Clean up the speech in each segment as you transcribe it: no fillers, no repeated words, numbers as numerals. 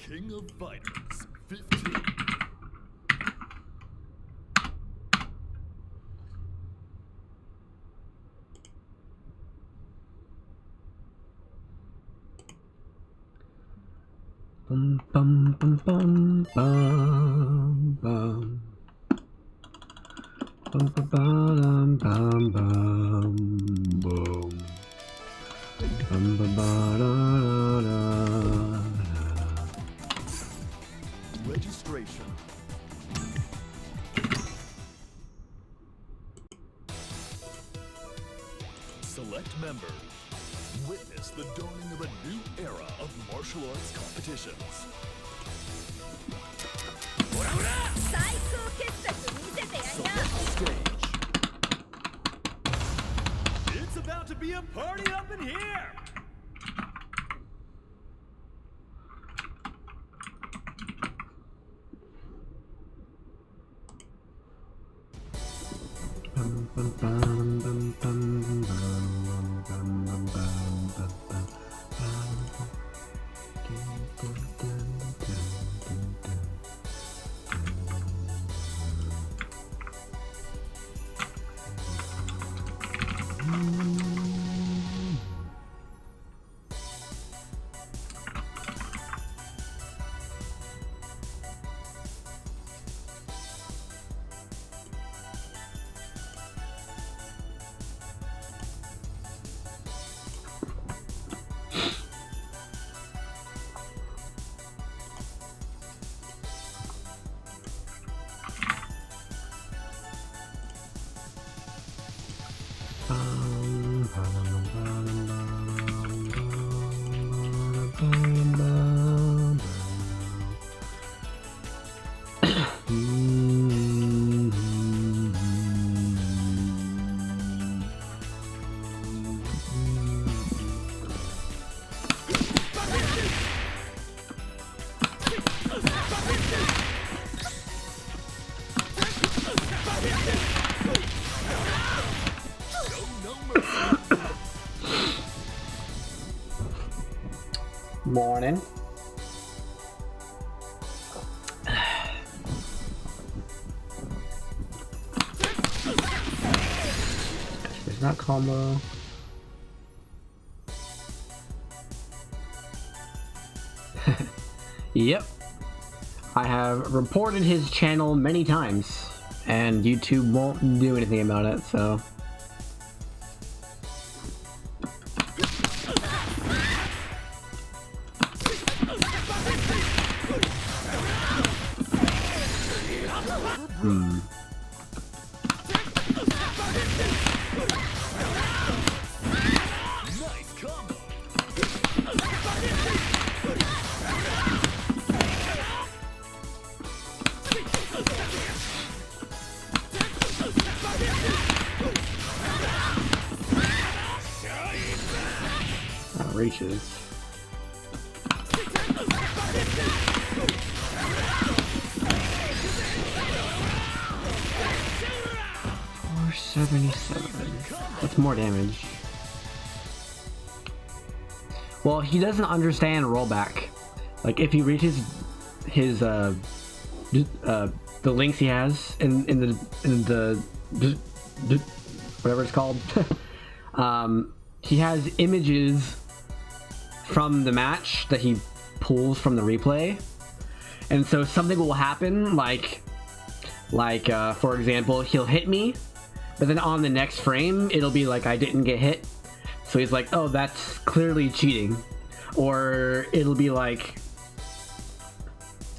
King of Fighters 15. Bum bum bum bum bum bum bum bum bum bum bum bum bum ba da. Registration. Select member. Witness the dawning of a new era of martial arts competitions. Select stage. It's about to be a party up in here! Bum bum bum bum bum bum bum bum bum bum. Morning. It's not combo. Yep. I have reported his channel many times, and YouTube won't do anything about it, so. Nice combo! That reaches. $477. That's more damage. Well, he doesn't understand rollback. Like if he reaches his the links he has in the whatever it's called, he has images from the match that he pulls from the replay, and so something will happen like for example, he'll hit me, but then on the next frame it'll be like I didn't get hit, so he's like, oh, that's clearly cheating. Or it'll be like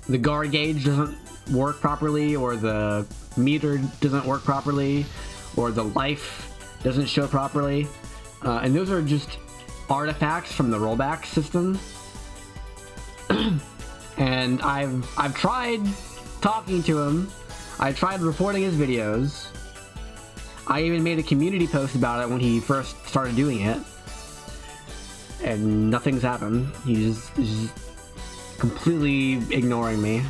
the guard gauge doesn't work properly, or the meter doesn't work properly, or the life doesn't show properly, and those are just artifacts from the rollback system. And I've tried talking to him. I tried reporting his videos. I even made a community post about it when he first started doing it, and nothing's happened. He's just completely ignoring me.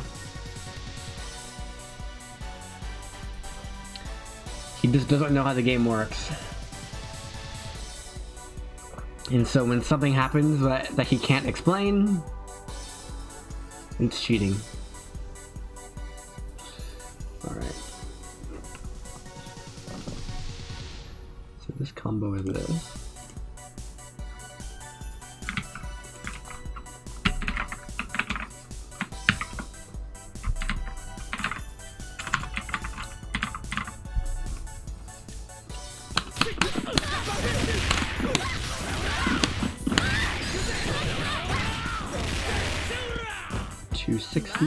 He just doesn't know how the game works. And so when something happens that he can't explain, It's cheating. Alright. So this combo is this. $260.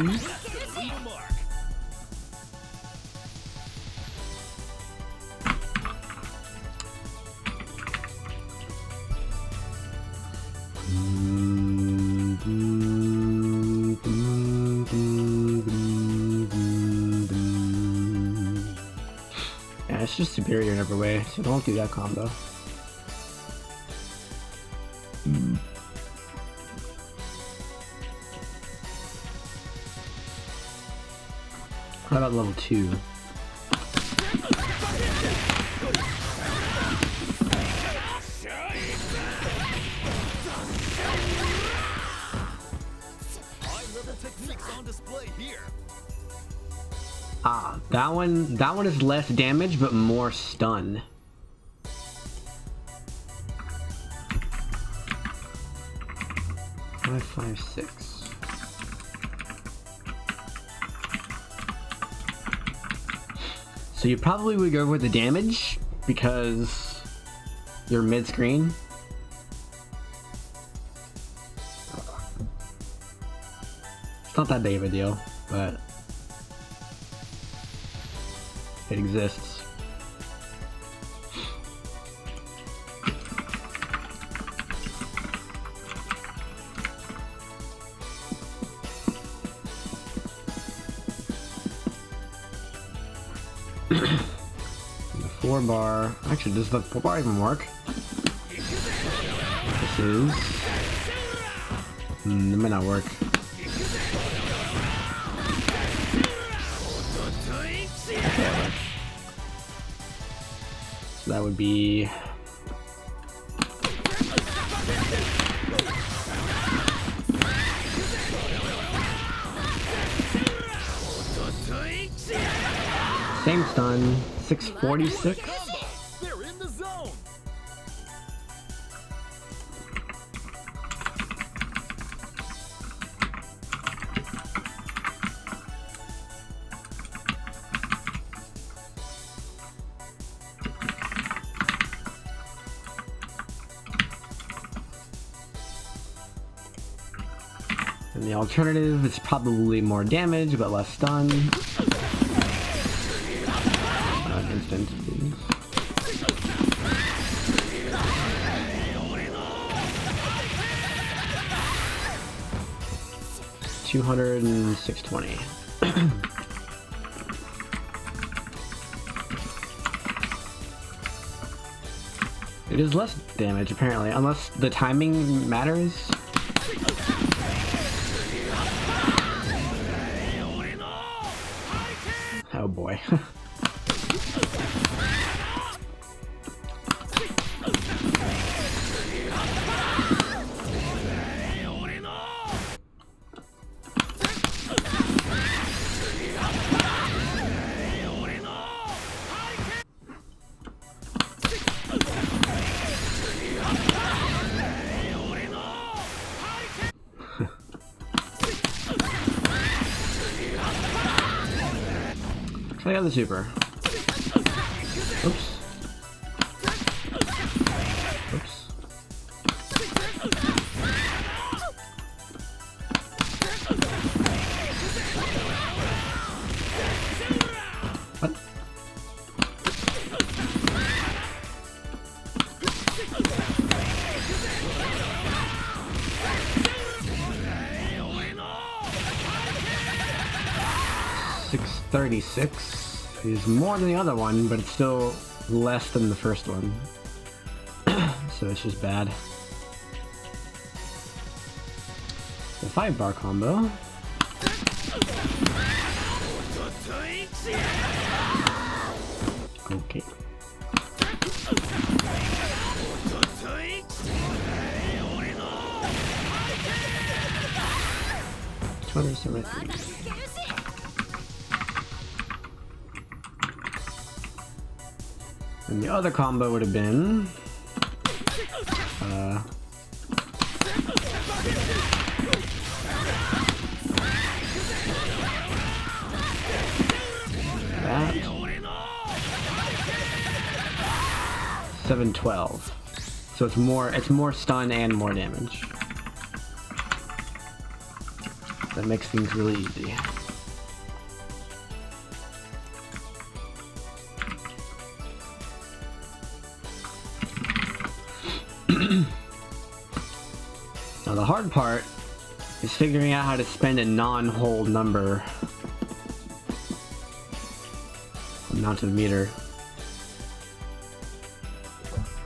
Yeah, it's just superior in every way, so don't do that combo. What about level 2? Ah, that one is less damage but more stun. Five, 5, 6. So you probably would go with the damage because you're mid-screen. It's not that big of a deal, but it exists. The 4-bar. Actually, does the 4-bar even work? This is. It might not work. So that would be. Same stun, 646. They're in the zone. And the alternative is probably more damage but less stun. Instant, please. $200 and $620. It is less damage apparently, unless the timing matters. Oh boy. Try out the super. Oops. Oops. What? $636 is more than the other one, but it's still less than the first one. So it's just bad. The 5-bar combo. Okay. 273. And the other combo would have been that 712. So it's more stun and more damage. That makes things really easy. Now the hard part is figuring out how to spend a non-whole number amount of meter.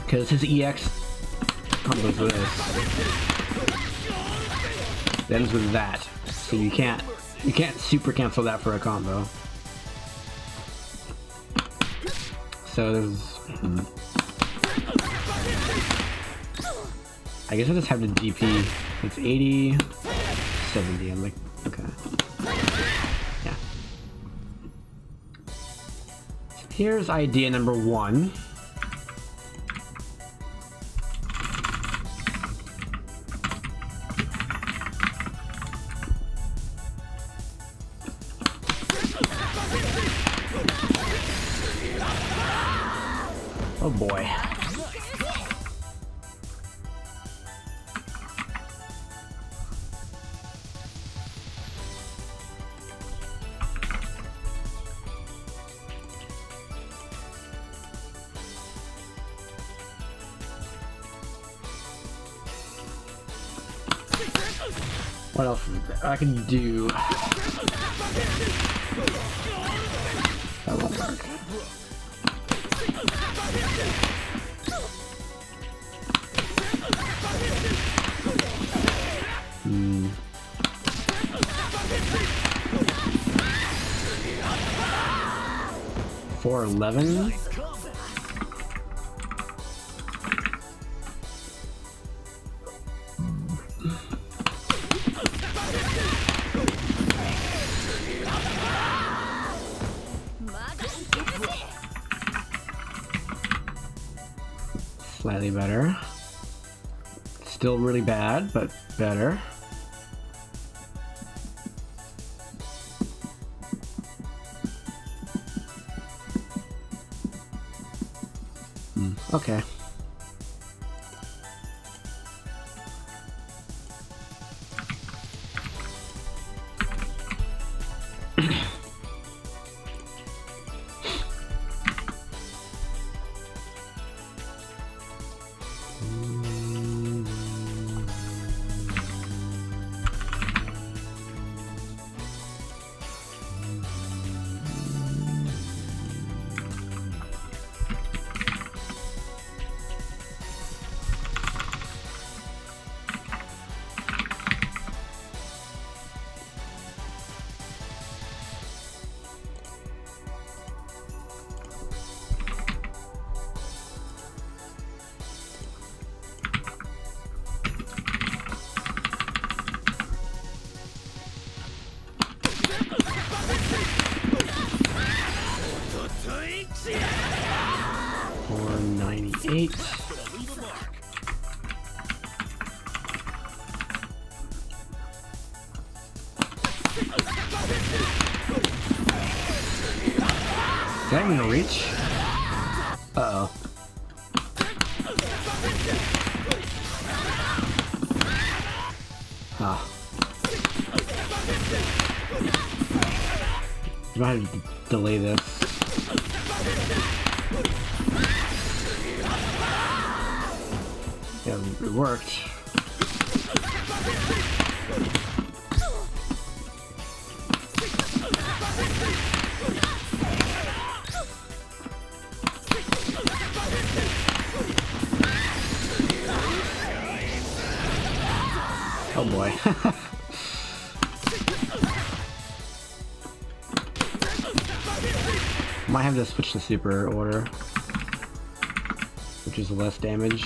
Because his EX combos with this. It ends with that. So you can't super cancel that for a combo. So there's I guess I just have the DP. It's 80, 70. I'm like, okay. Yeah. So here's idea number 1. Oh boy. What else I can do? That won't work. Hmm. $411. Slightly better. Still really bad, but better. Okay. $498. Is that even a reach? Uh-oh. Ah. You might have to delay this. Yeah, it worked. Oh boy. Might have to switch to super order, which is less damage.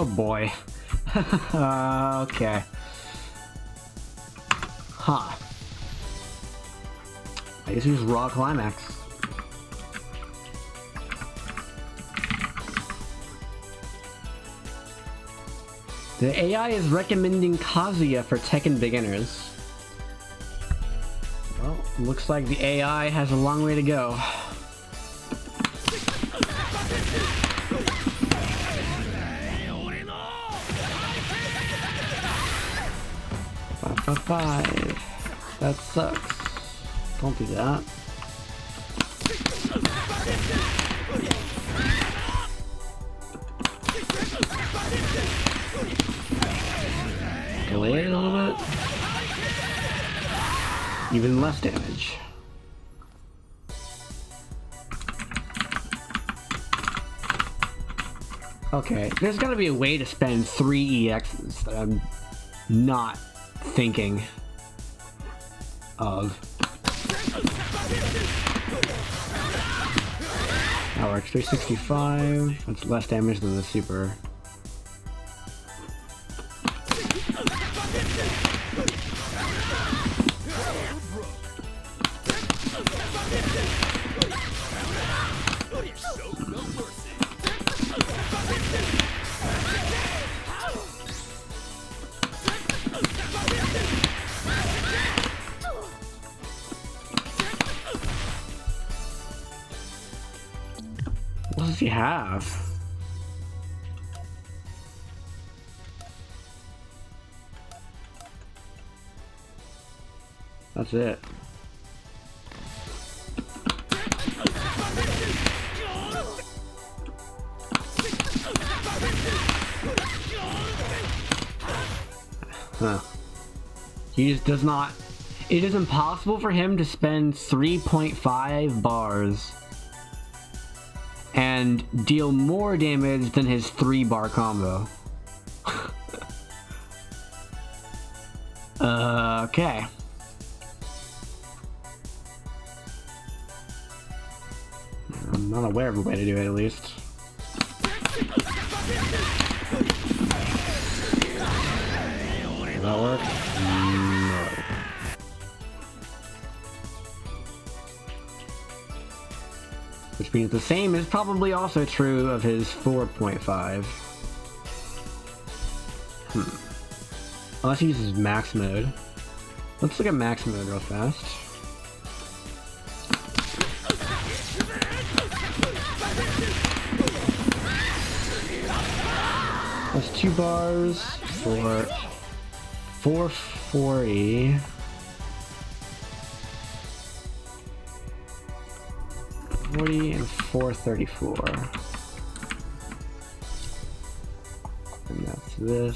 Oh boy. Okay. Huh. I guess we just raw climax. The AI is recommending Kazuya for Tekken beginners. Well, looks like the AI has a long way to go. 5. That sucks. Don't do that. Delay it a little bit. Even less damage. Okay, there's gotta be a way to spend 3 EXs that I'm not thinking of. That works. 365. That's less damage than the super. What does he have? That's it. Huh. He just does not... It is impossible for him to spend 3.5 bars and deal more damage than his 3-bar combo. Okay. I'm not aware of a way to do it, at least. Does that work? No. Which means the same is probably also true of his 4.5. Unless he uses max mode. Let's look at max mode real fast. That's 2 bars for 440. 40 and 434. And that's this.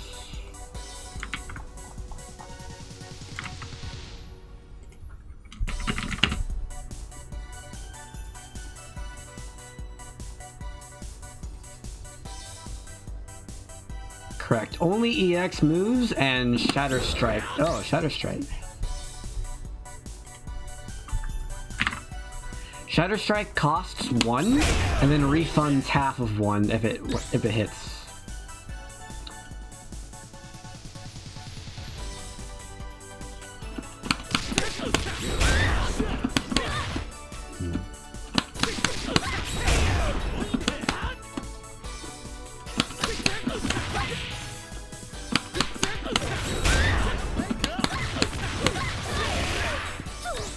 Correct. Only EX moves and Shatter Strike. Oh, Shatter Strike. Shatter Strike costs 1 and then refunds half of 1 if it hits.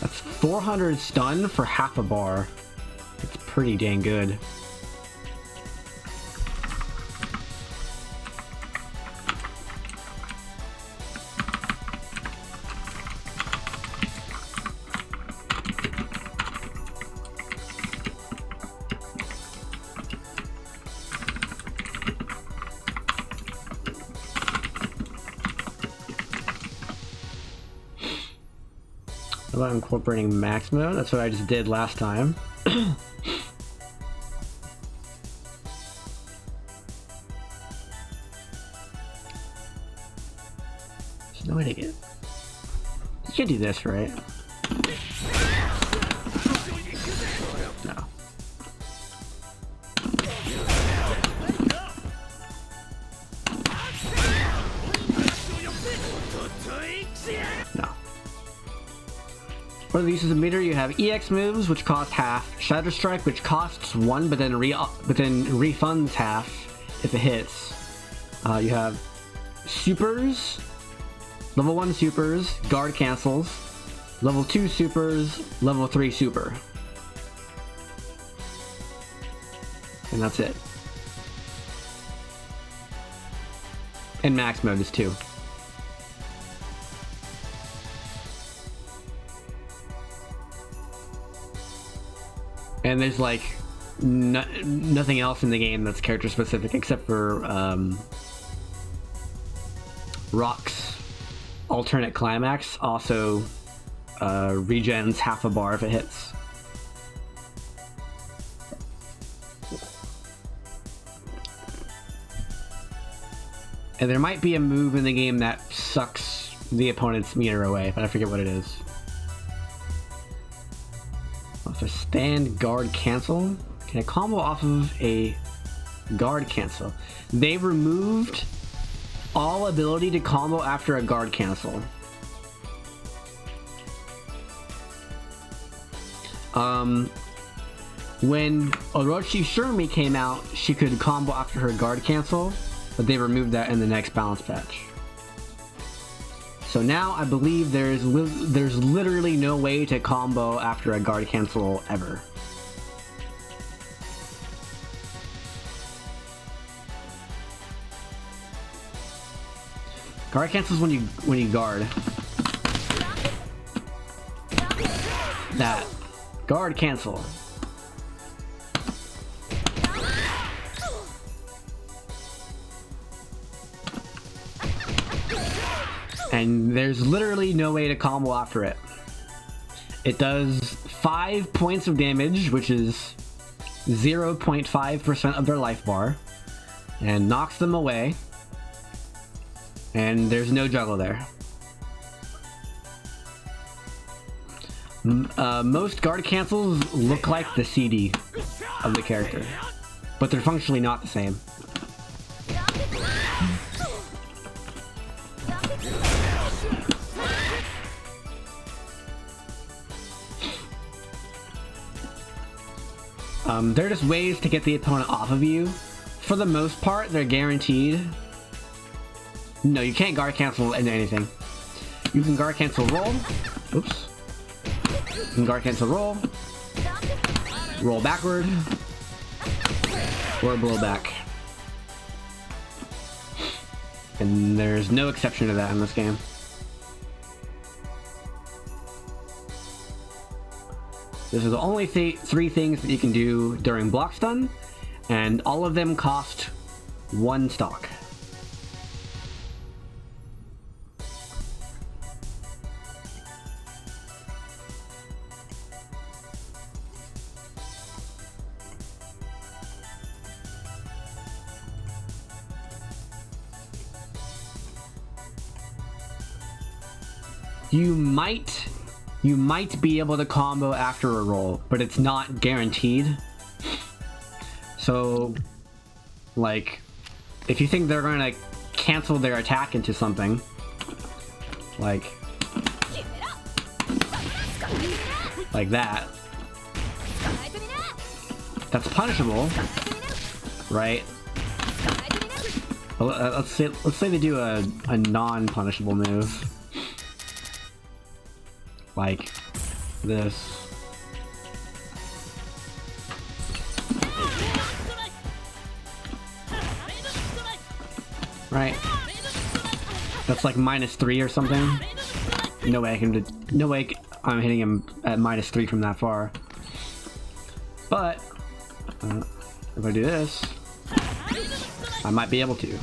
That's 400 stun for half a bar. It's pretty dang good. How about incorporating max mode? That's what I just did last time. There's no way to get... You can do this, right? No. For the uses of meter, you have EX moves, which cost half, Shatter Strike, which costs 1, but then refunds half if it hits. You have supers, level 1 supers, guard cancels, level 2 supers, level 3 super. And that's it. And max mode is 2. And there's like nothing else in the game that's character specific except for Rock's alternate climax also regens half a bar if it hits. And there might be a move in the game that sucks the opponent's meter away, but I forget what it is. Off a stand guard cancel. Can I combo off of a guard cancel? They removed all ability to combo after a guard cancel. When Orochi Shurumi came out, she could combo after her guard cancel, but they removed that in the next balance patch. So now I believe there's literally no way to combo after a guard cancel ever. Guard cancels when you guard. That guard cancel. And there's literally no way to combo after it. It does 5 points of damage, which is 0.5% of their life bar, and knocks them away. And there's no juggle there. Most guard cancels look like the CD of the character, but they're functionally not the same. They're just ways to get the opponent off of you. For the most part, they're guaranteed. No, you can't guard cancel into anything. You can guard cancel roll. Oops. You can guard cancel roll. Roll backward. Or blow back. And there's no exception to that in this game. This is the only three things that you can do during block stun, and all of them cost 1 stock. You might be able to combo after a roll, but it's not guaranteed. So, like, if you think they're gonna cancel their attack into something, like that, that's punishable, right? Let's say they do a non-punishable move. Like this. Right? That's like -3 or something. No way I'm hitting him at -3 from that far. But if I do this, I might be able to.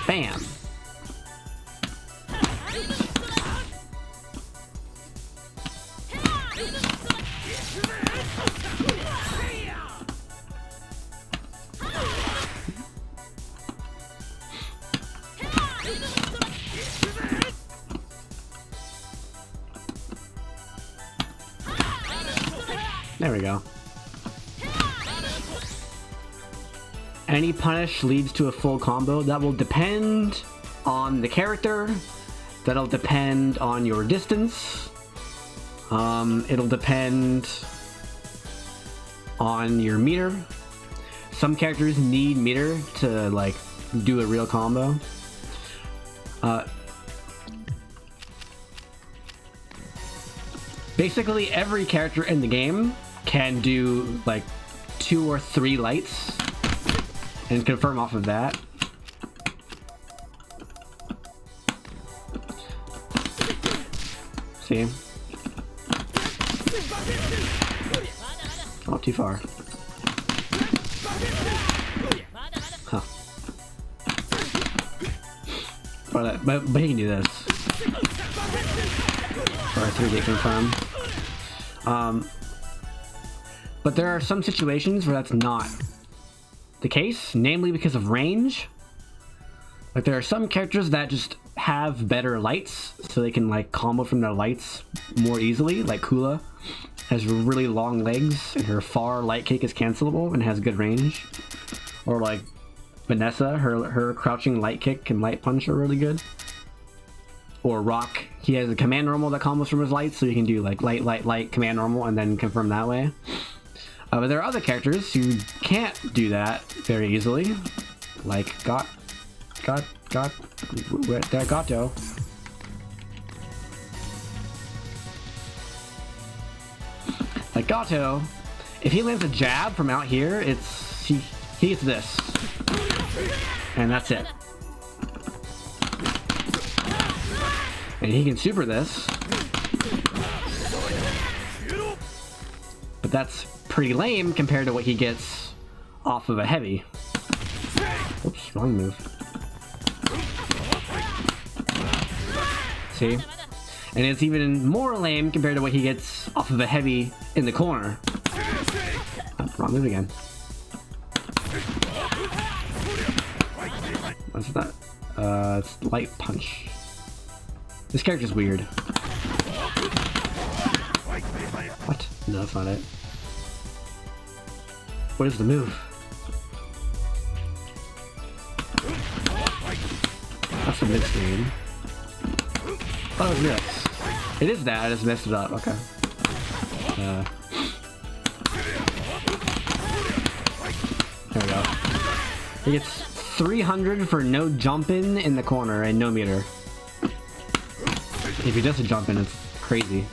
Bam! There we go. Any punish leads to a full combo. That will depend on the character That'll depend on your distance. It'll depend on your meter. Some characters need meter to like do a real combo. Basically every character in the game can do like 2 or 3 lights and confirm off of that. See? Not too far. Huh. But he can do this. Or 3D confirm. But there are some situations where that's not the case, namely because of range. Like there are some characters that just have better lights, so they can like combo from their lights more easily. Like Kula has really long legs, and her far light kick is cancelable and has good range. Or like Vanessa, her crouching light kick and light punch are really good. Or Rock, he has a command normal that combos from his lights, so you can do like light, command normal, and then confirm that way. But there are other characters who can't do that very easily, like Gato. Like Gato, if he lands a jab from out here, he gets this, and that's it. And he can super this, but that's pretty lame compared to what he gets off of a heavy. Oops, wrong move. See? And it's even more lame compared to what he gets off of a heavy in the corner. Oh, wrong move again. What's that? It's light punch. This character's weird. What? No, that's not it. What is the move? That's the mid-screen. Oh, it's this. It is that, I just messed it up. Okay. There we go. He gets 300 for no jumping in the corner and no meter. If he does a jump in, it's crazy.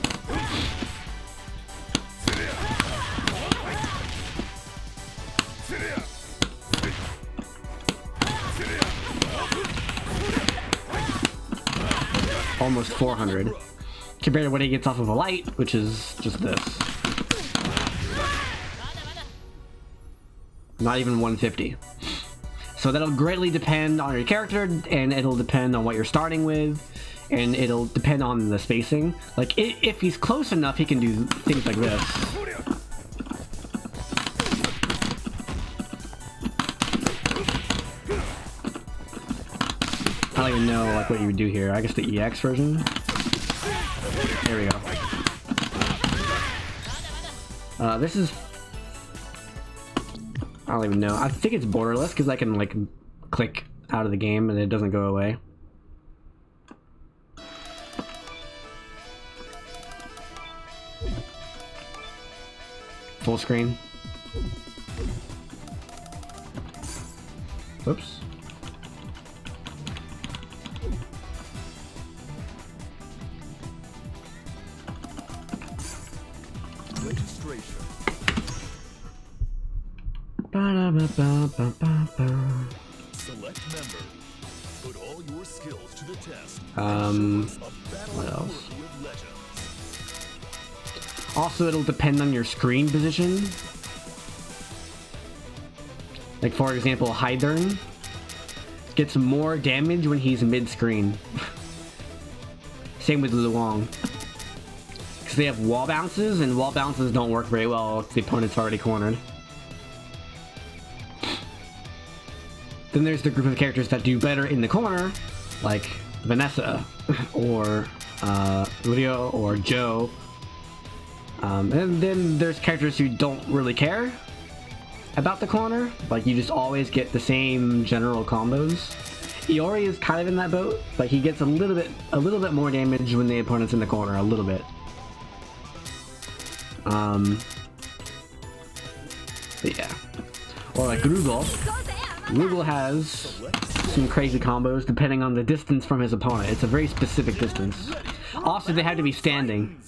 Almost 400 compared to what he gets off of a light, which is just this. Not even 150. So that'll greatly depend on your character, and it'll depend on what you're starting with, and it'll depend on the spacing. Like if he's close enough, he can do things like this. I don't even know like what you would do here. I guess the EX version. There we go. This is, I don't even know. I think it's borderless because I can like click out of the game and it doesn't go away. Full screen. Oops. Registration. Select member. Put all your skills to the test. What else? Also, it'll depend on your screen position. Like for example, Hydern gets more damage when he's mid-screen. Same with Luong. Because they have wall bounces, and wall bounces don't work very well if the opponent's already cornered. Then there's the group of characters that do better in the corner, like Vanessa, or Rio, or Joe. And then there's characters who don't really care about the corner. Like, you just always get the same general combos. Iori is kind of in that boat, but he gets a little bit more damage when the opponent's in the corner, a little bit. But yeah. Or like Grugel. Grugel has some crazy combos depending on the distance from his opponent. It's a very specific distance. Also, they have to be standing.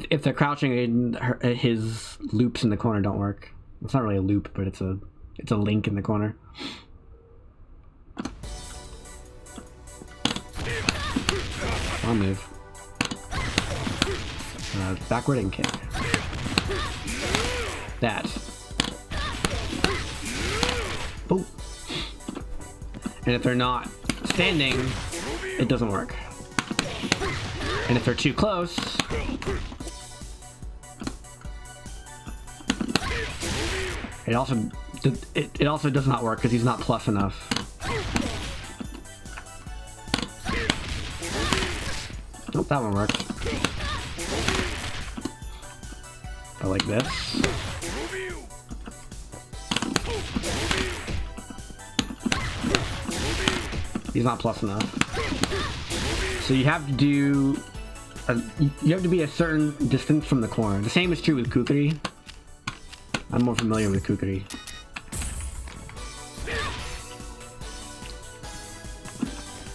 If they're crouching, his loops in the corner don't work. It's not really a loop, but it's a link in the corner. I'll move. Backward and kick. That. Boom. And if they're not standing, it doesn't work. And if they're too close, it also does not work because he's not plus enough. Nope, that one worked. I like this. He's not plus enough. So you have to do... you have to be a certain distance from the corner. The same is true with Kukri. I'm more familiar with Kukri.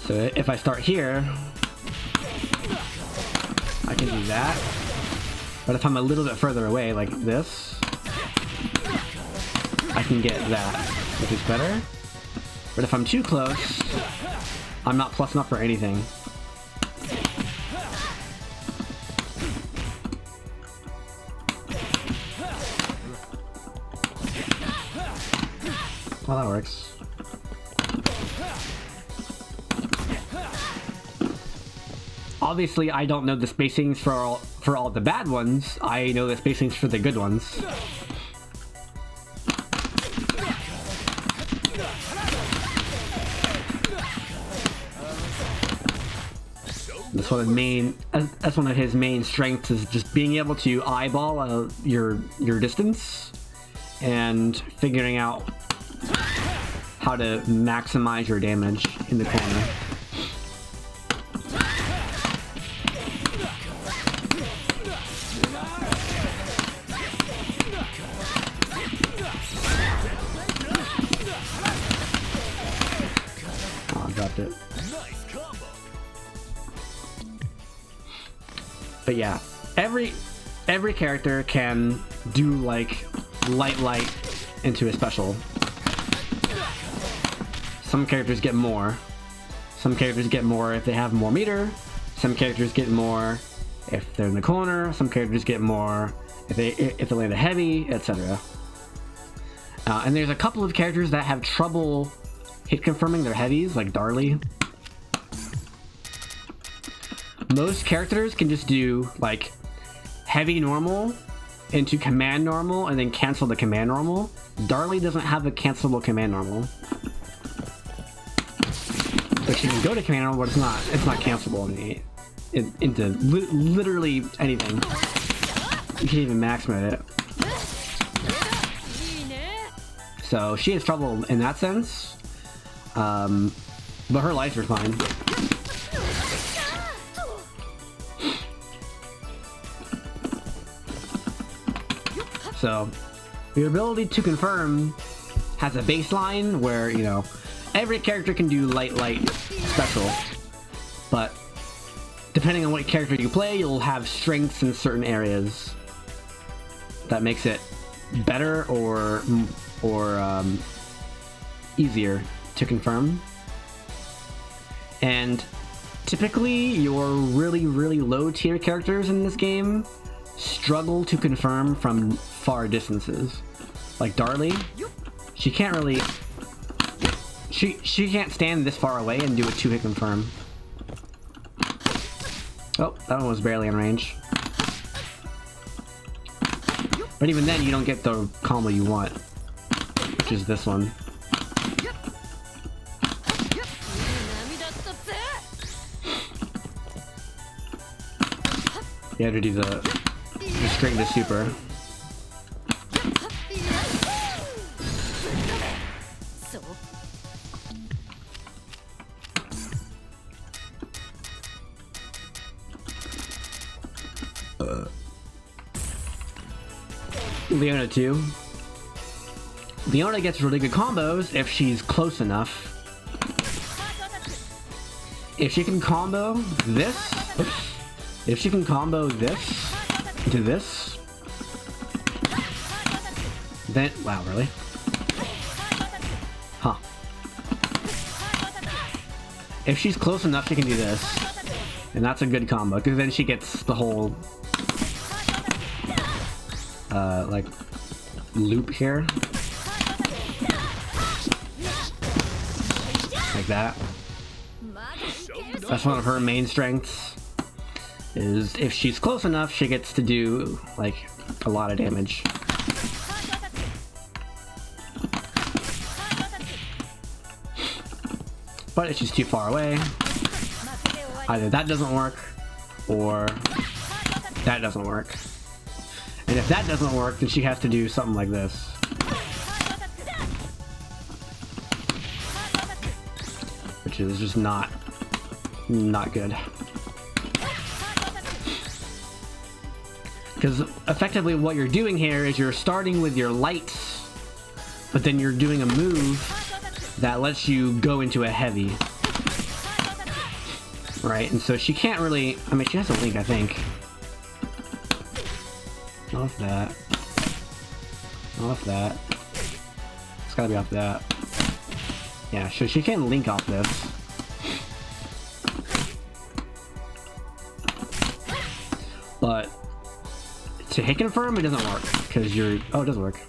So if I start here, I can do that. But if I'm a little bit further away, like this, I can get that, which is better. But if I'm too close, I'm not plus enough for anything. Well, that works. Obviously, I don't know the spacings for all the bad ones. I know the spacings for the good ones. That's one of his main strengths, is just being able to eyeball your distance and figuring out how to maximize your damage in the corner. Oh, I dropped it. But yeah, every character can do like light into a special. Some characters get more. Some characters get more if they have more meter. Some characters get more if they're in the corner. Some characters get more if they land a heavy, etc. And there's a couple of characters that have trouble hit confirming their heavies, like Darlie. Most characters can just do like heavy normal into command normal and then cancel the command normal. Darlie doesn't have a cancelable command normal. But she can go to command normal, but it's not cancelable into literally anything. You can't even max mode it. So she has trouble in that sense. But her lights are fine. So, your ability to confirm has a baseline where, you know, every character can do light special, but depending on what character you play, you'll have strengths in certain areas that makes it better or easier to confirm. And typically, your really low tier characters in this game struggle to confirm from far distances. Like Darlie, she can't really... She can't stand this far away and do a 2-hit confirm. Oh, that one was barely in range. But even then, you don't get the combo you want, which is this one. You have to do the straight into super. Leona too. Leona gets really good combos if she's close enough. If she can combo this, if she can combo this to this, then wow, really? Huh. If she's close enough, she can do this, and that's a good combo because then she gets the whole like loop here, like that. That's one of her main strengths, is if she's close enough, she gets to do like a lot of damage. But if she's too far away, either that doesn't work or that doesn't work. And if that doesn't work, then she has to do something like this. Which is just not good. Because effectively what you're doing here is you're starting with your lights, but then you're doing a move that lets you go into a heavy. Right, and so she can't really, I mean, she has a link, I think. Off that. Off that. It's gotta be off that. Yeah, so she can link off this. But to hit confirm, it doesn't work because you're. Oh, it does work.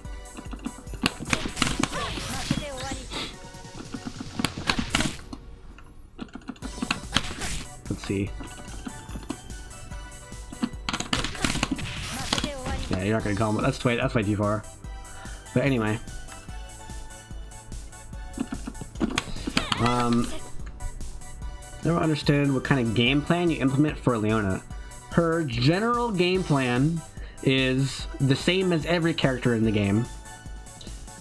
Let's see. Yeah, you're not gonna combo. That's way too far. But anyway. Never understood what kind of game plan you implement for Leona. Her general game plan is the same as every character in the game,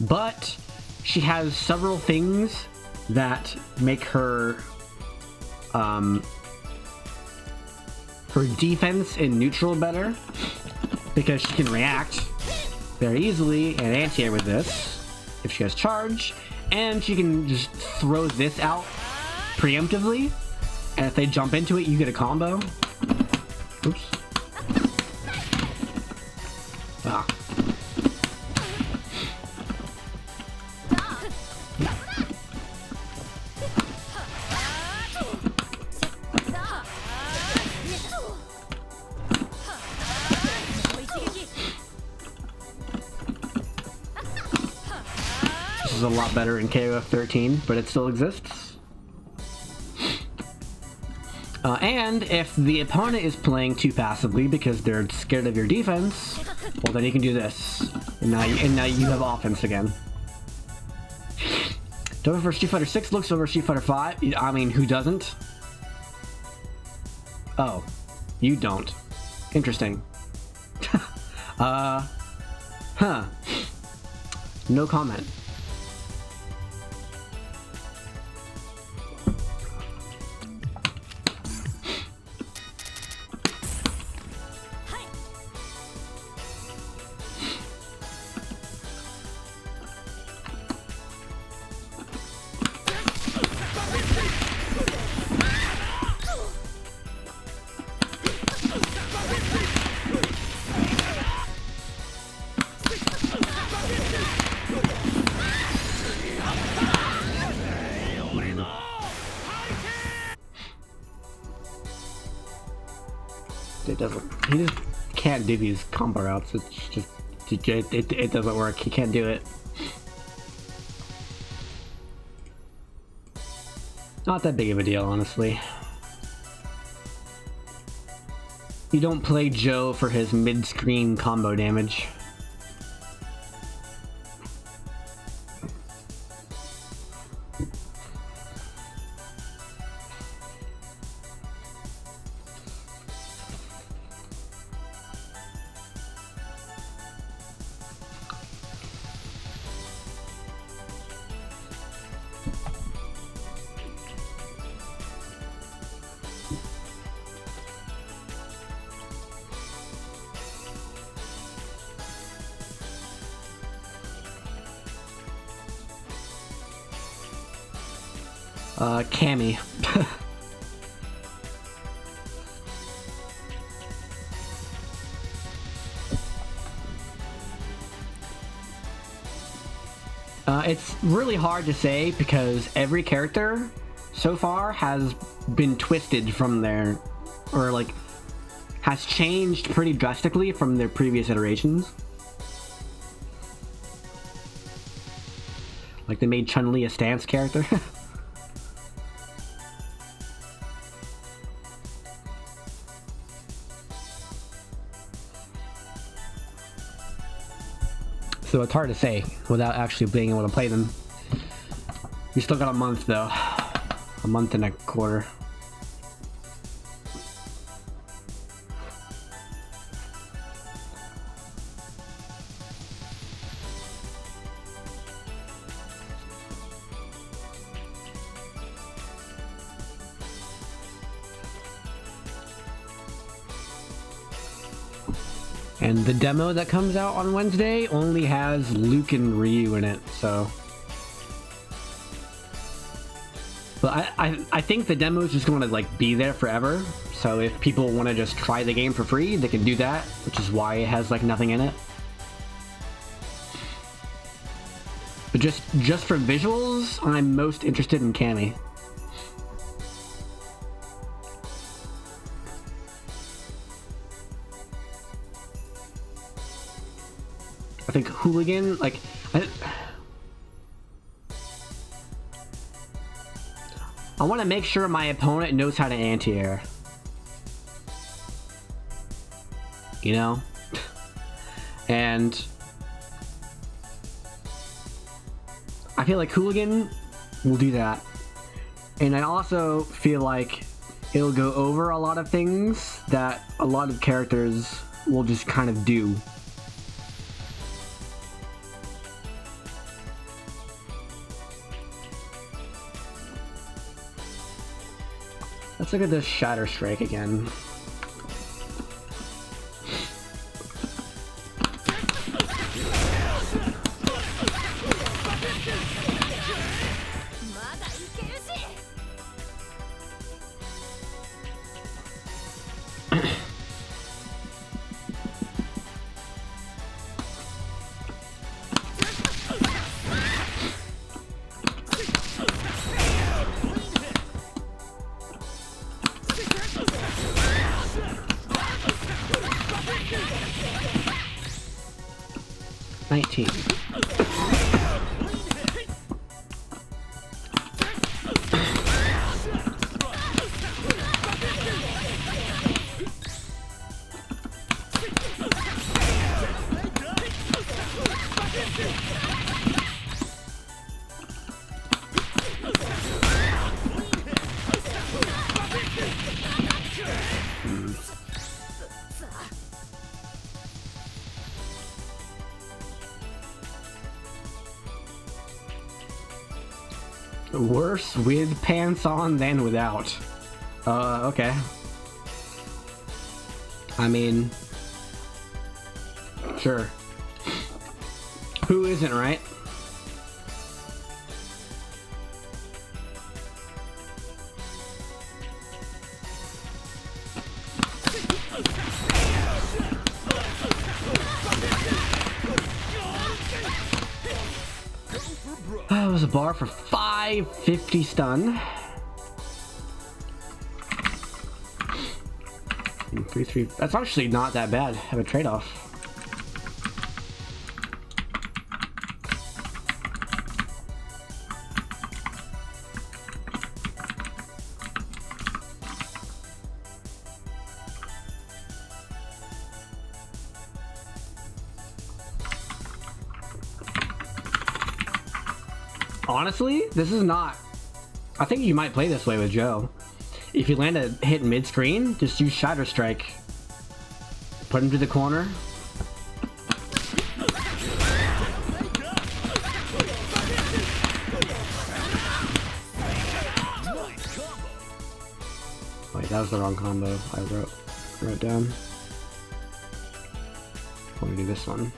but she has several things that make her her defense in neutral better, because she can react very easily and anti-air with this if she has charge, and she can just throw this out preemptively, and if they jump into it, you get a combo. Oops. Ah. This is a lot better in KoF 13, but it still exists. And if the opponent is playing too passively because they're scared of your defense, well, then you can do this, and now you have offense again. Don't for Street Fighter 6 looks over Street Fighter 5. I mean, who doesn't? Oh, you don't. Interesting. Huh. No comment. He just can't do these combo routes. It's just, it doesn't work. He can't do it. Not that big of a deal, honestly. You don't play Joe for his mid-screen combo damage. Cammy. It's really hard to say because every character so far has been twisted from their, or like, has changed pretty drastically from their previous iterations. Like they made Chun-Li a stance character. So it's hard to say without actually being able to play them. We still got a month though. A month and a quarter. And the demo that comes out on Wednesday only has Luke and Ryu in it, so... But I think the demo is just going to like be there forever, so if people want to just try the game for free, they can do that, which is why it has like nothing in it. But just for visuals, I'm most interested in Cammy. I think Hooligan, like, I want to make sure my opponent knows how to anti-air. You know? And I feel like Hooligan will do that. And I also feel like it'll go over a lot of things that a lot of characters will just kind of do. Let's look at this Shatter Strike again. Worse with pants on than without. Okay. I mean, sure. Who isn't, right? That was a bar for 550 stun. 3-3. That's actually not that bad of a trade-off. Honestly, this is not... I think you might play this way with Joe. If you land a hit mid-screen, just use Shatter Strike. Put him to the corner. Wait, that was the wrong combo I wrote down. Let me do this one.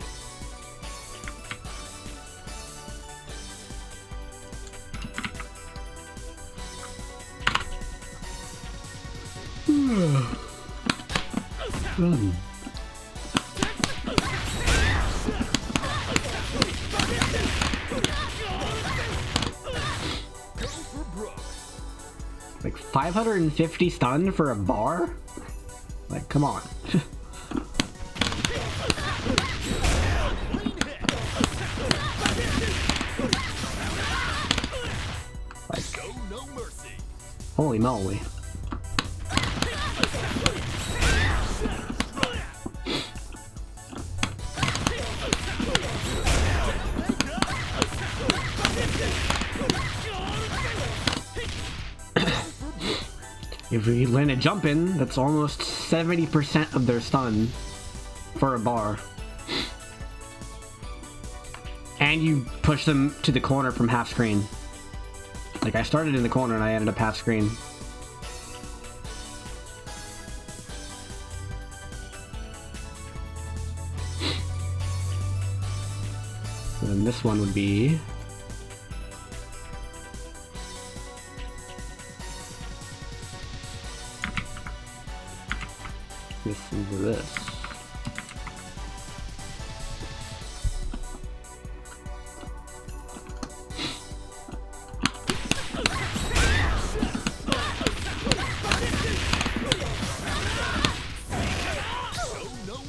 Run. Like 550 stun for a bar? Like, come on. Like, holy moly. If we land a jump in, that's almost 70% of their stun for a bar. And you push them to the corner from half screen. Like, I started in the corner and I ended up half screen. So then this one would be... listen to this.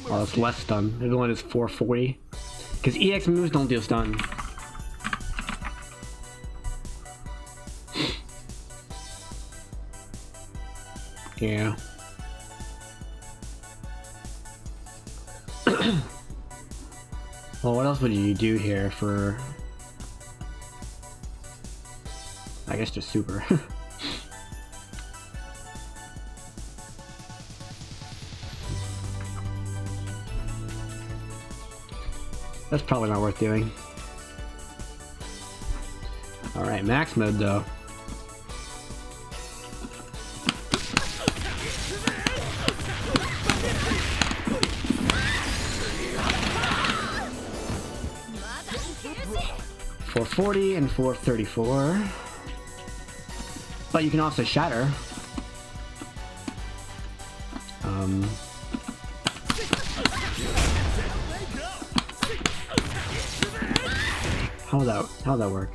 Oh, it's less stun. It only does 440. Because EX moves don't deal stun. Yeah. Well, what else would you do here for... I guess just super. That's probably not worth doing. Alright, max mode though. .440 and 434. But you can also shatter. How'd that work?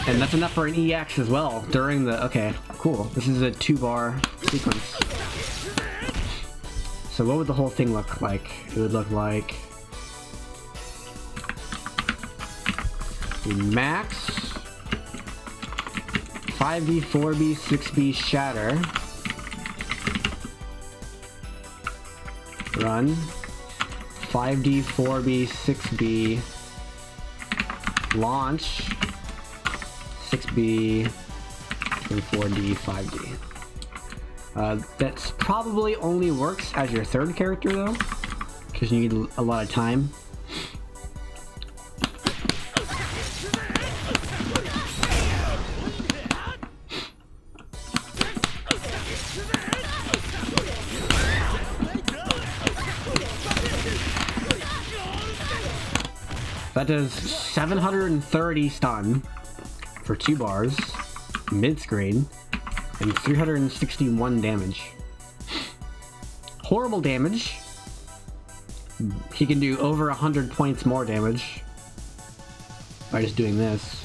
And that's enough for an EX as well during the... Okay, cool. This is a 2-bar sequence. So what would the whole thing look like? It would look like... max 5B, 4B, 6B shatter. Run. 5D, 4B, 6B launch. 6B, and 4D, 5D. That's probably only works as your third character though, because you need a lot of time. That does 730 stun for 2 bars, mid-screen, and 361 damage. Horrible damage. He can do over 100 points more damage by just doing this.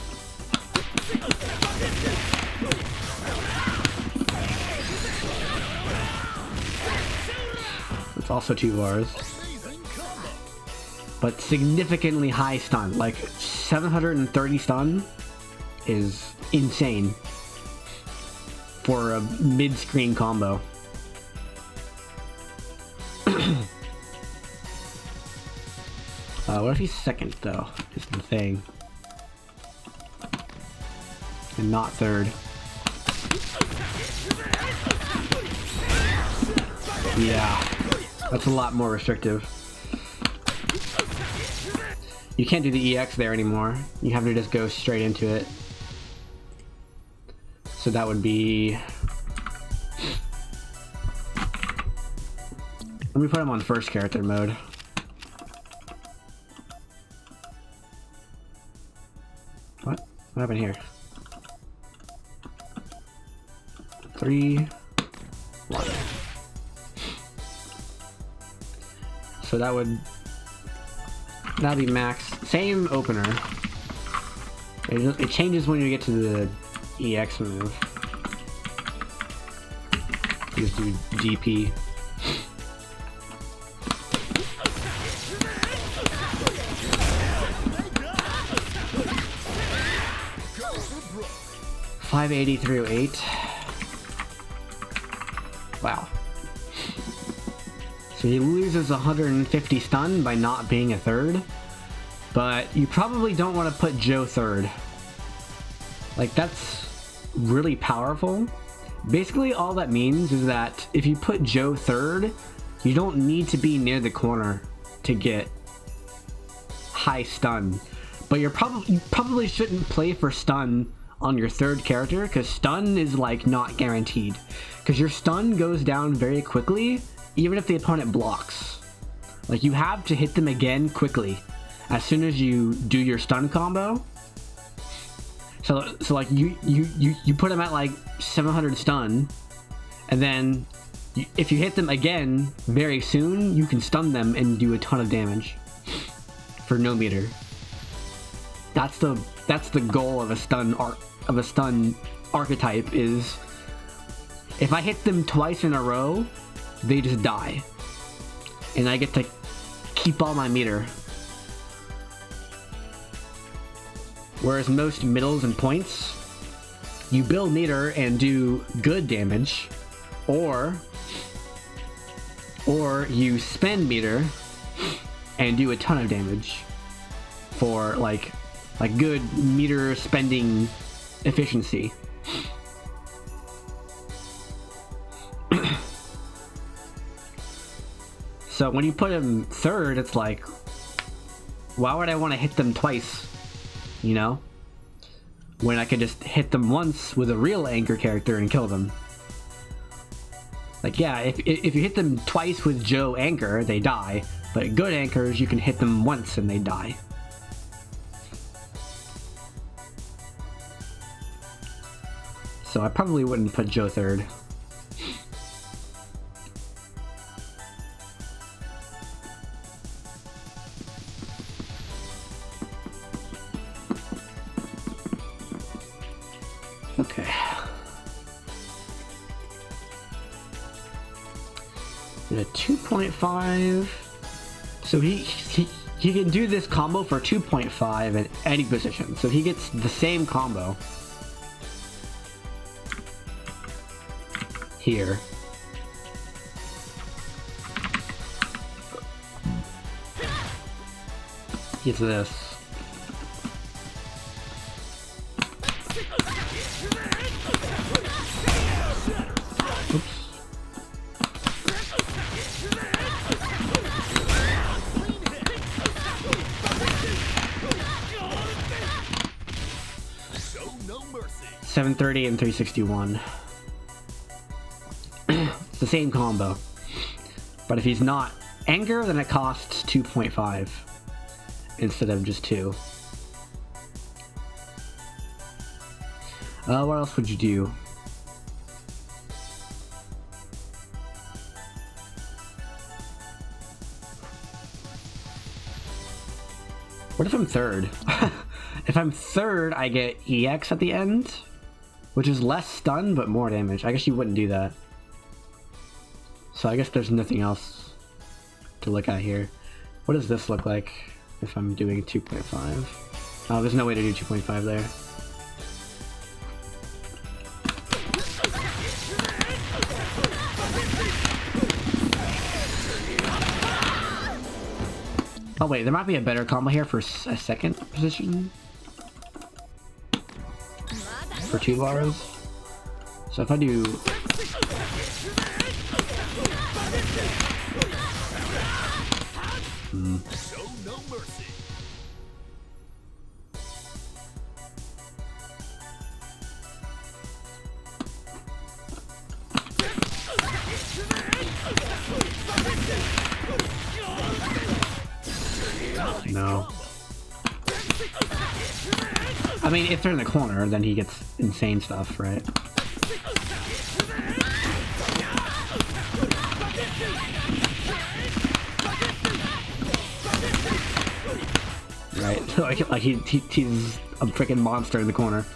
It's also 2 bars. But significantly high stun, like 730 stun is insane for a mid-screen combo. What if he's second though, is the thing. and not third. Yeah, that's a lot more restrictive. You can't do the EX there anymore. You have to just go straight into it. So that would be... Let me put him on first character mode. What? What happened here? 3, 1. So that'd be max. Same opener. It changes when you get to the EX move. Just do GP. $580 through 8. Wow. So he loses 150 stun by not being a third, but you probably don't want to put Joe third. Like, that's really powerful. Basically, all that means is that if you put Joe third, you don't need to be near the corner to get high stun. But you probably shouldn't play for stun on your third character, because stun is like not guaranteed. Because your stun goes down very quickly, even if the opponent blocks. Like, you have to hit them again quickly as soon as you do your stun combo. So like you put them at like 700 stun, and then if you hit them again very soon, you can stun them and do a ton of damage for no meter. That's the goal of a stun archetype, is if I hit them twice in a row, they just die, and I get to keep all my meter. Whereas most middles and points, you build meter and do good damage, or you spend meter and do a ton of damage for like good meter spending efficiency. So when you put him third, it's like, why would I want to hit them twice? You know? When I could just hit them once with a real anchor character and kill them. Like, yeah, if you hit them twice with Joe anchor, they die. But good anchors, you can hit them once and they die. So I probably wouldn't put Joe third. Okay. And a 2.5. So he can do this combo for 2.5 at any position. So he gets the same combo here. Gets this. Oops. $730 and $361. It's the same combo. But if he's not anchor, then it costs 2.5 instead of just 2. What else would you do? What if I'm third? If I'm third, I get EX at the end, which is less stun but more damage. I guess you wouldn't do that. So I guess there's nothing else to look at here. What does this look like if I'm doing 2.5? Oh, there's no way to do 2.5 there. Oh wait, there might be a better combo here for a second position. for 2 bars. So if I do... Show no mercy. No. I mean, if they're in the corner, then he gets insane stuff, right? Right, like he's a freaking monster in the corner.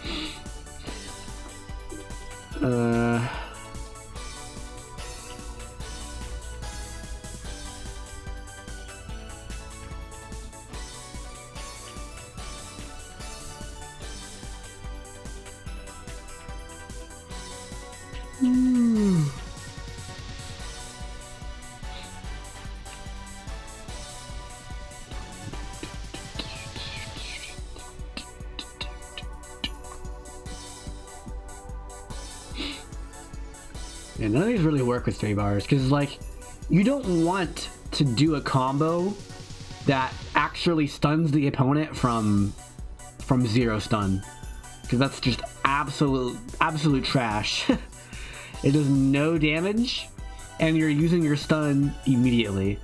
Yeah, none of these really work with 3 bars, because, like, you don't want to do a combo that actually stuns the opponent from 0 stun, because that's just absolute trash. It does no damage, and you're using your stun immediately,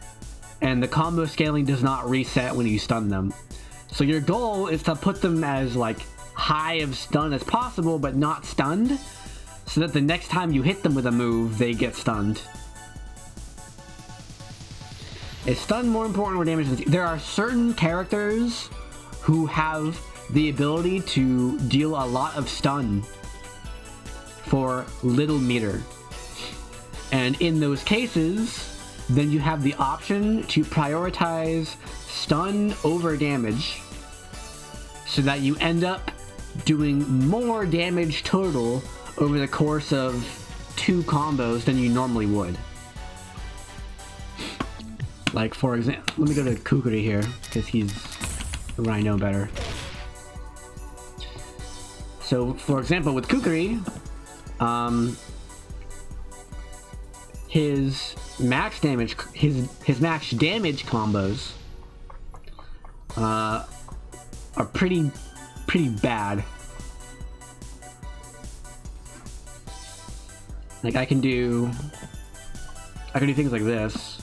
and the combo scaling does not reset when you stun them. So your goal is to put them as, like, high of stun as possible, but not stunned, so that the next time you hit them with a move, they get stunned. Is stun more important or damage? There are certain characters who have the ability to deal a lot of stun for little meter. And in those cases, then you have the option to prioritize stun over damage, so that you end up doing more damage total over the course of 2 combos than you normally would. Like, for example, let me go to Kukuri here, because he's who I know better. So, for example, with Kukuri, his max damage combos are pretty bad. Like, I can do things like this.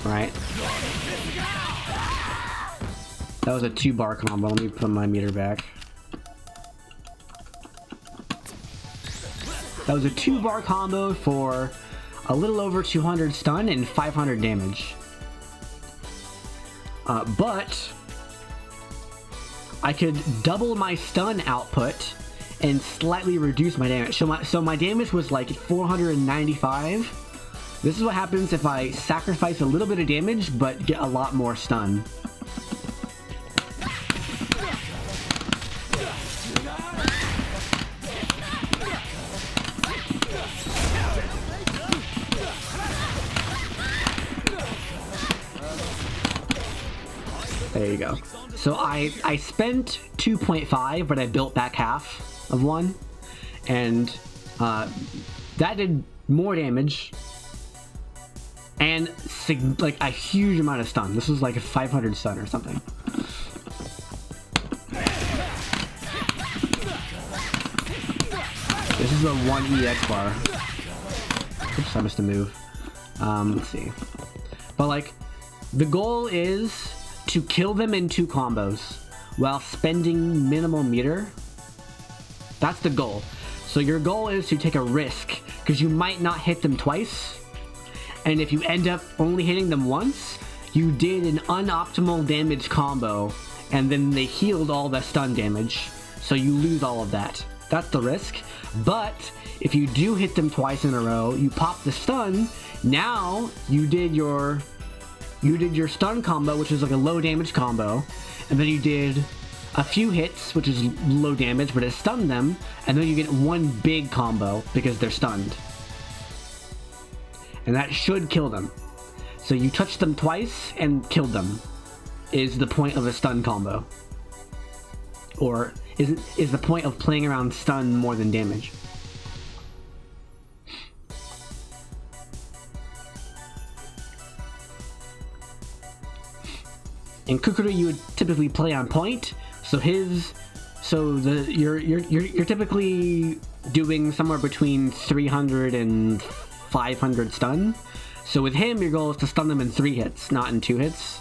Right. That was a 2-bar combo. Let me put my meter back. That was a 2-bar combo for a little over 200 stun and 500 damage. But I could double my stun output and slightly reduce my damage. So my damage was like 495. This is what happens if I sacrifice a little bit of damage but get a lot more stun. There you go. So I spent 2.5, but I built back half of 1, and that did more damage and like a huge amount of stun. This was like a 500 stun or something. This is a 1 EX bar. Oops, I missed a move. Let's see. But like, the goal is to kill them in 2 combos while spending minimal meter. That's the goal. So your goal is to take a risk, because you might not hit them twice, and if you end up only hitting them once, you did an unoptimal damage combo, and then they healed all the stun damage, so you lose all of that. That's the risk. But if you do hit them twice in a row, you pop the stun, now you did your stun combo, which is like a low damage combo, and then you did a few hits, which is low damage, but it stunned them, and then you get 1 big combo because they're stunned. And that should kill them. So you touched them twice and killed them. is the point of a stun combo? Or is the point of playing around stun more than damage? In Kukuru, you would typically play on point, so you're typically doing somewhere between 300 and 500 stun. So with him, your goal is to stun them in 3 hits, not in 2 hits.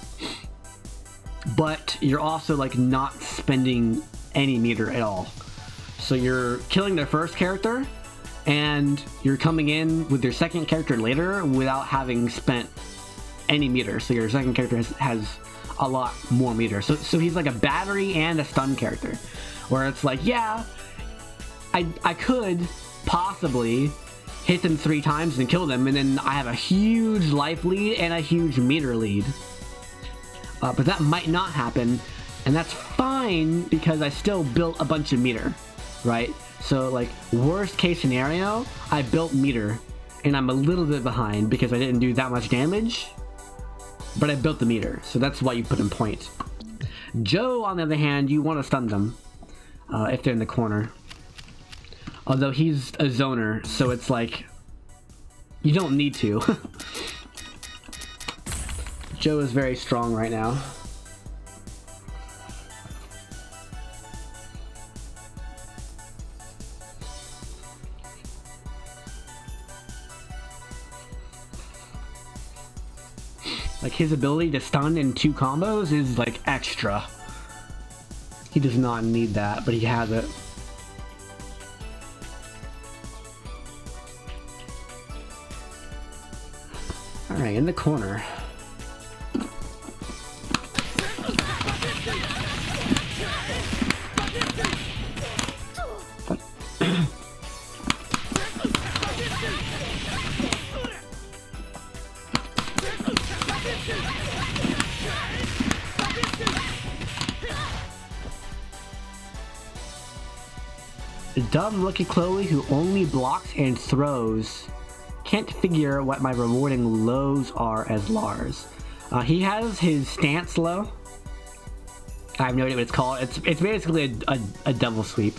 But you're also like not spending any meter at all. So you're killing their first character, and you're coming in with your second character later without having spent any meter. So your second character has a lot more meter. So he's like a battery and a stun character, where it's like, yeah, I could possibly hit them 3 times and kill them, and then I have a huge life lead and a huge meter lead. But that might not happen, and that's fine because I still built a bunch of meter, right? So like, worst case scenario, I built meter, and I'm a little bit behind because I didn't do that much damage, but I built the meter, so that's why you put in point. Joe, on the other hand, you want to stun them if they're in the corner. Although he's a zoner, so it's like, you don't need to. Joe is very strong right now. Like, his ability to stun in 2 combos is like extra. He does not need that, but he has it. Alright, in the corner. Dumb Lucky Chloe, who only blocks and throws. Can't figure what my rewarding lows are as Lars. He has his stance low. I have no idea what it's called. It's basically a double sweep.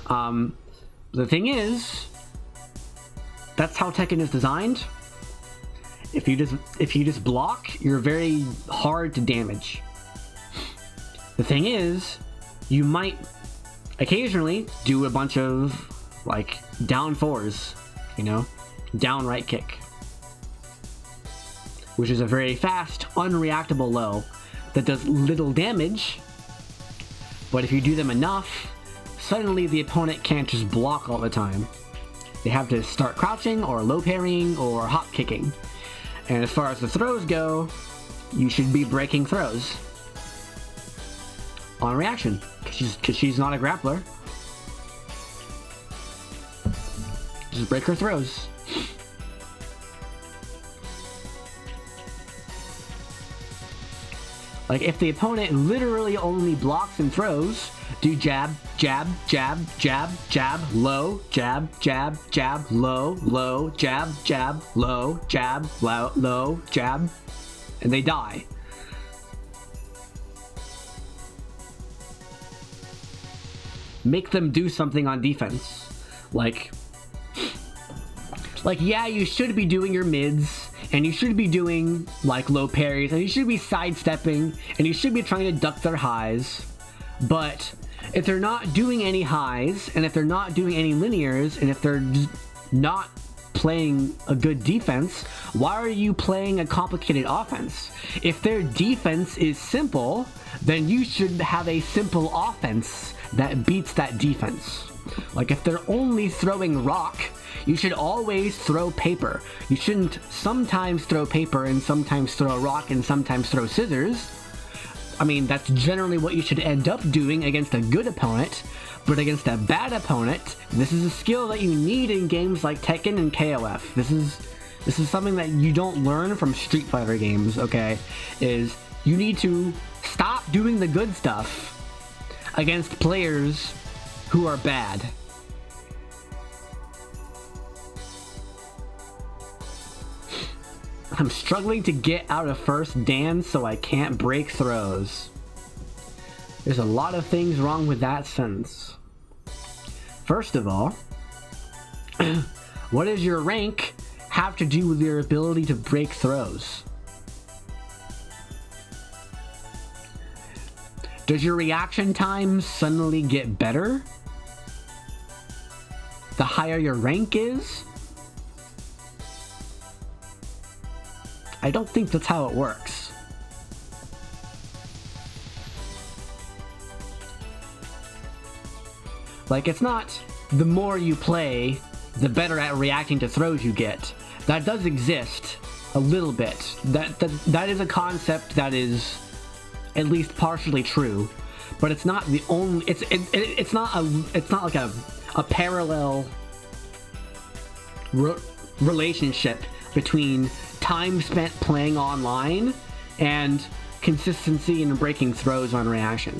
The thing is, that's how Tekken is designed. If you just block, you're very hard to damage. The thing is, you might occasionally do a bunch of like down 4s, you know, down right kick, which is a very fast, unreactable low that does little damage, but if you do them enough, suddenly the opponent can't just block all the time. They have to start crouching or low parrying or hop kicking. And as far as the throws go, you should be breaking throws on reaction, because she's not a grappler. Just break her throws. Like, if the opponent literally only blocks and throws, do jab, jab, jab, jab, jab, low, jab, jab, jab, low, low, jab, jab, low, jab, low, low, jab, and they die. Make them do something on defense. Like, yeah, you should be doing your mids, and you should be doing, like, low parries, and you should be sidestepping, and you should be trying to duck their highs. But if they're not doing any highs, and if they're not doing any linears, and if they're just not playing a good defense, why are you playing a complicated offense? If their defense is simple, then you should have a simple offense that beats that defense. Like, if they're only throwing rock, you should always throw paper. You shouldn't sometimes throw paper and sometimes throw rock and sometimes throw scissors. I mean, that's generally what you should end up doing against a good opponent, but against a bad opponent, this is a skill that you need in games like Tekken and KoF. This is something that you don't learn from Street Fighter games, okay? Is you need to stop doing the good stuff against players who are bad. I'm struggling to get out of first dance, so I can't break throws. There's a lot of things wrong with that sentence. First of all, what does your rank have to do with your ability to break throws? Does your reaction time suddenly get better the higher your rank is? I don't think that's how it works. Like, it's not the more you play, the better at reacting to throws you get. That does exist a little bit. That is a concept that is at least partially true, but it's not the only. It's not like a parallel relationship between time spent playing online and consistency in breaking throws on reaction.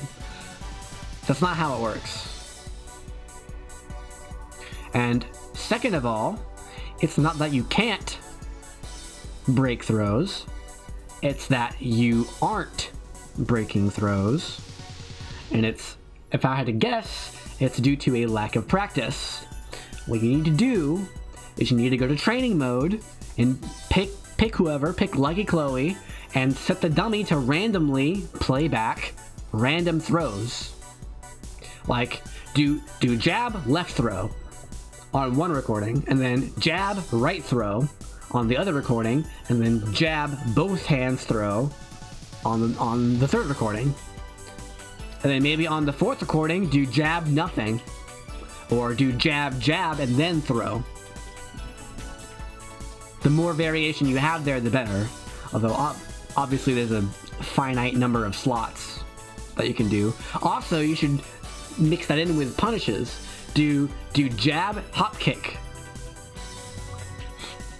That's not how it works. And second of all, it's not that you can't break throws, it's that you aren't breaking throws. And it's, if I had to guess, it's due to a lack of practice. What you need to do is you need to go to training mode and pick Lucky Chloe, and set the dummy to randomly play back random throws. Like, do jab, left throw on one recording, and then jab, right throw on the other recording, and then jab, both hands throw on the third recording. And then maybe on the fourth recording, do jab, nothing. Or do jab, jab, and then throw. The more variation you have there, the better. Although, obviously, there's a finite number of slots that you can do. Also, you should mix that in with punishes. Do jab, hop kick.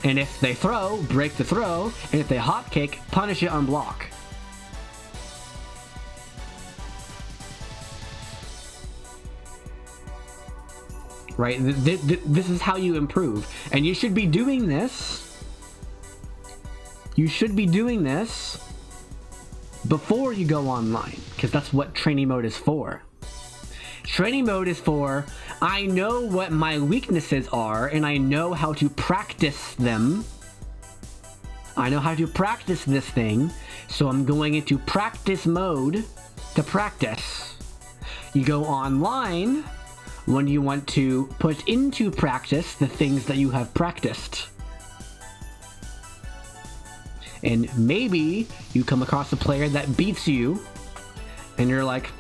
And if they throw, break the throw. And if they hop kick, punish it on block. Right? This is how you improve. And you should be doing this. You should be doing this before you go online, because that's what training mode is for. Training mode is for, I know what my weaknesses are, and I know how to practice them. I know how to practice this thing, so I'm going into practice mode to practice. You go online when you want to put into practice the things that you have practiced. And maybe you come across a player that beats you, and you're like,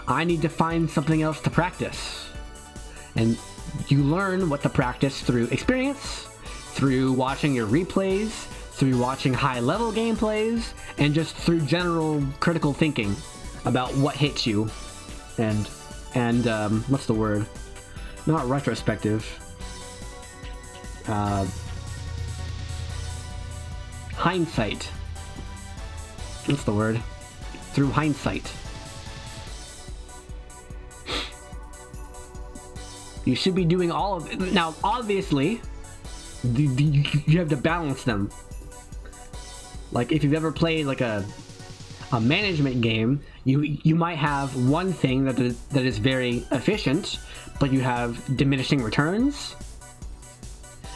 I need to find something else to practice. And you learn what to practice through experience, through watching your replays, through watching high-level gameplays, and just through general critical thinking about what hits you. And what's the word? Not retrospective. Hindsight. What's the word? Through hindsight. You should be doing all of it. Now, obviously, you have to balance them. Like, if you've ever played like a management game, you might have one thing that is very efficient, but you have diminishing returns,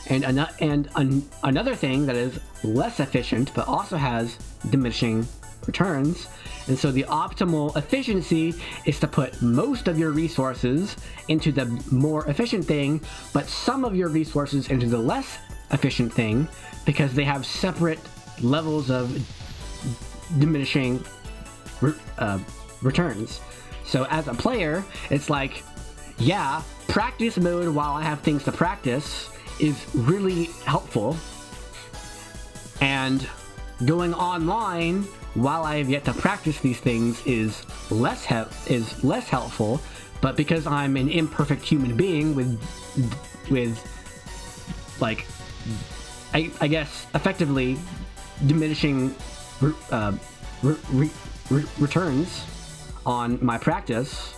and another thing that is less efficient but also has diminishing returns. And so the optimal efficiency is to put most of your resources into the more efficient thing, but some of your resources into the less efficient thing, because they have separate levels of diminishing returns. So as a player, it's like, yeah, practice mode while I have things to practice is really helpful, and going online while I have yet to practice these things is less helpful. But because I'm an imperfect human being with like, I guess effectively diminishing returns on my practice,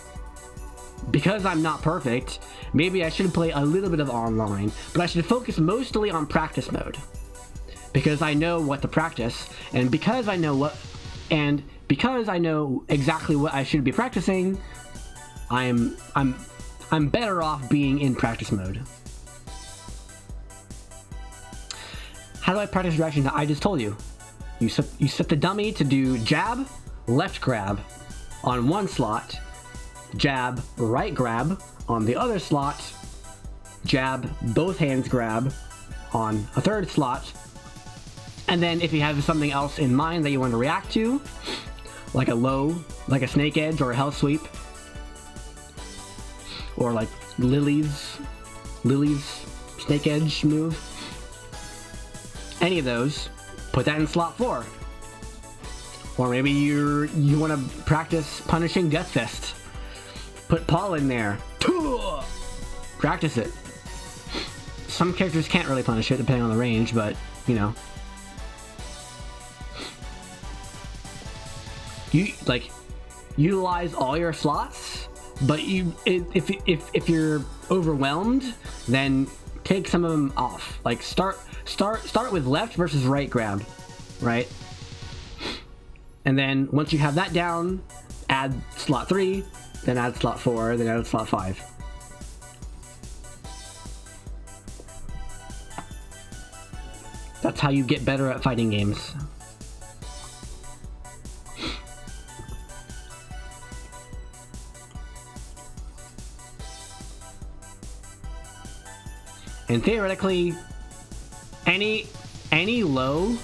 because I'm not perfect, maybe I should play a little bit of online, but I should focus mostly on practice mode. because I know what to practice, and because I know exactly what I should be practicing, I'm better off being in practice mode. How do I practice reaction? I just told you. You set the dummy to do jab, left grab on one slot, jab, right grab on the other slot, jab, both hands grab on a third slot, and then if you have something else in mind that you want to react to, like a low, like a snake edge or a hell sweep, or like Lily's snake edge move, any of those, put that in slot 4. Or maybe you want to practice punishing Death Fist. Put Paul in there. Practice it. Some characters can't really punish it depending on the range, but you know. You like utilize all your slots, but if you're overwhelmed, then take some of them off. Like start with left versus right grab, right? And then once you have that down, add slot 3, then add slot 4, then add slot 5. That's how you get better at fighting games. And theoretically, any low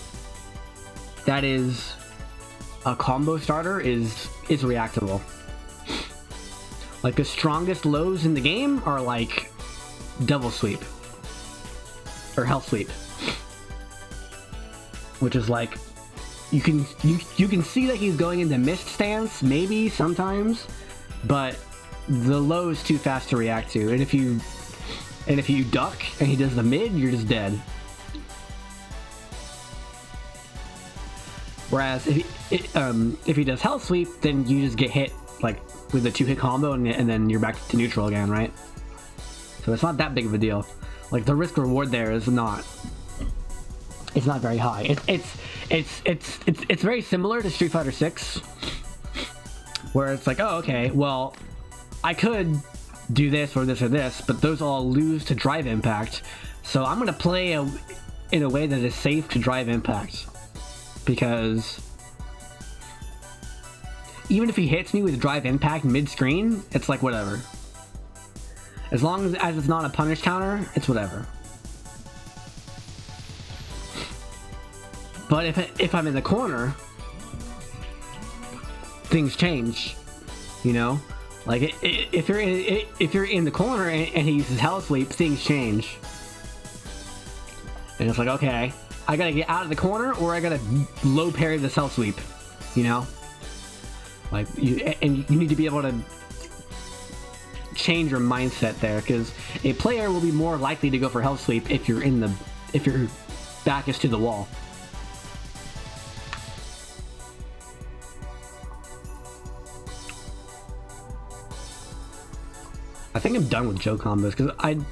that is a combo starter is reactable. Like the strongest lows in the game are like double sweep or hell sweep, which is like you can see that he's going into mist stance maybe sometimes, but the low is too fast to react to, and if you duck and he does the mid, you're just dead. Whereas if he does hell sweep, then you just get hit like with a 2-hit combo, and then you're back to neutral again, right? So it's not that big of a deal. Like the risk reward there is not. It's not very high. It's very similar to Street Fighter 6, where it's like, oh, okay, well, I could do this or this or this, but those all lose to drive impact. So I'm gonna play in a way that is safe to drive impact. Because even if he hits me with drive impact mid-screen, it's like whatever. As long as it's not a punish counter, it's whatever. But if I'm in the corner, things change. You know, like if you're in the corner and he uses hell sweep, things change. And it's like, okay, I gotta get out of the corner, or I gotta low parry the hell sweep. You know, like you need to be able to change your mindset there, because a player will be more likely to go for hell sweep if your back is to the wall. I think I'm done with Joe combos because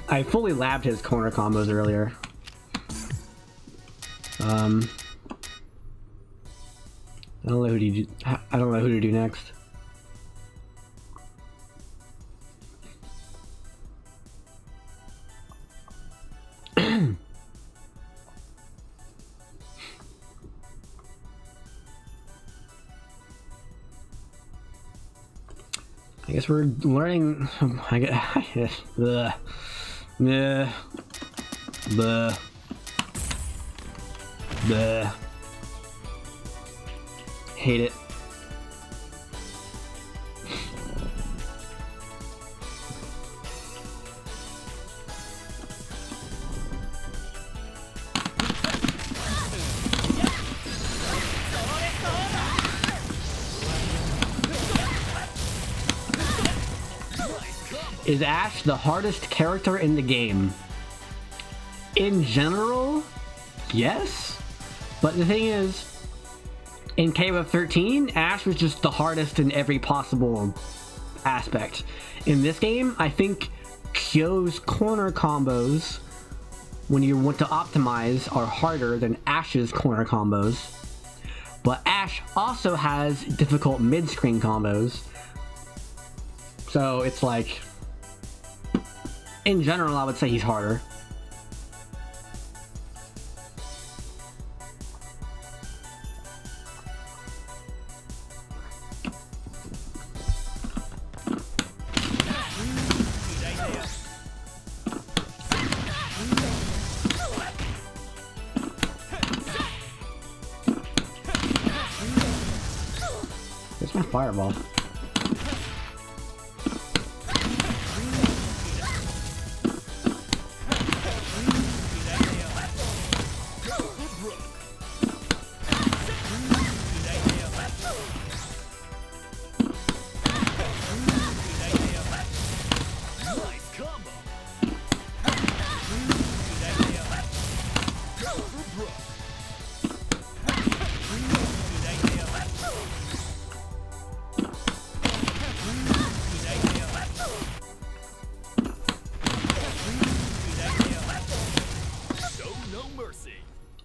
I fully labbed his corner combos earlier. I don't know who to do next. I guess we're learning. I guess. Hate it. Is Ash the hardest character in the game? In general, yes. But the thing is, in KoF 13, Ash was just the hardest in every possible aspect. In this game, I think Kyo's corner combos when you want to optimize are harder than Ash's corner combos. But Ash also has difficult mid-screen combos. So it's like, in general, I would say he's harder. Where's my fireball?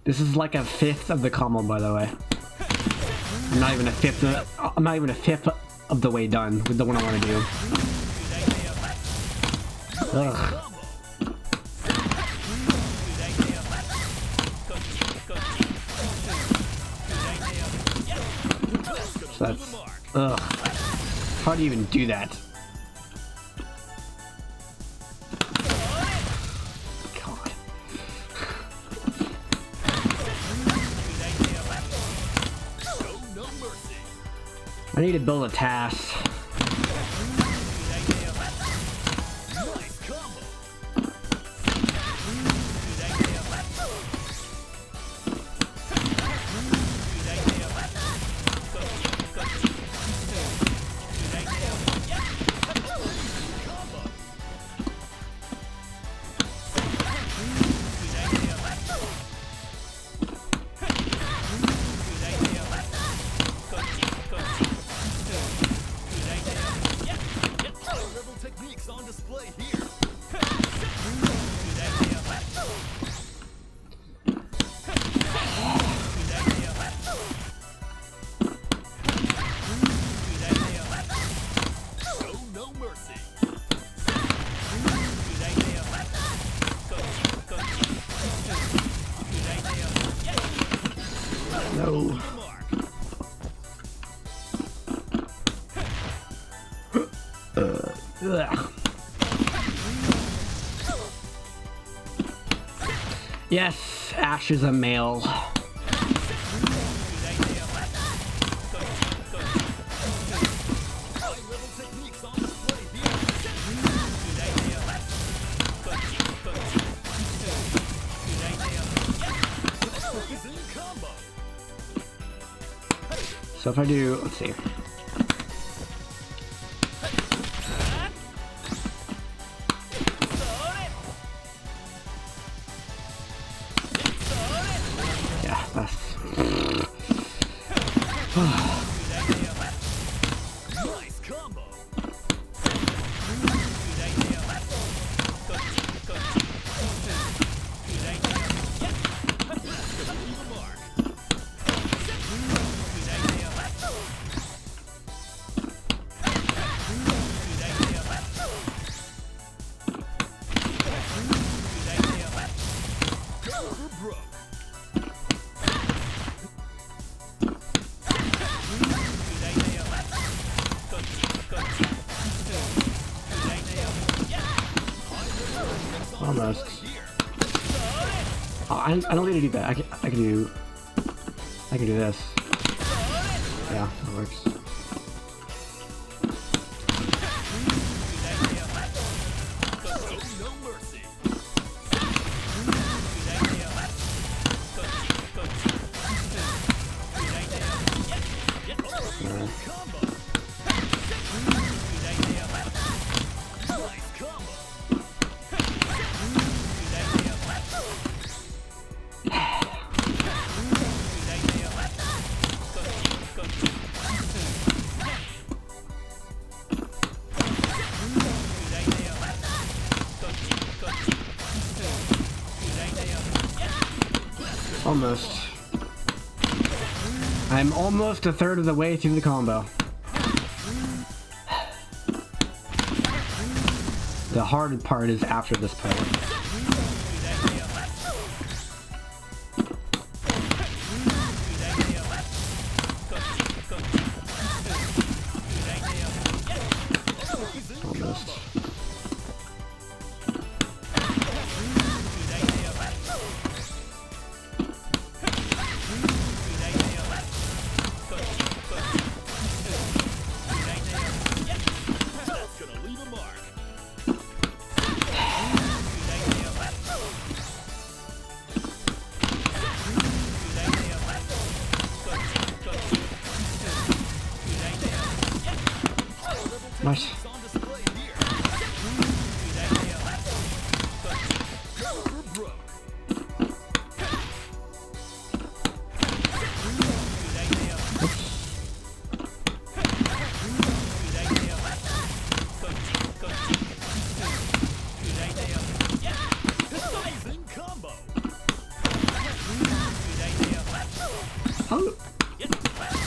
This is like a fifth of the combo, by the way. I'm not even a fifth of the way done with the one I want to do. Ugh. So that's, ugh. How do you even do that? I need to build a task. No. Yes, Ash is a male. So if I do, let's see. Yeah, that's... Almost. Oh, I don't need to do that. I can do this. Yeah, that works. Almost. I'm almost a third of the way through the combo. The hard part is after this part. Almost. What?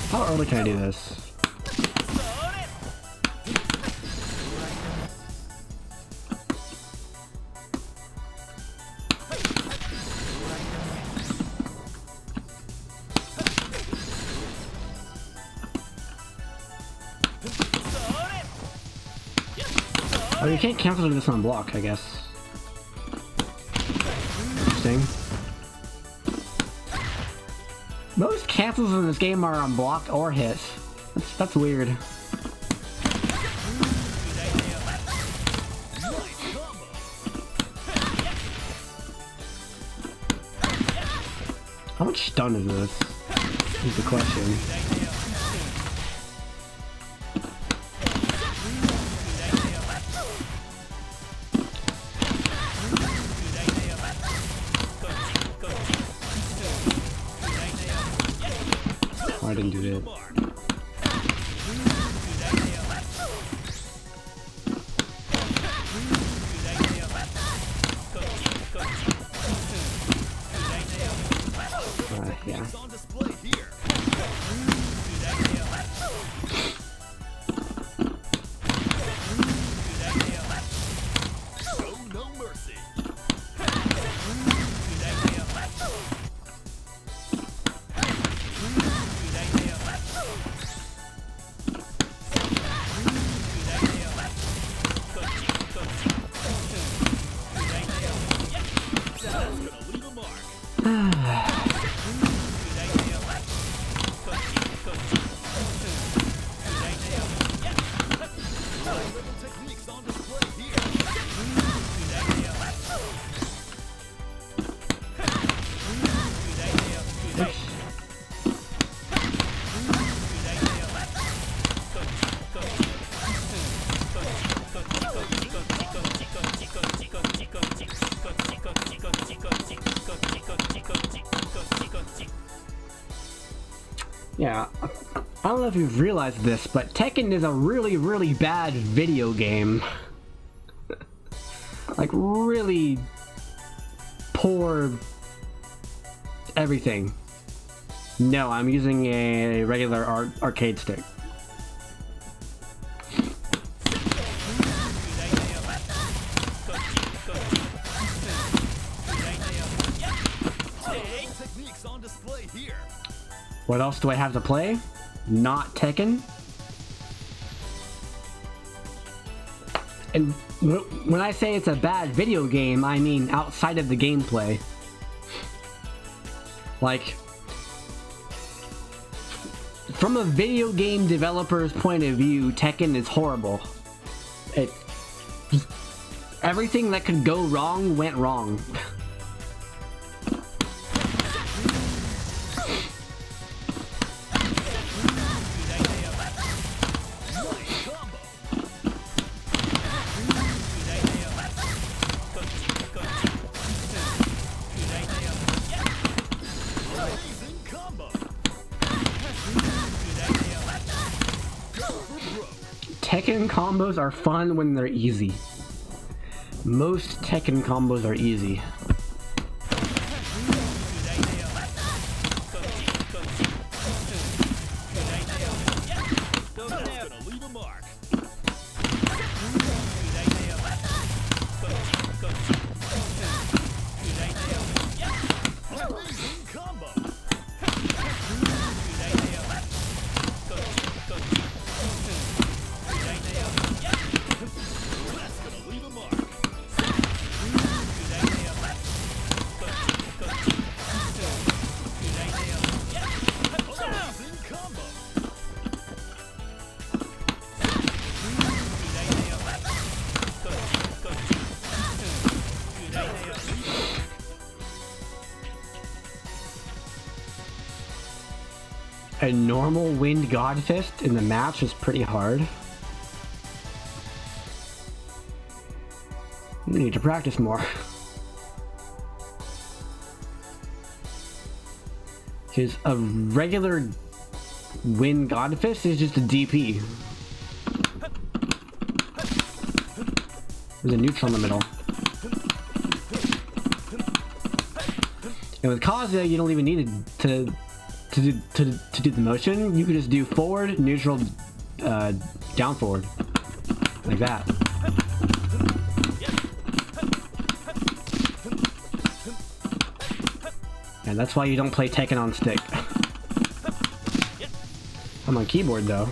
How early can I do this? Oh, you can't cancel this on block, I guess. Interesting. Most cancels in this game are on block or hit. That's weird. How much stun is this? Is the question. I didn't do that. Yeah. Yeah, I don't know if you've realized this, but Tekken is a really, really bad video game. Like, really poor everything. No, I'm using a regular arcade stick. What else do I have to play? Not Tekken? And when I say it's a bad video game, I mean outside of the gameplay. Like, from a video game developer's point of view, Tekken is horrible. Everything that could go wrong went wrong. Tekken combos are fun when they're easy. Most Tekken combos are easy. a normal Wind God Fist in the match is pretty hard. We need to practice more. Because a regular Wind God Fist is just a DP. There's a neutral in the middle. And with Kazuya, you don't even need to do the motion. You can just do forward, neutral, down forward. Like that. And that's why you don't play Tekken on stick. I'm on keyboard though.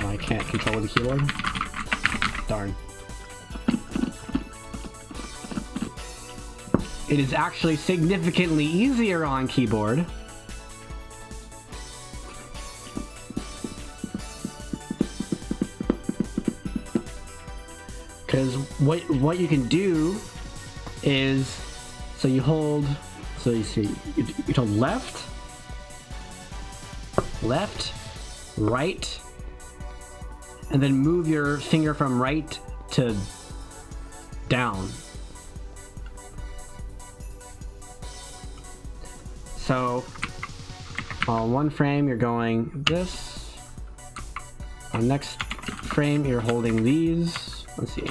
Oh, I can't control the keyboard. Darn. It is actually significantly easier on keyboard. Because what you can do is, so you hold, so you see, you hold left, right, and then move your finger from right to down. So on one frame you're going this, on next frame you're holding these, let's see,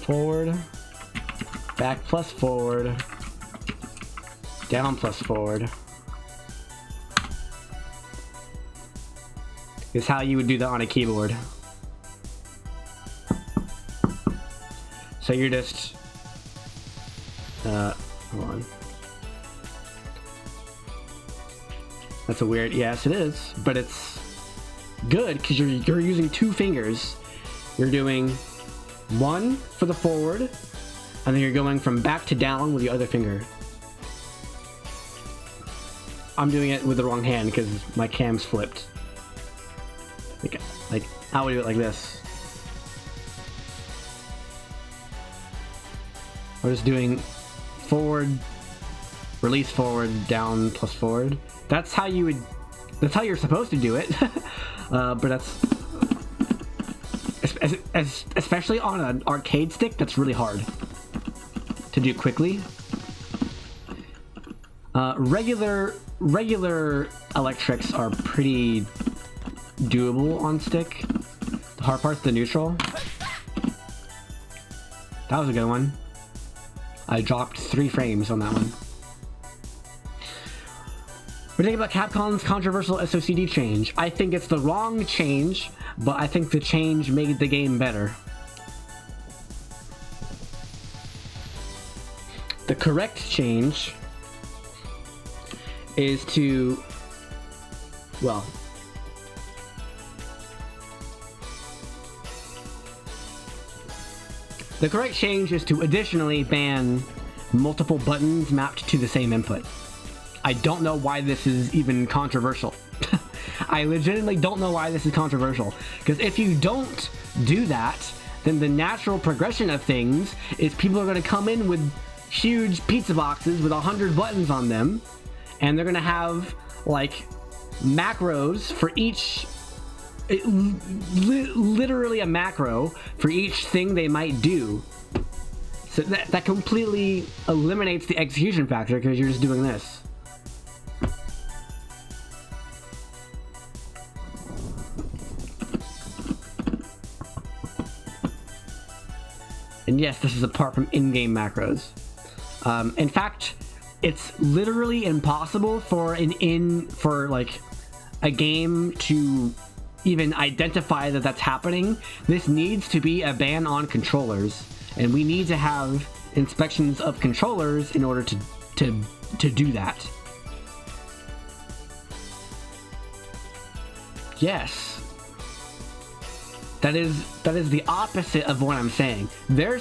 forward, back plus forward, down plus forward. Is how you would do that on a keyboard. So you're just hold on. That's a weird, yes it is, but it's good because you're using two fingers. You're doing one for the forward, and then you're going from back to down with the other finger. I'm doing it with the wrong hand because my cam's flipped. Like I would do it like this. We're just doing forward, release forward, down plus forward. That's how you would, that's how you're supposed to do it. But that's, especially on an arcade stick, that's really hard to do quickly. Regular electrics are pretty doable on stick. The hard part's the neutral. That was a good one. I dropped 3 frames on that one. We're thinking about Capcom's controversial SOCD change. I think it's the wrong change, but I think the change made the game better. The correct change is to, well, the correct change is to additionally ban multiple buttons mapped to the same input. I don't know why this is even controversial. I legitimately don't know why this is controversial. Because if you don't do that, then the natural progression of things is people are going to come in with huge pizza boxes with 100 buttons on them, and they're going to have like macros for each, literally a macro for each thing they might do. So that completely eliminates the execution factor because you're just doing this. And yes, this is apart from in-game macros. In fact, it's literally impossible for a game to even identify that that's happening. This needs to be a ban on controllers, and we need to have inspections of controllers in order to do that. Yes. That is the opposite of what I'm saying. You're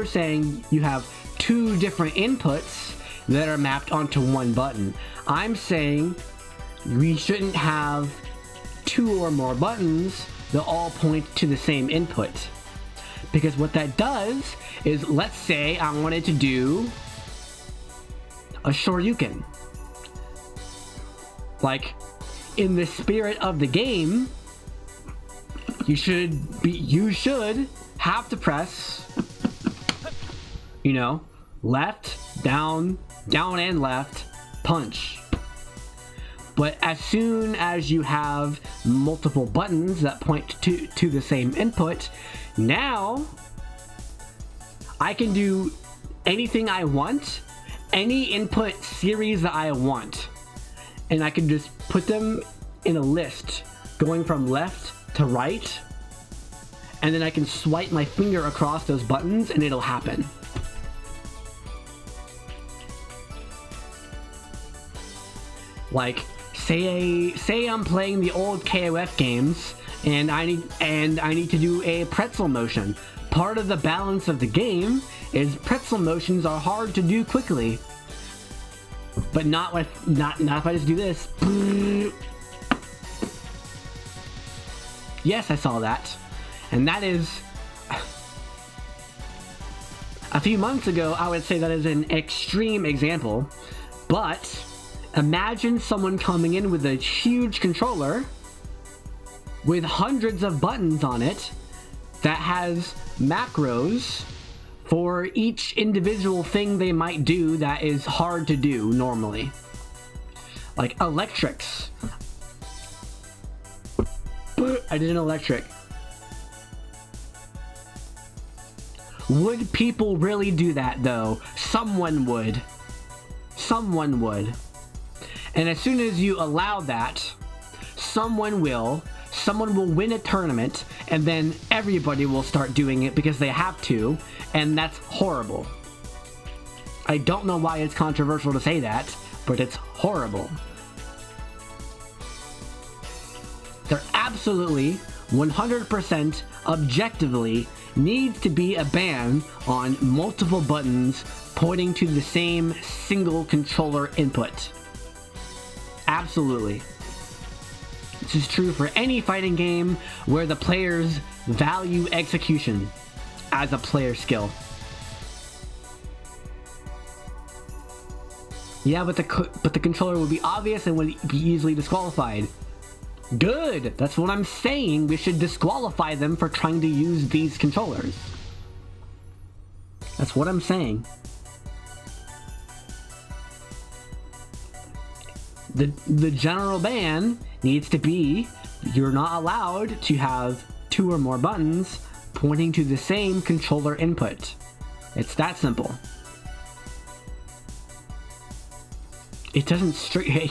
saying you have 2 different inputs that are mapped onto one button. I'm saying we shouldn't have 2 or more buttons that all point to the same input. Because what that does is, let's say I wanted to do a Shoryuken. Like, in the spirit of the game, you should have to press, you know, left, down, down and left, punch. But as soon as you have multiple buttons that point to the same input, now I can do anything I want, any input series that I want. And I can just put them in a list going from left to right. And then I can swipe my finger across those buttons and it'll happen. Like, say I'm playing the old KoF games and I need to do a pretzel motion. Part of the balance of the game is pretzel motions are hard to do quickly. But not if I just do this. Yes, I saw that. And that is, a few months ago, I would say that is an extreme example, but imagine someone coming in with a huge controller with hundreds of buttons on it that has macros for each individual thing they might do that is hard to do normally. Like electrics. I did an electric. Would people really do that though? Someone would. Someone would. And as soon as you allow that, someone will win a tournament, and then everybody will start doing it because they have to, and that's horrible. I don't know why it's controversial to say that, but it's horrible. There absolutely, 100% objectively needs to be a ban on multiple buttons pointing to the same single controller input. Absolutely. This is true for any fighting game where the players value execution as a player skill. Yeah, but the controller would be obvious and would be easily disqualified. Good! That's what I'm saying. We should disqualify them for trying to use these controllers. That's what I'm saying. The general ban needs to be, you're not allowed to have 2 or more buttons pointing to the same controller input. It's that simple. It doesn't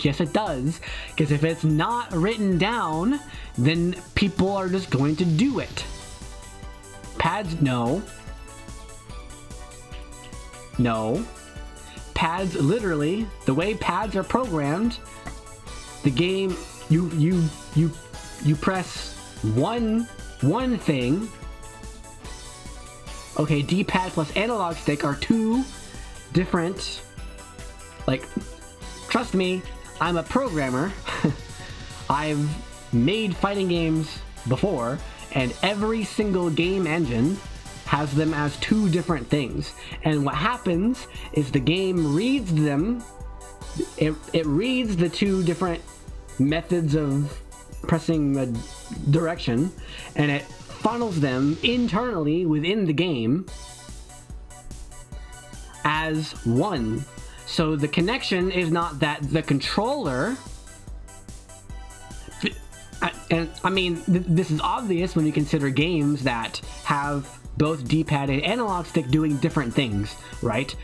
yes it does, because if it's not written down, then people are just going to do it. Pads, no. No. Pads, literally, the way pads are programmed, the game, you press one thing. Okay, D-pad plus analog stick are 2 different, like, trust me, I'm a programmer. I've made fighting games before, and every single game engine has them as 2 different things. And what happens is the game reads them, it reads the 2 different methods of pressing the direction, and it funnels them internally within the game as one. So the connection is not that the controller, and I mean, this is obvious when you consider games that have both D-pad and analog stick doing different things, right?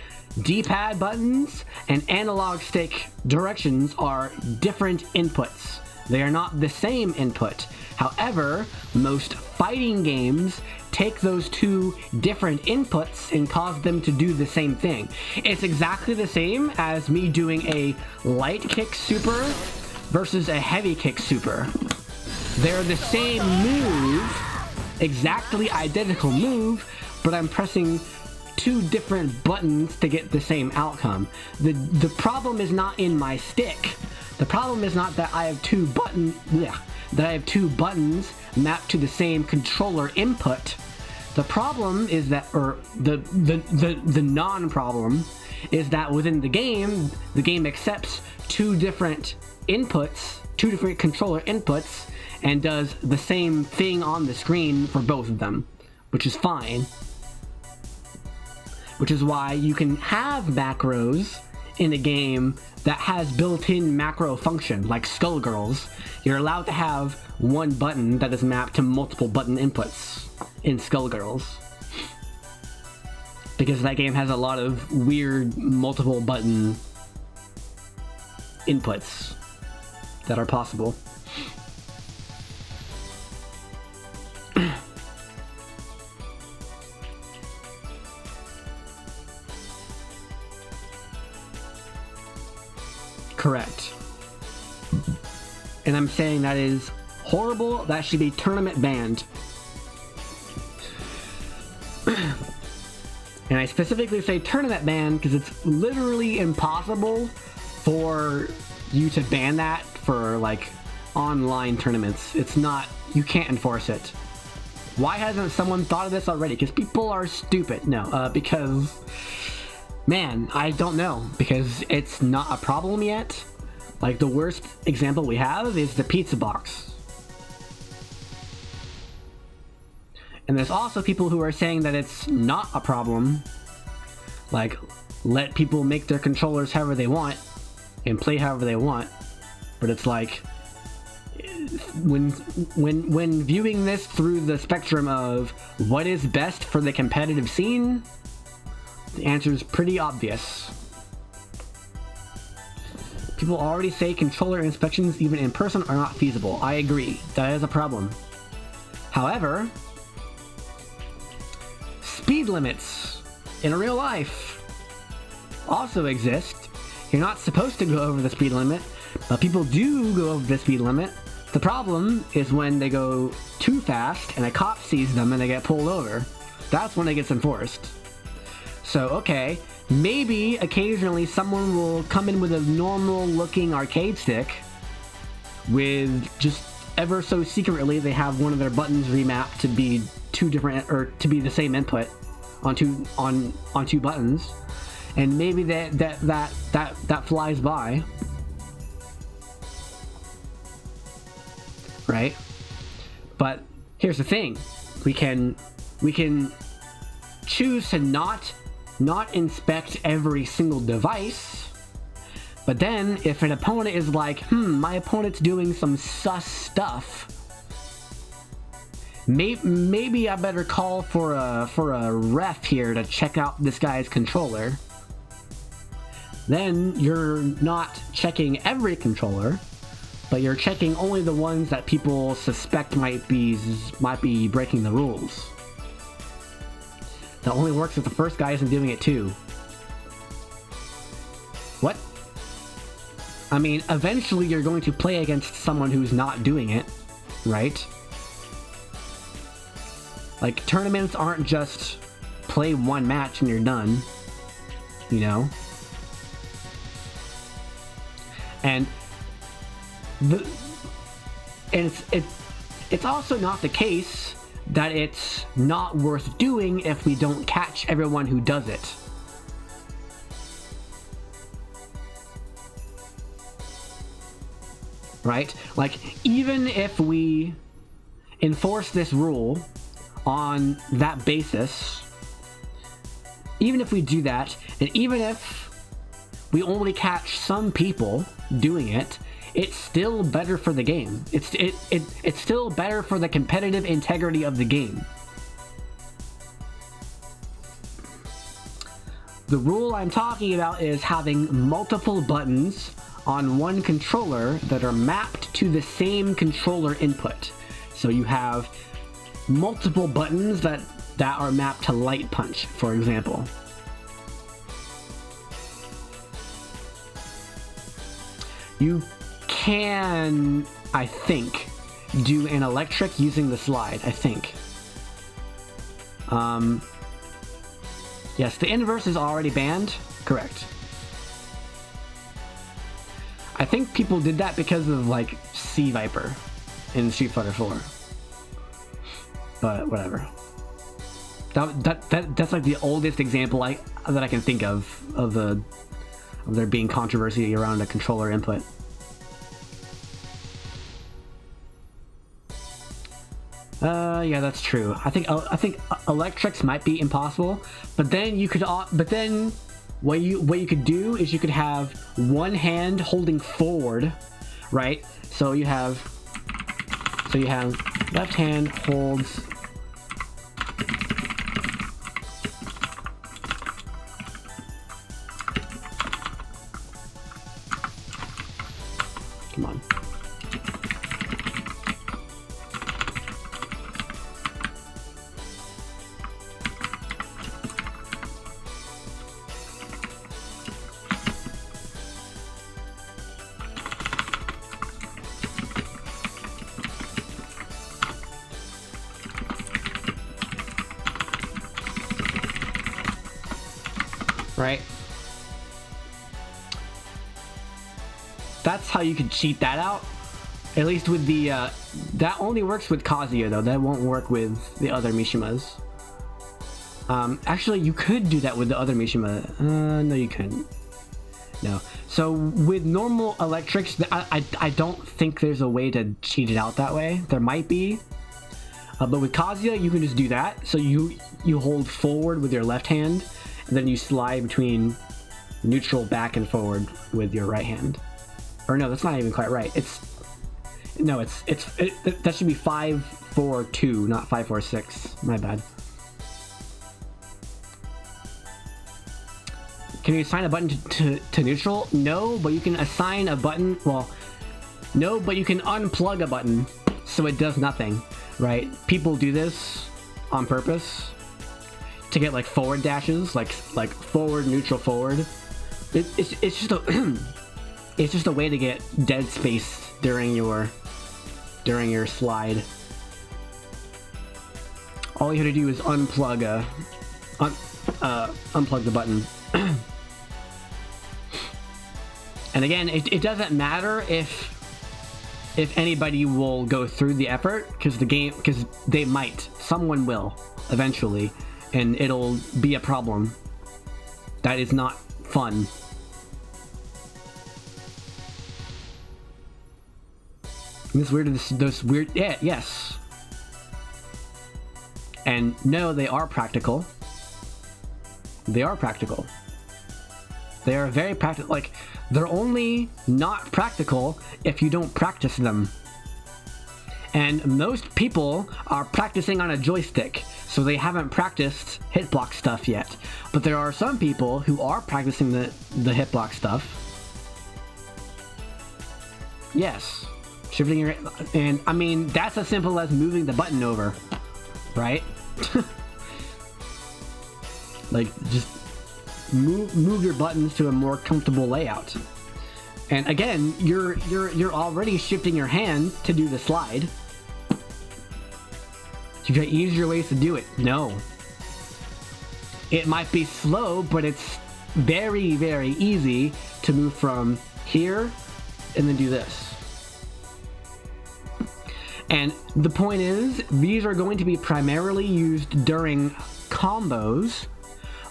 D-pad buttons and analog stick directions are different inputs. They are not the same input. However, most fighting games take those 2 different inputs and cause them to do the same thing. It's exactly the same as me doing a light kick super versus a heavy kick super. They're the same move, exactly identical move, but I'm pressing 2 different buttons to get the same outcome. The problem is not in my stick. The problem is not that I have 2 buttons mapped to the same controller input. The problem is that, or the non-problem is that within the game accepts two different inputs, two different controller inputs, and does the same thing on the screen for both of them, which is fine. Which is why you can have macros in a game that has built-in macro function, like Skullgirls. You're allowed to have one button that is mapped to multiple button inputs in Skullgirls. Because that game has a lot of weird multiple button inputs that are possible. Correct. And I'm saying that is horrible. That should be tournament banned. And I specifically say tournament ban because it's literally impossible for you to ban that for like online tournaments. It's not, you can't enforce it. Why hasn't someone thought of this already? Because people are stupid. No, because, man, I don't know. Because it's not a problem yet. Like, the worst example we have is the pizza box. And there's also people who are saying that it's not a problem. Like, let people make their controllers however they want and play however they want. But it's like, when viewing this through the spectrum of what is best for the competitive scene, the answer is pretty obvious. People already say controller inspections even in person are not feasible. I agree, that is a problem. However, speed limits in real life also exist. You're not supposed to go over the speed limit, but people do go over the speed limit. The problem is when they go too fast and a cop sees them and they get pulled over. That's when it gets enforced. So, okay, maybe occasionally someone will come in with a normal looking arcade stick with just ever so secretly they have one of their buttons remapped to be two different, or to be the same input on two buttons, and maybe that flies by, right? But here's the thing: we can choose to not inspect every single device, but then if an opponent is like, my opponent's doing some sus stuff, maybe I better call for a ref here to check out this guy's controller. Then you're not checking every controller, but you're checking only the ones that people suspect might be breaking the rules. That only works if the first guy isn't doing it too. What? I mean, eventually you're going to play against someone who's not doing it, right? Like, tournaments aren't just play one match and you're done, you know? And it's also not the case that it's not worth doing if we don't catch everyone who does it. Right? Like, even if we enforce this rule on that basis, even if we do that, and even if we only catch some people doing it, it's still better for the game. It's still better for the competitive integrity of the game. The rule I'm talking about is having multiple buttons on one controller that are mapped to the same controller input. So you have multiple buttons that are mapped to light punch, for example. You can, I think, do an electric using the slide, I think. Yes, the inverse is already banned. Correct. I think people did that because of, like, Sea Viper in Street Fighter 4. But, whatever. That's like the oldest example that I can think of there being controversy around a controller input. Yeah, that's true. I think electrics might be impossible, but then what you could do is you could have one hand holding forward, right? So you have left hand holds. Come on. Right? That's how you could cheat that out. At least with the that only works with Kazuya though. That won't work with the other Mishimas. Actually, you could do that with the other Mishima. No, you couldn't. No. So with normal electrics, I don't think there's a way to cheat it out that way. There might be, but with Kazuya, you can just do that. So you hold forward with your left hand, and then you slide between neutral back and forward with your right hand. Or no, that's not even quite right. That should be 5-4-2, not 5-4-6. My bad. Can you assign a button to neutral? No, but you can assign a button. Well, no, but you can unplug a button so it does nothing, right? People do this on purpose to get like forward dashes, like forward, neutral, forward. It's just a it's just a way to get dead space during your slide. All you have to do is unplug the button. And again, it doesn't matter if anybody will go through the effort, because they might. Someone will eventually, and it'll be a problem. That is not fun. Those weird, yeah, yes. And no, they are practical. They are practical. They are very practical. Like, they're only not practical if you don't practice them. And most people are practicing on a joystick, so they haven't practiced hitbox stuff yet. But there are some people who are practicing the hitbox stuff. Yes. Shifting your, and I mean, that's as simple as moving the button over, right? Like, just move your buttons to a more comfortable layout. And again, you're already shifting your hand to do the slide. You got easier ways to do it. No. It might be slow, but it's very, very easy to move from here and then do this. And the point is, these are going to be primarily used during combos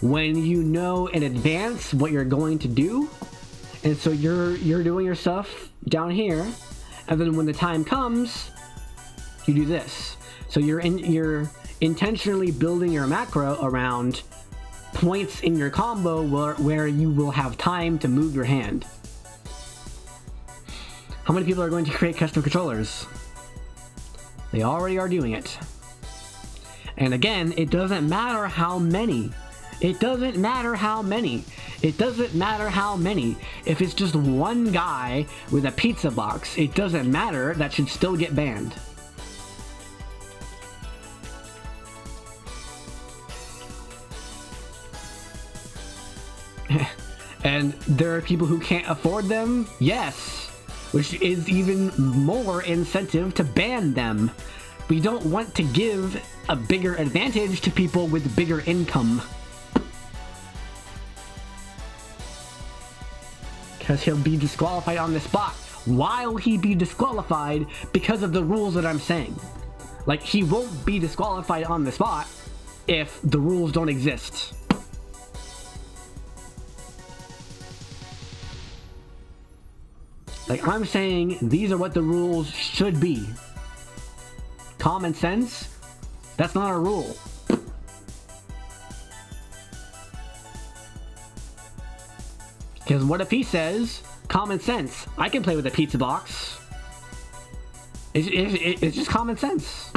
when you know in advance what you're going to do. And so you're doing your stuff down here, and then when the time comes, you do this. So you're intentionally building your macro around points in your combo where you will have time to move your hand. How many people are going to create custom controllers? They already are doing it. And again, it doesn't matter how many. It doesn't matter how many. It doesn't matter how many. If it's just one guy with a pizza box, it doesn't matter. That should still get banned. And there are people who can't afford them? Yes. Which is even more incentive to ban them. We don't want to give a bigger advantage to people with bigger income. Because he'll be disqualified on the spot. Why will he be disqualified? Because of the rules that I'm saying. Like, he won't be disqualified on the spot. if the rules don't exist. Like, I'm saying these are what the rules should be. Common sense? That's not a rule. Because what if he says, common sense, I can play with a pizza box. It's just common sense.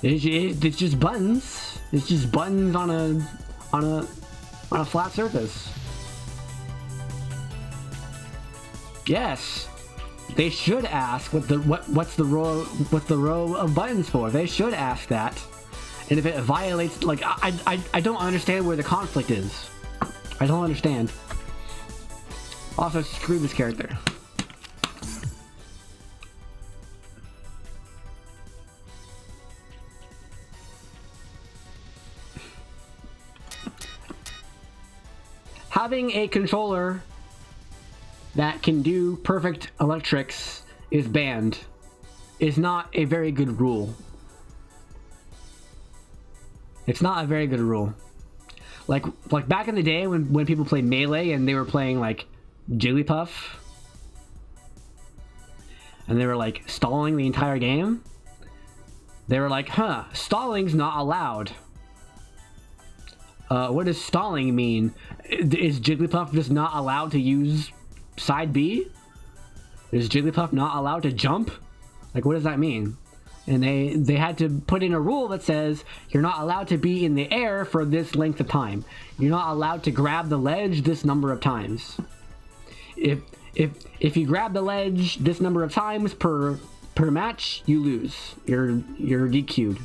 It's just buttons. It's just buttons on a flat surface. Yes, they should ask what's the row of buttons for. They should ask that. And if it violates, like, I don't understand where the conflict is. I don't understand. Also, screw this character. Having a controller that can do perfect electrics is banned is not a very good rule. It's not a very good rule. Like back in the day when people played Melee and they were playing like Jigglypuff and they were like stalling the entire game, they were like, stalling's not allowed. What does stalling mean? Is Jigglypuff just not allowed to use side B? Is Jigglypuff not allowed to jump? Like, what does that mean? And they had to put in a rule that says you're not allowed to be in the air for this length of time. You're not allowed to grab the ledge this number of times. If you grab the ledge this number of times per match, you lose. You're DQ'd.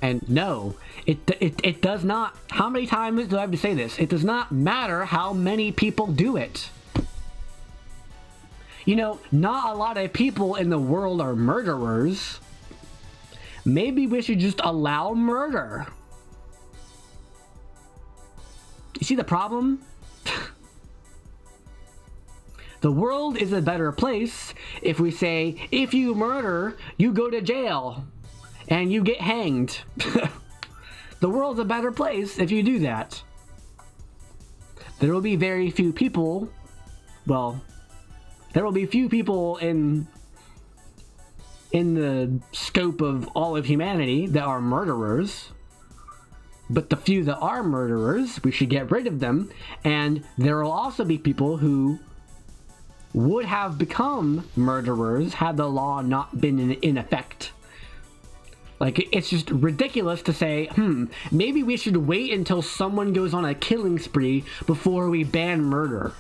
And no, it does not. How many times do I have to say this? It does not matter how many people do it. You know, not a lot of people in the world are murderers. Maybe we should just allow murder. You see the problem? The world is a better place if we say, if you murder, you go to jail. And you get hanged. The world's a better place if you do that. There will be very few people, well, there will be few people in the scope of all of humanity that are murderers. But the few that are murderers, we should get rid of them. And there will also be people who would have become murderers had the law not been in effect. Like, it's just ridiculous to say, maybe we should wait until someone goes on a killing spree before we ban murder.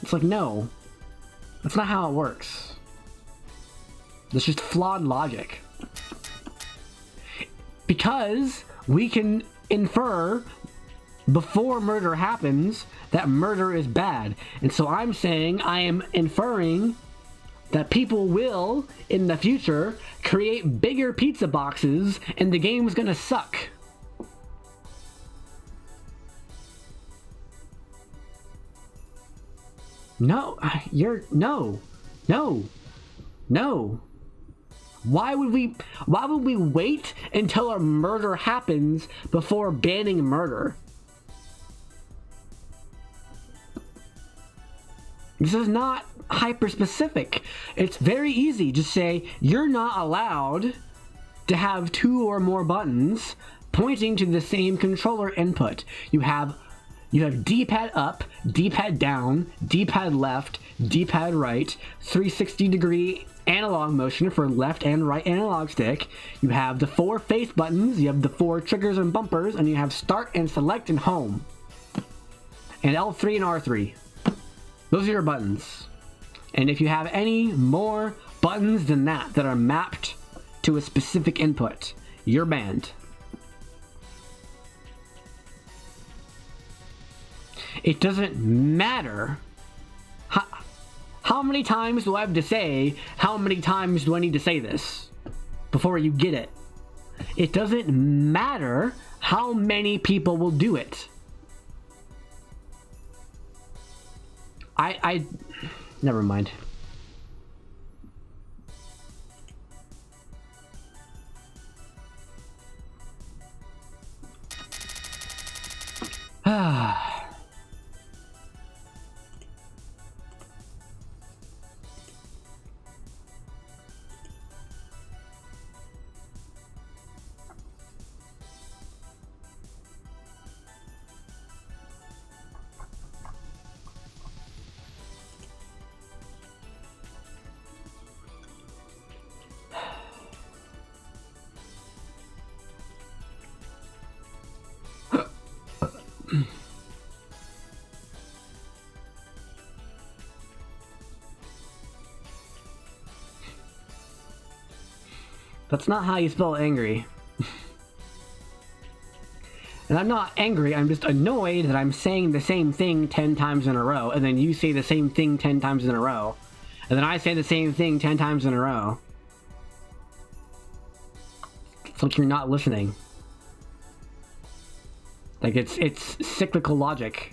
It's like, no. That's not how it works. That's just flawed logic. Because we can infer before murder happens that murder is bad. And so I'm saying I am inferring that people will, in the future, create bigger pizza boxes and the game's gonna suck. No, no. Why would we wait until a murder happens before banning murder? This is not hyper-specific. It's very easy. Just say, you're not allowed to have 2 or more buttons pointing to the same controller input. You have D-pad up, D-pad down, D-pad left, D-pad right, 360-degree analog motion for left and right analog stick. You have the 4 face buttons, you have the 4 triggers and bumpers, and you have start and select and home. And L3 and R3. Those are your buttons. And if you have any more buttons than that are mapped to a specific input, you're banned. It doesn't matter. How many times do I have to say, how many times do I need to say this before you get it? It doesn't matter how many people will do it. I never mind. That's not how you spell angry. And I'm not angry, I'm just annoyed that I'm saying the same thing 10 times in a row, and then you say the same thing 10 times in a row, and then I say the same thing 10 times in a row. It's like you're not listening. Like it's cyclical logic.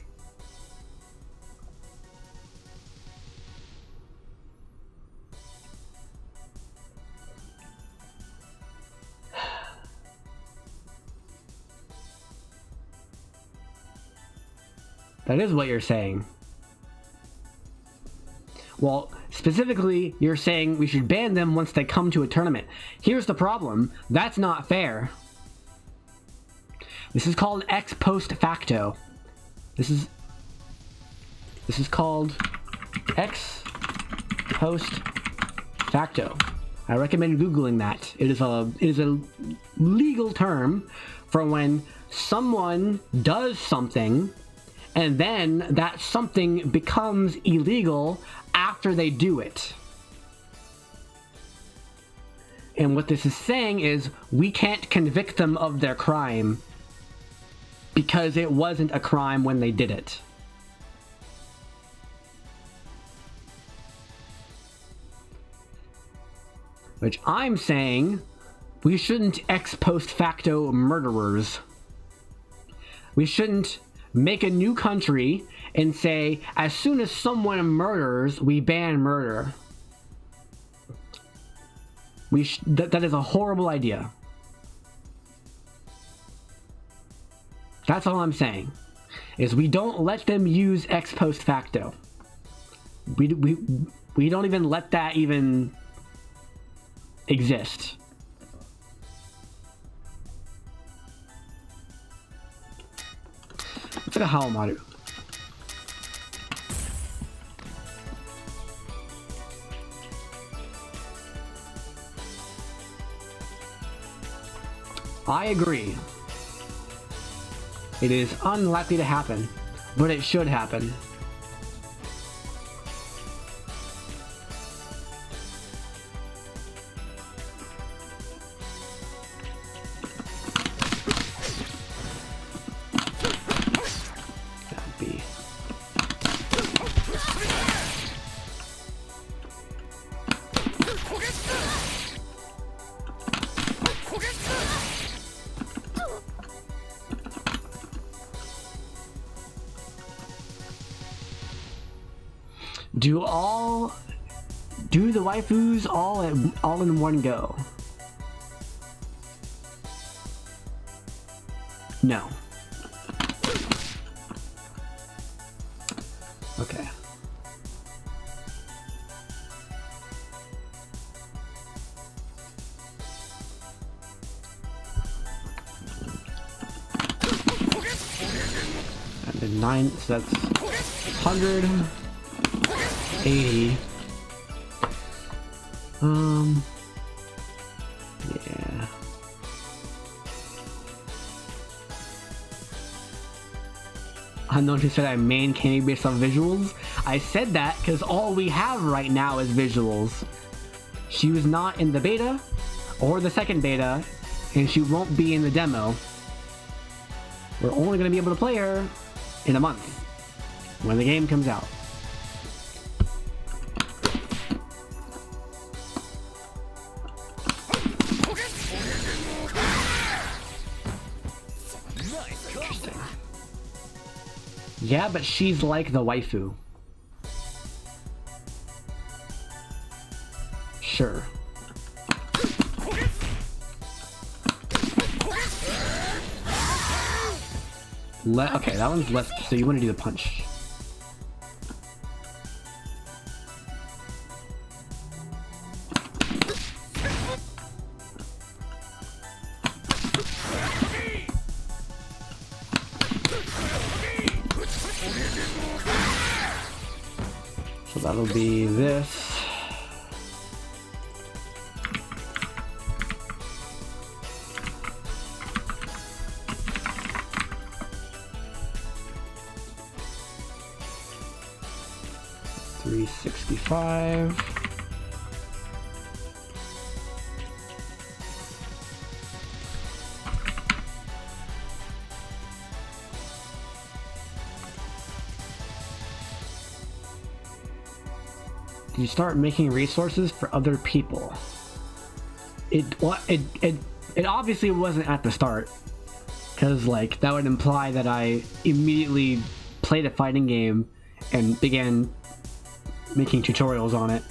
That is what you're saying. Well, specifically, you're saying we should ban them once they come to a tournament. Here's the problem. That's not fair. This is called ex post facto. This is called ex post facto. I recommend Googling that. It is a legal term for when someone does something and then that something becomes illegal after they do it. And what this is saying is we can't convict them of their crime because it wasn't a crime when they did it. Which I'm saying we shouldn't ex post facto murderers. We shouldn't make a new country and say, as soon as someone murders, we ban murder. That is a horrible idea. That's all I'm saying. Is we don't let them use ex post facto. We don't even let that even exist. It's like a Hawamaru. I agree. It is unlikely to happen, but it should happen. That'd be... Do the waifus all in one go? No. Okay. And then 9, so that's 180. Yeah. Unknown who said I main candy based on visuals. I said that because all we have right now is visuals. She was not in the beta or the second beta, and she won't be in the demo. We're only going to be able to play her in a month when the game comes out. Yeah, but she's like the waifu. Okay, that one's less. So you want to do the punch. So that'll be this. $365. You start making resources for other people. It obviously wasn't at the start, because like that would imply that I immediately played a fighting game and began making tutorials on it,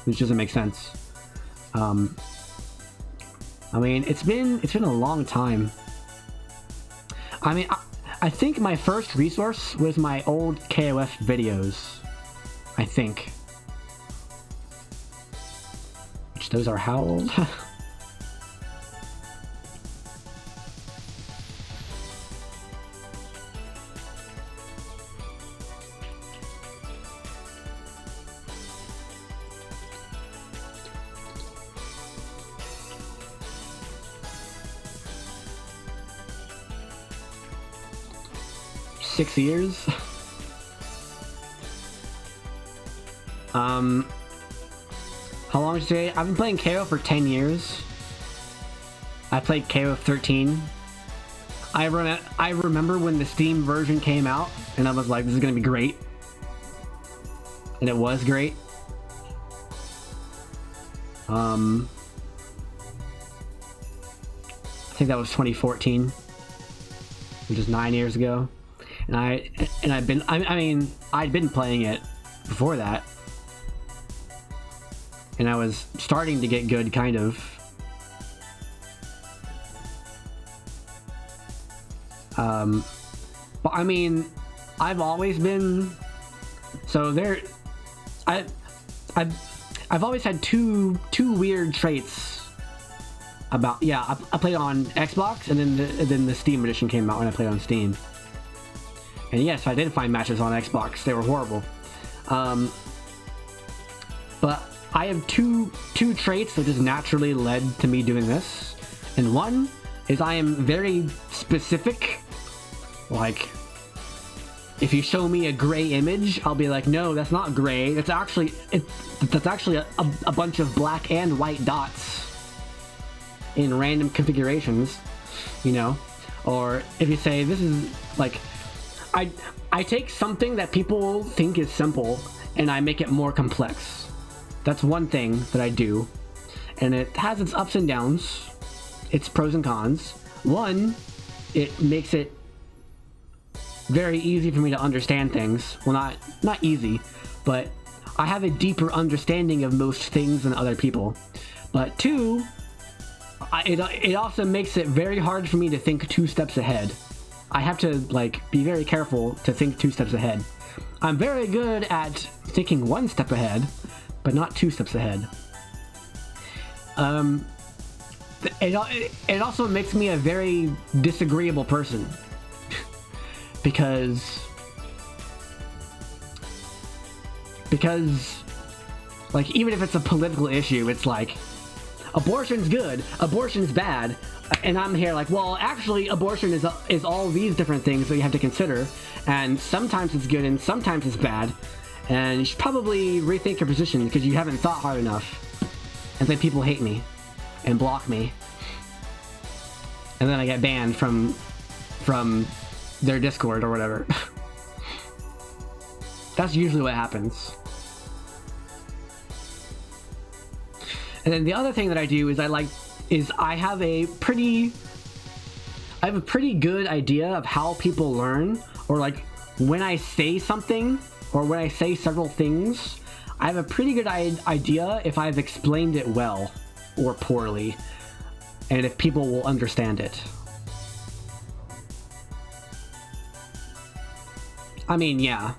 which doesn't make sense. I mean, it's been a long time. I mean, I think my first resource was my old KoF videos. I think. Which those are how old? 6 years. How long is it? I've been playing KO for 10 years. I played KO 13. I remember when the Steam version came out, and I was like, this is gonna be great. And it was great. I think that was 2014, which is 9 years ago. And I'd been playing it before that. And I was starting to get good, kind of. But I mean, I've always been... So there... I've always had two weird traits about... Yeah, I played on Xbox, and then the Steam edition came out when I played on Steam. And yes, I did find matches on Xbox. They were horrible. But I have two traits that just naturally led to me doing this. And one is I am very specific. Like, if you show me a gray image, I'll be like, no, that's not gray. That's actually a bunch of black and white dots in random configurations, you know? Or if you say, this is like... I take something that people think is simple and I make it more complex. That's one thing that I do. And it has its ups and downs, its pros and cons. One, it makes it very easy for me to understand things. Well, not easy, but I have a deeper understanding of most things than other people. But two, it also makes it very hard for me to think 2 steps ahead. I have to, like, be very careful to think 2 steps ahead. I'm very good at thinking 1 step ahead, but not 2 steps ahead. It also makes me a very disagreeable person. because, like, even if it's a political issue, it's like, abortion's good, abortion's bad. And I'm here like, well, actually, abortion is all these different things that you have to consider, and sometimes it's good and sometimes it's bad, and you should probably rethink your position because you haven't thought hard enough. And then people hate me and block me, and then I get banned from their Discord or whatever. That's usually what happens. And then the other thing that I do is I have a pretty good idea of how people learn, or like when I say something or when I say several things, I have a pretty good idea if I've explained it well or poorly, and if people will understand it. I mean, yeah.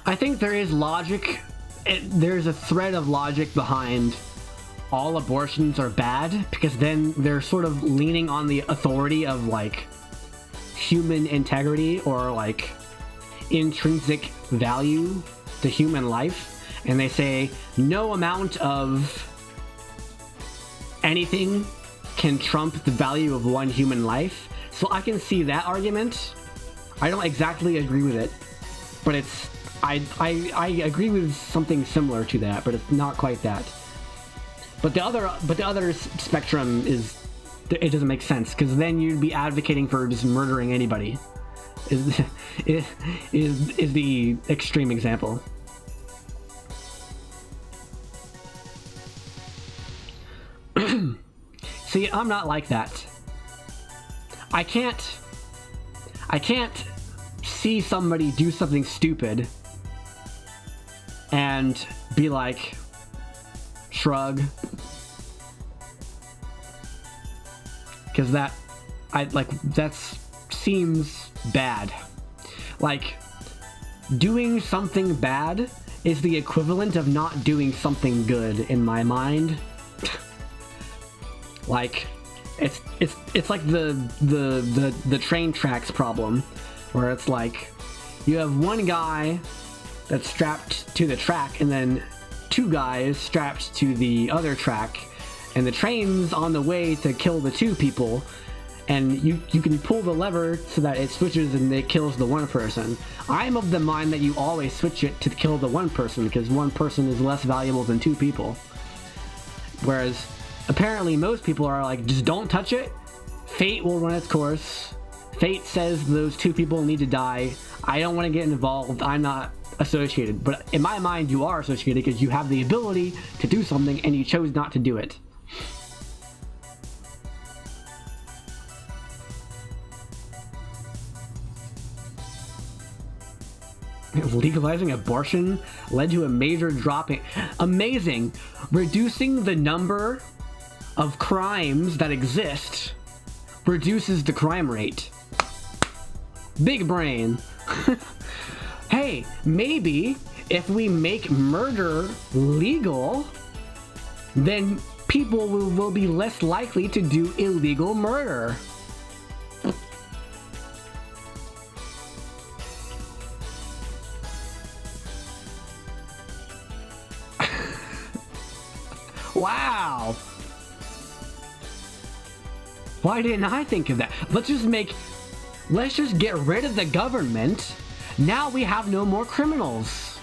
I think there is logic. There's a thread of logic behind all abortions are bad, because then they're sort of leaning on the authority of like human integrity or like intrinsic value to human life, and they say no amount of anything can trump the value of one human life. So I can see that argument. I don't exactly agree with it, but it's I agree with something similar to that, but it's not quite that. But the other spectrum is, it doesn't make sense, because then you'd be advocating for just murdering anybody. Is the extreme example. See, I'm not like that. I can't see somebody do something stupid and be like, shrug, because that seems bad. Like, doing something bad is the equivalent of not doing something good in my mind. Like, it's like the train tracks problem, where it's like you have one guy that's strapped to the track and then two guys strapped to the other track, and the train's on the way to kill the two people, and you can pull the lever so that it switches and it kills the one person. I'm of the mind that you always switch it to kill the one person, because one person is less valuable than two people. Whereas apparently most people are like, just don't touch it. Fate will run its course. Fate says those two people need to die. I don't want to get involved. I'm not associated. But in my mind, you are associated, because you have the ability to do something and you chose not to do it. Legalizing abortion led to a major drop in... Amazing! Reducing the number of crimes that exist reduces the crime rate. Big brain. Hey, maybe if we make murder legal, then people will be less likely to do illegal murder. Wow. Why didn't I think of that? Let's just get rid of the government. Now we have no more criminals.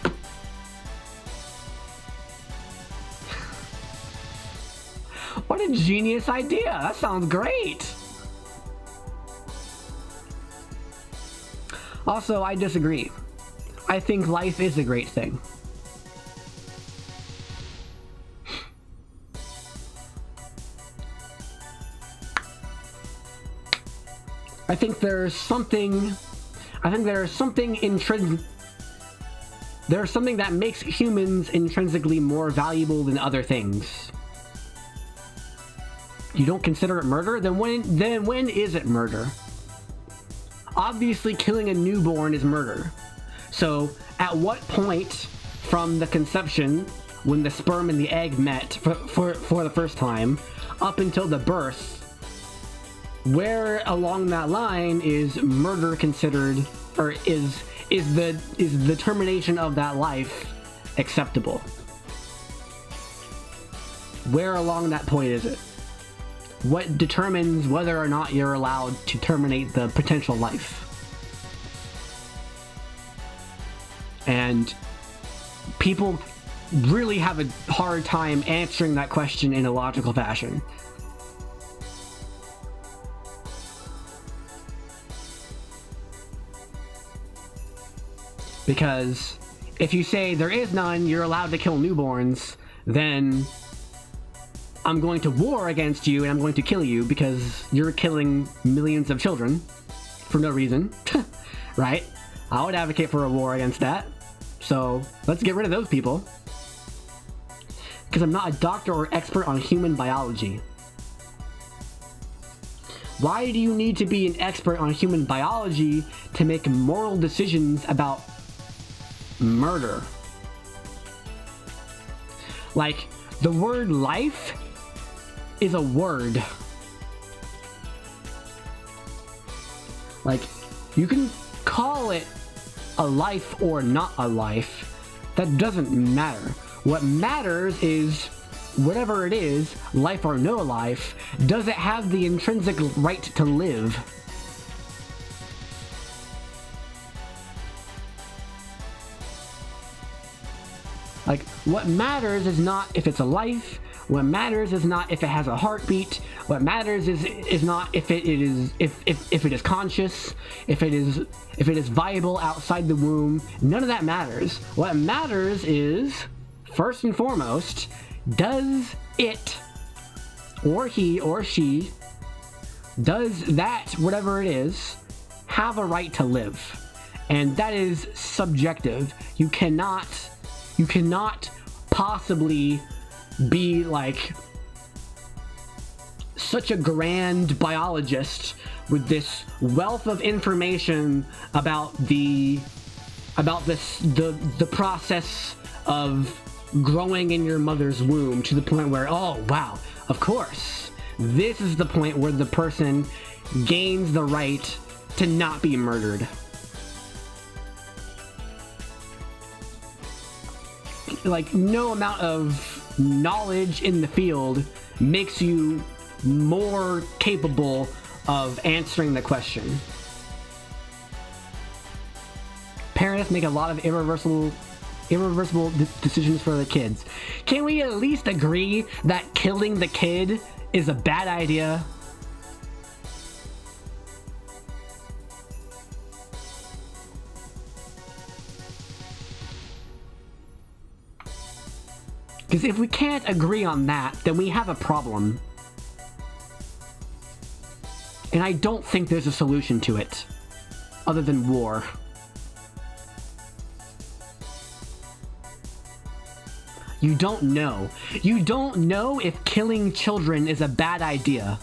What a genius idea. That sounds great. Also, I disagree. I think life is a great thing. I think there's something that makes humans intrinsically more valuable than other things. You don't consider it murder? Then when is it murder? Obviously, killing a newborn is murder. So, at what point from the conception, when the sperm and the egg met for the first time, up until the birth, where along that line is murder considered, or is the termination of that life acceptable? Where along that point is it? What determines whether or not you're allowed to terminate the potential life? And people really have a hard time answering that question in a logical fashion. Because if you say there is none, you're allowed to kill newborns, then I'm going to war against you and I'm going to kill you because you're killing millions of children for no reason. Right? I would advocate for a war against that. So let's get rid of those people. Because I'm not a doctor or expert on human biology. Why do you need to be an expert on human biology to make moral decisions about murder? Like, the word life is a word. Like, you can call it a life or not a life. That doesn't matter. What matters is, whatever it is, life or no life, does it have the intrinsic right to live? Like, what matters is not if it's a life. What matters is not if it has a heartbeat. What matters is not if it is conscious, if it is viable outside the womb. None of that matters. What matters is, first and foremost, does it, or he or she, does that, whatever it is, have a right to live? And that is subjective. You cannot possibly be like such a grand biologist with this wealth of information about the process of growing in your mother's womb to the point where, oh wow, of course, this is the point where the person gains the right to not be murdered. Like, no amount of knowledge in the field makes you more capable of answering the question. Parents make a lot of irreversible decisions for their kids. Can we at least agree that killing the kid is a bad idea? Because if we can't agree on that, then we have a problem. And I don't think there's a solution to it, other than war. You don't know. You don't know if killing children is a bad idea.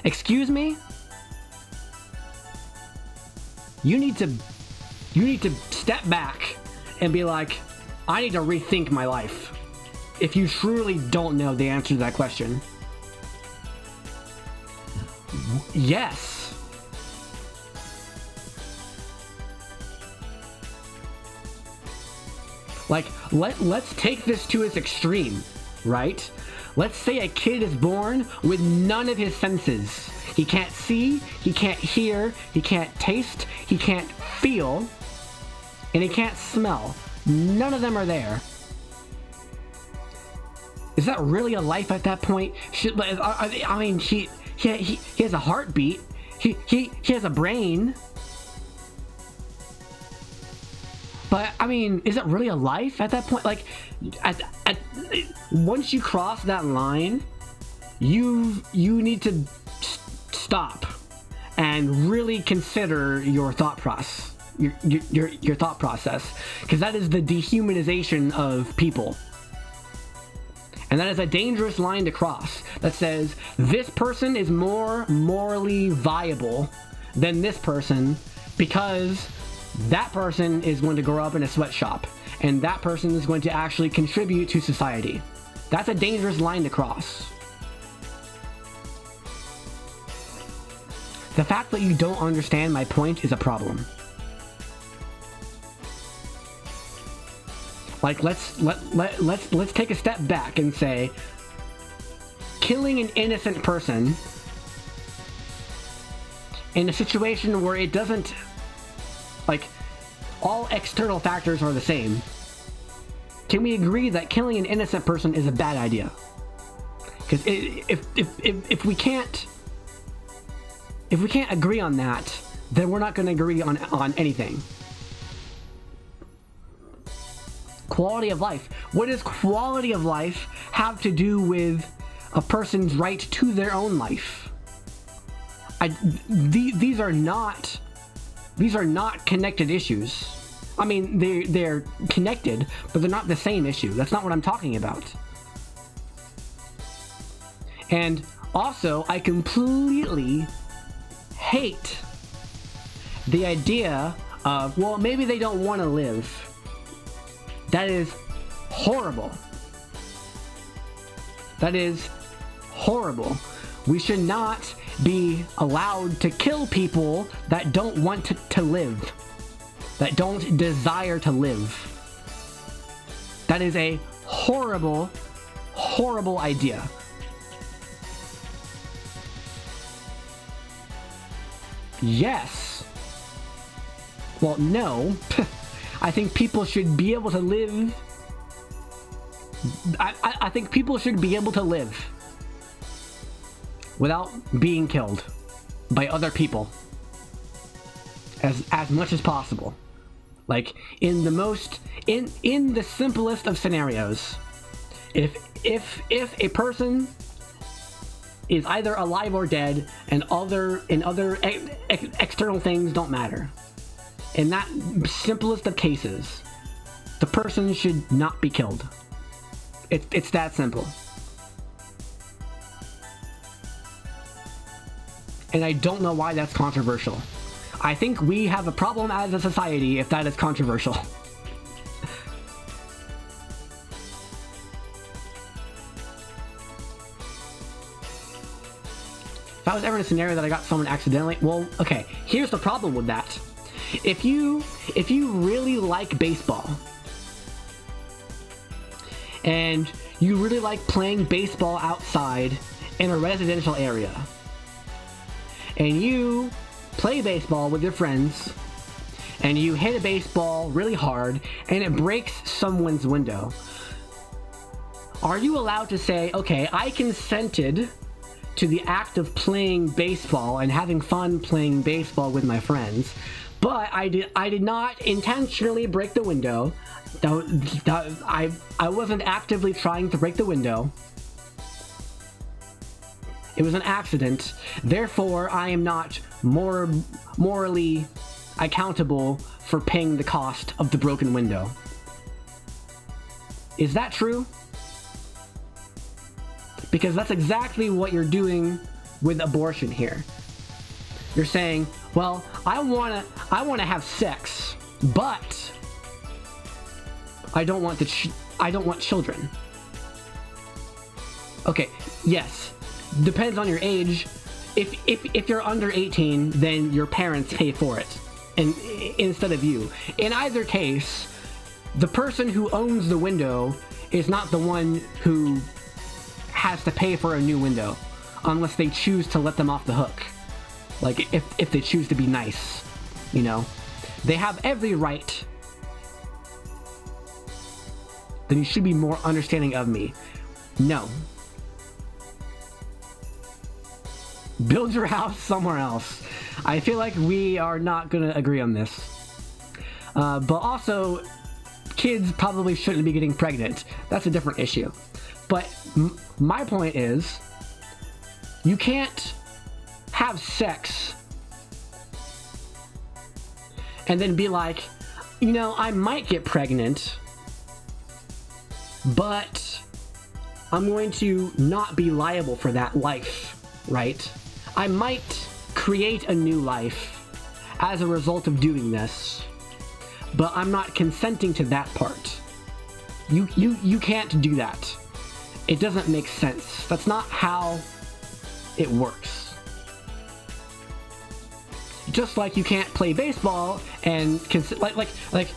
Excuse me? You need to step back and be like, I need to rethink my life. If you truly don't know the answer to that question. Yes. Like, let's take this to its extreme, right? Let's say a kid is born with none of his senses. He can't see, he can't hear, he can't taste, he can't feel, and he can't smell. None of them are there. Is that really a life at that point? I mean, he has a heartbeat. He has a brain. But I mean, is it really a life at that point? Like, once you cross that line, you need to stop and really consider your thought process. Your thought process, because that is the dehumanization of people. And that is a dangerous line to cross that says this person is more morally viable than this person because that person is going to grow up in a sweatshop and that person is going to actually contribute to society. That's a dangerous line to cross. The fact that you don't understand my point is a problem. Like, let's take a step back and say, killing an innocent person in a situation where it doesn't, like, all external factors are the same. Can we agree that killing an innocent person is a bad idea? Because if we can't agree on that, then we're not going to agree on anything. Quality of life. What does quality of life have to do with a person's right to their own life? These are not connected issues. I mean, they're connected, but they're not the same issue. That's not what I'm talking about. And also, I completely hate the idea of, well, maybe they don't want to live. That is horrible. That is horrible. We should not be allowed to kill people that don't want to live, that don't desire to live. That is a horrible, horrible idea. Yes. Well, no. I think people should be able to live. I think people should be able to live without being killed by other people as much as possible. Like in the simplest of scenarios, if a person is either alive or dead, and other external things don't matter, in that simplest of cases, the person should not be killed. It's that simple. And I don't know why that's controversial. I think we have a problem as a society if that is controversial. If I was ever in a scenario that I got someone accidentally, well, okay, here's the problem with that. If you really like baseball, and you really like playing baseball outside in a residential area, and you play baseball with your friends, and you hit a baseball really hard, and it breaks someone's window, are you allowed to say, okay, I consented to the act of playing baseball and having fun playing baseball with my friends, but I did not intentionally break the window. I wasn't actively trying to break the window. It was an accident. Therefore, I am not morally accountable for paying the cost of the broken window. Is that true? Because that's exactly what you're doing with abortion here. You're saying, well, I wanna have sex, but I don't want children. Okay, yes. Depends on your age. If you're under 18, then your parents pay for it, and instead of you. In either case, the person who owns the window is not the one who has to pay for a new window, unless they choose to let them off the hook. Like if they choose to be nice, you know, they have every right. Then you should be more understanding of me. No. Build your house somewhere else. I feel like we are not gonna agree on this. But also, kids probably shouldn't be getting pregnant. That's a different issue. But my point is, you can't have sex and then be like, you know, I might get pregnant, but I'm going to not be liable for that life, right? I might create a new life as a result of doing this, but I'm not consenting to that part. You can't do that. It doesn't make sense. That's not how it works. Just like you can't play baseball and like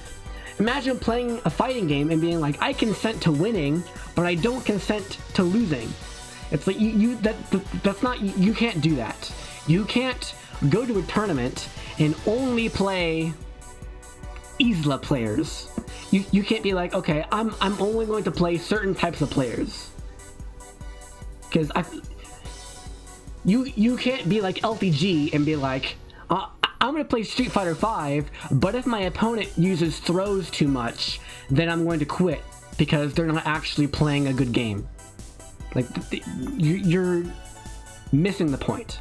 imagine playing a fighting game and being like, I consent to winning, but I don't consent to losing. It's like that's not, you can't do that. You can't go to a tournament and only play Isla players. You can't be like, okay, I'm only going to play certain types of players. Because you can't be like LPG and be like, I'm going to play Street Fighter V, but if my opponent uses throws too much, then I'm going to quit because they're not actually playing a good game. Like, you're missing the point.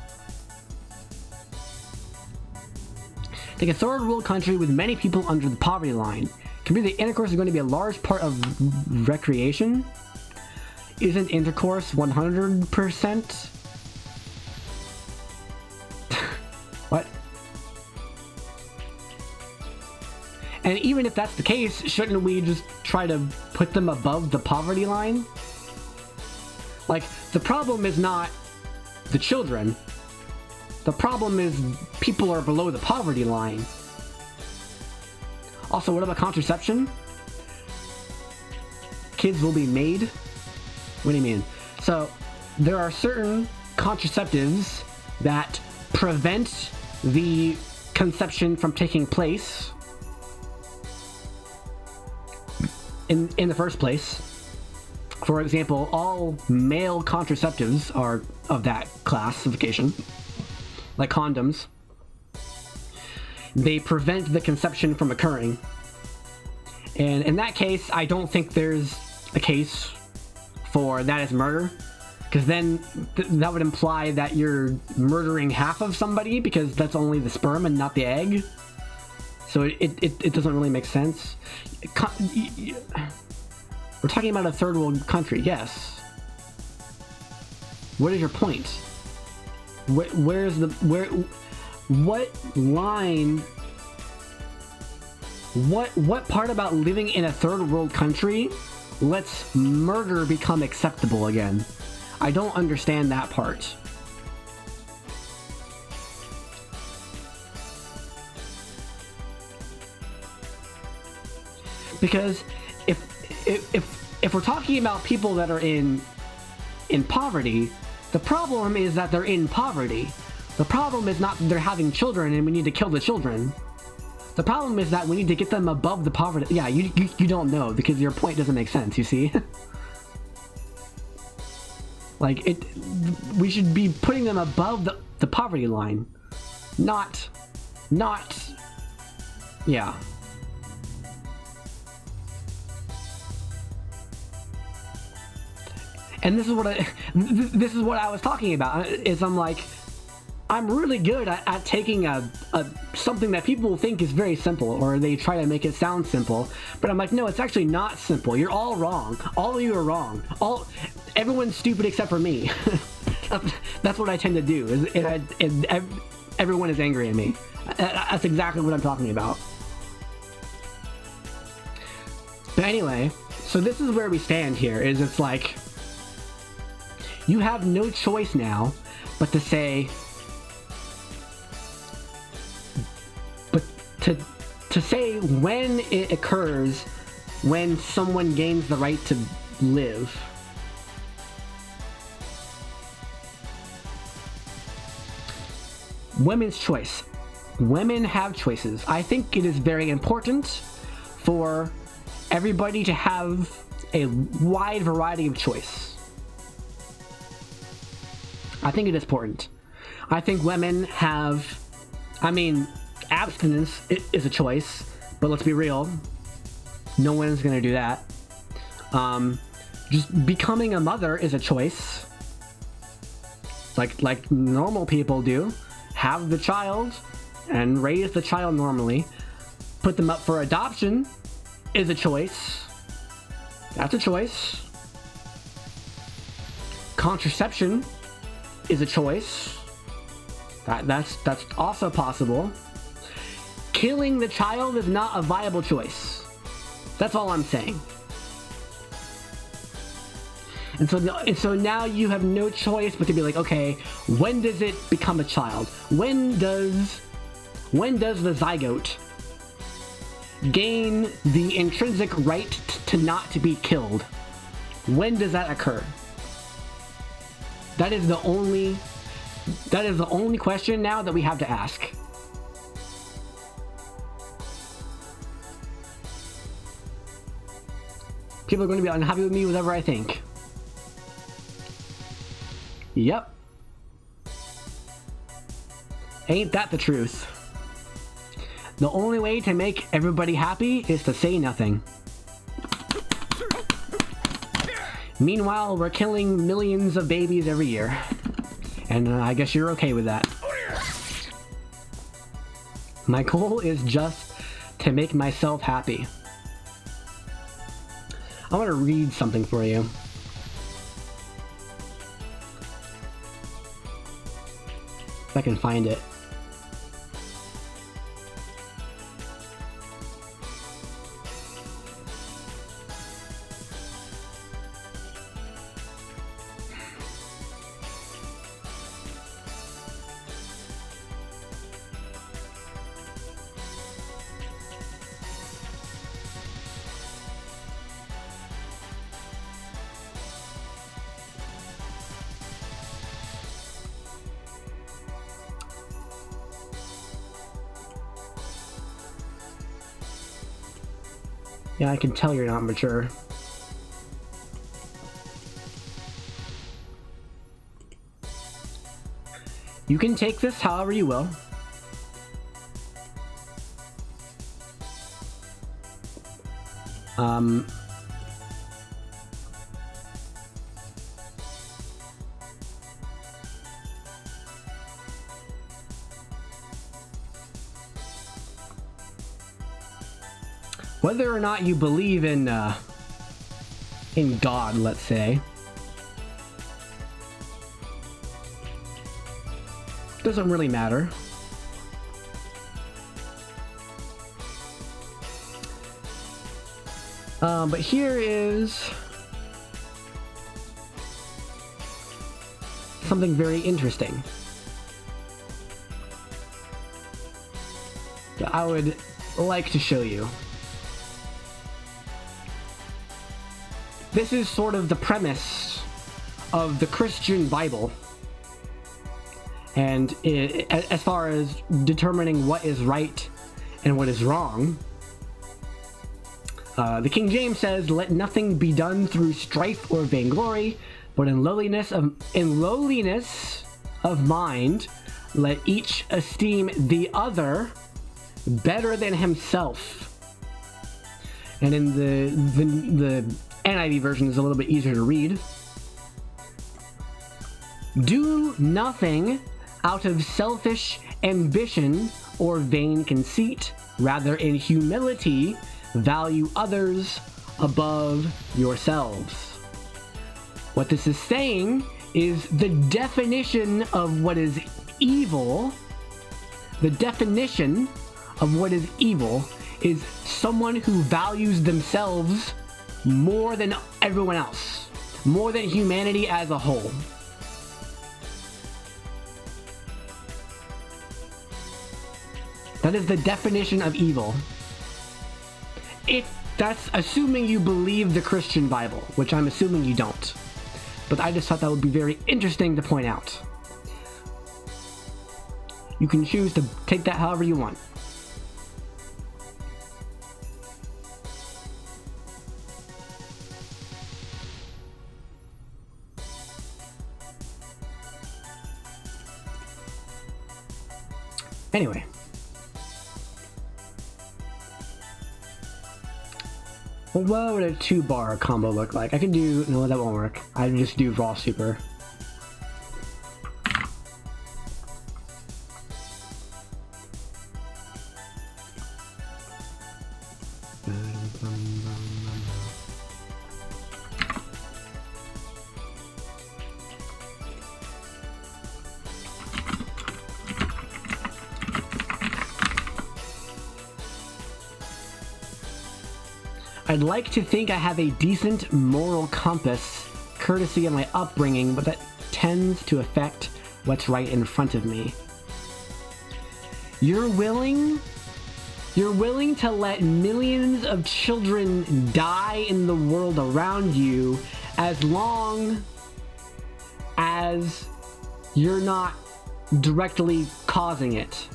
Like a third world country with many people under the poverty line. Community intercourse is going to be a large part of recreation. Isn't intercourse 100%? And even if that's the case, shouldn't we just try to put them above the poverty line? Like, the problem is not the children. The problem is people are below the poverty line. Also, what about contraception? Kids will be made? What do you mean? So, there are certain contraceptives that prevent the conception from taking place in the first place. For example, all male contraceptives are of that classification, like condoms. They prevent the conception from occurring. And in that case, I don't think there's a case for that as murder, because then that would imply that you're murdering half of somebody because that's only the sperm and not the egg. So it doesn't really make sense. We're talking about a third world country, yes. What is your point? What line? What part about living in a third world country lets murder become acceptable again? I don't understand that part. Because if we're talking about people that are in poverty, the problem is that they're in poverty. The problem is not that they're having children and we need to kill the children. The problem is that we need to get them above the poverty. Yeah, you don't know because your point doesn't make sense, you see? Like, we should be putting them above the poverty line. Not, yeah. And this is what I was talking about, is I'm like, I'm really good at taking something that people think is very simple, or they try to make it sound simple, but I'm like, no, it's actually not simple. You're all wrong. All of you are wrong. Everyone's stupid except for me. That's what I tend to do, everyone is angry at me. That's exactly what I'm talking about. But anyway, so this is where we stand here, is it's like, you have no choice now but to say, to say when it occurs, when someone gains the right to live. Women's choice. Women have choices. I think it is very important for everybody to have a wide variety of choice. I think it is important. I think women have, abstinence is a choice, but let's be real, no one's gonna do that. Just becoming a mother is a choice, like normal people do. Have the child and raise the child normally. Put them up for adoption is a choice. That's a choice. Contraception is a choice. That's also possible. Killing the child is not a viable choice. That's all I'm saying. And so now you have no choice but to be like, okay, when does it become a child? When does the zygote gain the intrinsic right to not to be killed? When does that occur? That is the only question now that we have to ask. People are going to be unhappy with me, whatever I think. Yep. Ain't that the truth? The only way to make everybody happy is to say nothing. Meanwhile, we're killing millions of babies every year. And I guess you're okay with that. My goal is just to make myself happy. I want to read something for you. If I can find it. Yeah, I can tell you're not mature. You can take this however you will. Whether or not you believe in God, let's say, doesn't really matter. But here is something very interesting that I would like to show you. This is sort of the premise of the Christian Bible, and as far as determining what is right and what is wrong. The King James says, "Let nothing be done through strife or vainglory, but in lowliness of mind, let each esteem the other better than himself." And in the NIV version is a little bit easier to read. "Do nothing out of selfish ambition or vain conceit, rather in humility value others above yourselves." What this is saying is the definition of what is evil. The definition of what is evil is someone who values themselves more than everyone else, more than humanity as a whole. That is the definition of evil. If that's assuming you believe the Christian Bible, which I'm assuming you don't. But I just thought that would be very interesting to point out. You can choose to take that however you want. Anyway. What would a 2-bar combo look like? I could do... No, that won't work. I'd just do raw super. I'd like to think I have a decent moral compass, courtesy of my upbringing, but that tends to affect what's right in front of me. You're willing to let millions of children die in the world around you as long as you're not directly causing it.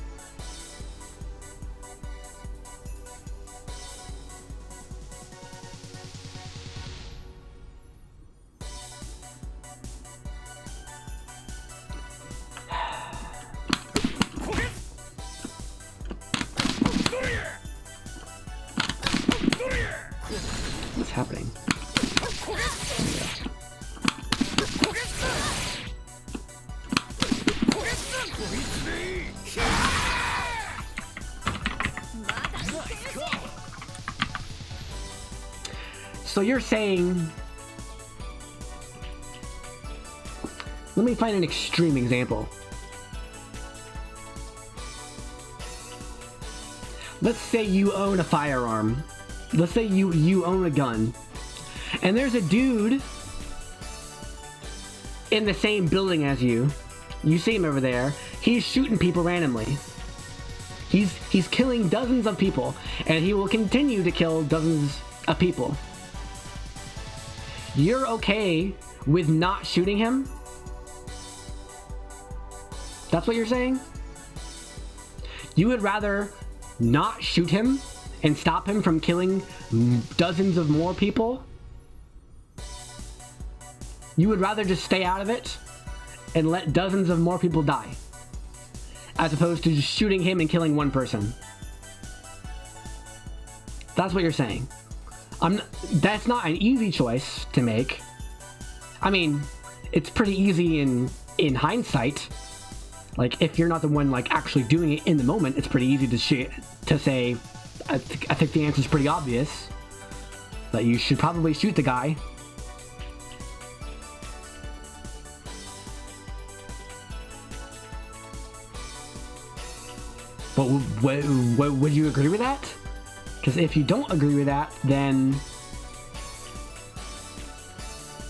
What's happening? So you're saying... Let me find an extreme example. Let's say you own a firearm. Let's say you own a gun. And there's a dude in the same building as you. You see him over there. He's shooting people randomly. He's killing dozens of people. And he will continue to kill dozens of people. You're okay with not shooting him? That's what you're saying? You would rather not shoot him and stop him from killing dozens of more people? You would rather just stay out of it and let dozens of more people die, as opposed to just shooting him and killing one person. That's what you're saying. That's not an easy choice to make. I mean, it's pretty easy in hindsight. Like, if you're not the one like actually doing it in the moment, it's pretty easy to say. I think the answer's pretty obvious. That you should probably shoot the guy. But would you agree with that? Because if you don't agree with that, then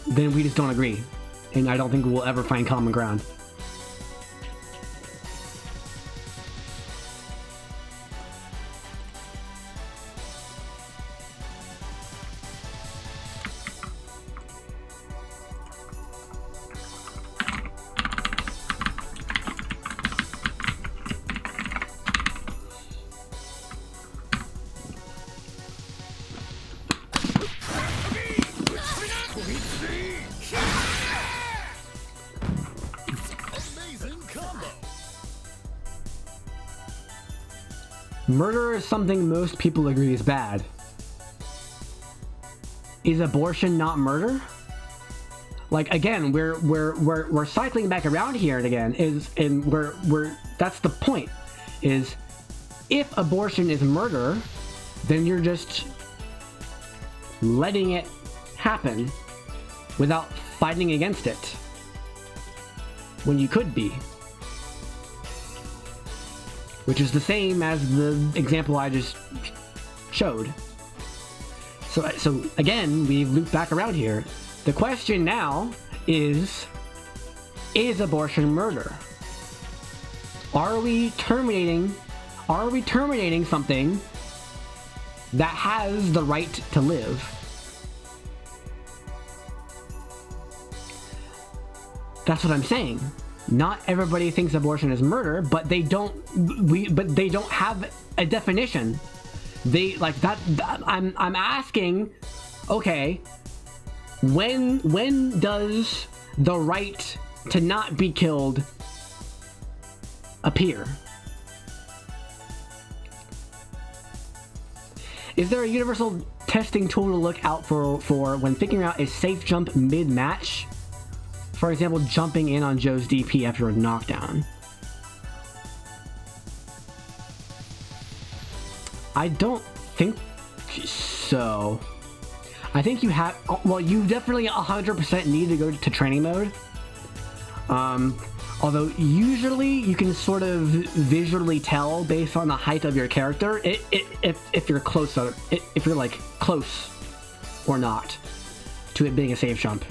we just don't agree. And I don't think we'll ever find common ground. Murder is something most people agree is bad. Is abortion not murder? Like, again, we're cycling back around here again. That's the point. Is if abortion is murder, then you're just letting it happen without fighting against it when you could be. Which is the same as the example I just showed. So again, we've looped back around here. The question now is abortion murder? Are we terminating something that has the right to live? That's what I'm saying. Not everybody thinks abortion is murder, but they don't have a definition. They like that I'm asking, okay, when does the right to not be killed appear? Is there a universal testing tool to look out for when figuring out a safe jump mid-match? For example, jumping in on Joe's DP after a knockdown. I don't think so. I think you have... Well, you definitely 100% need to go to training mode. Although, usually, you can sort of visually tell based on the height of your character if you're close, if you're, like, close or not to it being a safe jump.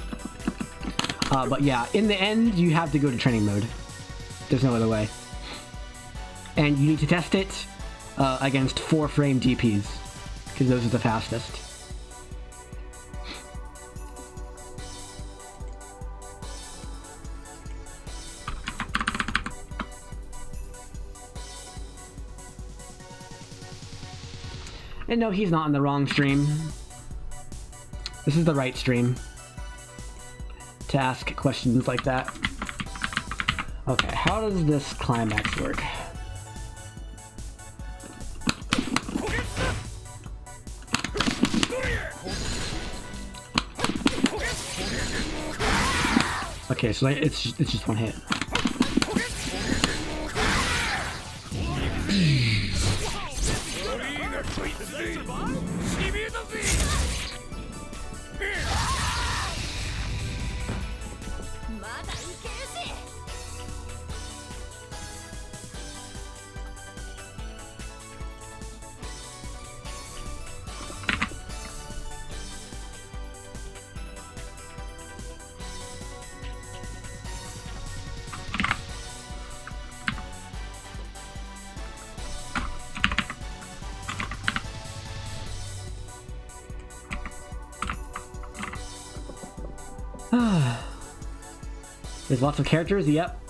But yeah, in the end, you have to go to training mode. There's no other way. And you need to test it against 4-frame DPs, because those are the fastest. And no, he's not on the wrong stream. This is the right stream to ask questions like that. Okay, how does this climax work? Okay, so it's just one hit. There's lots of characters, yep.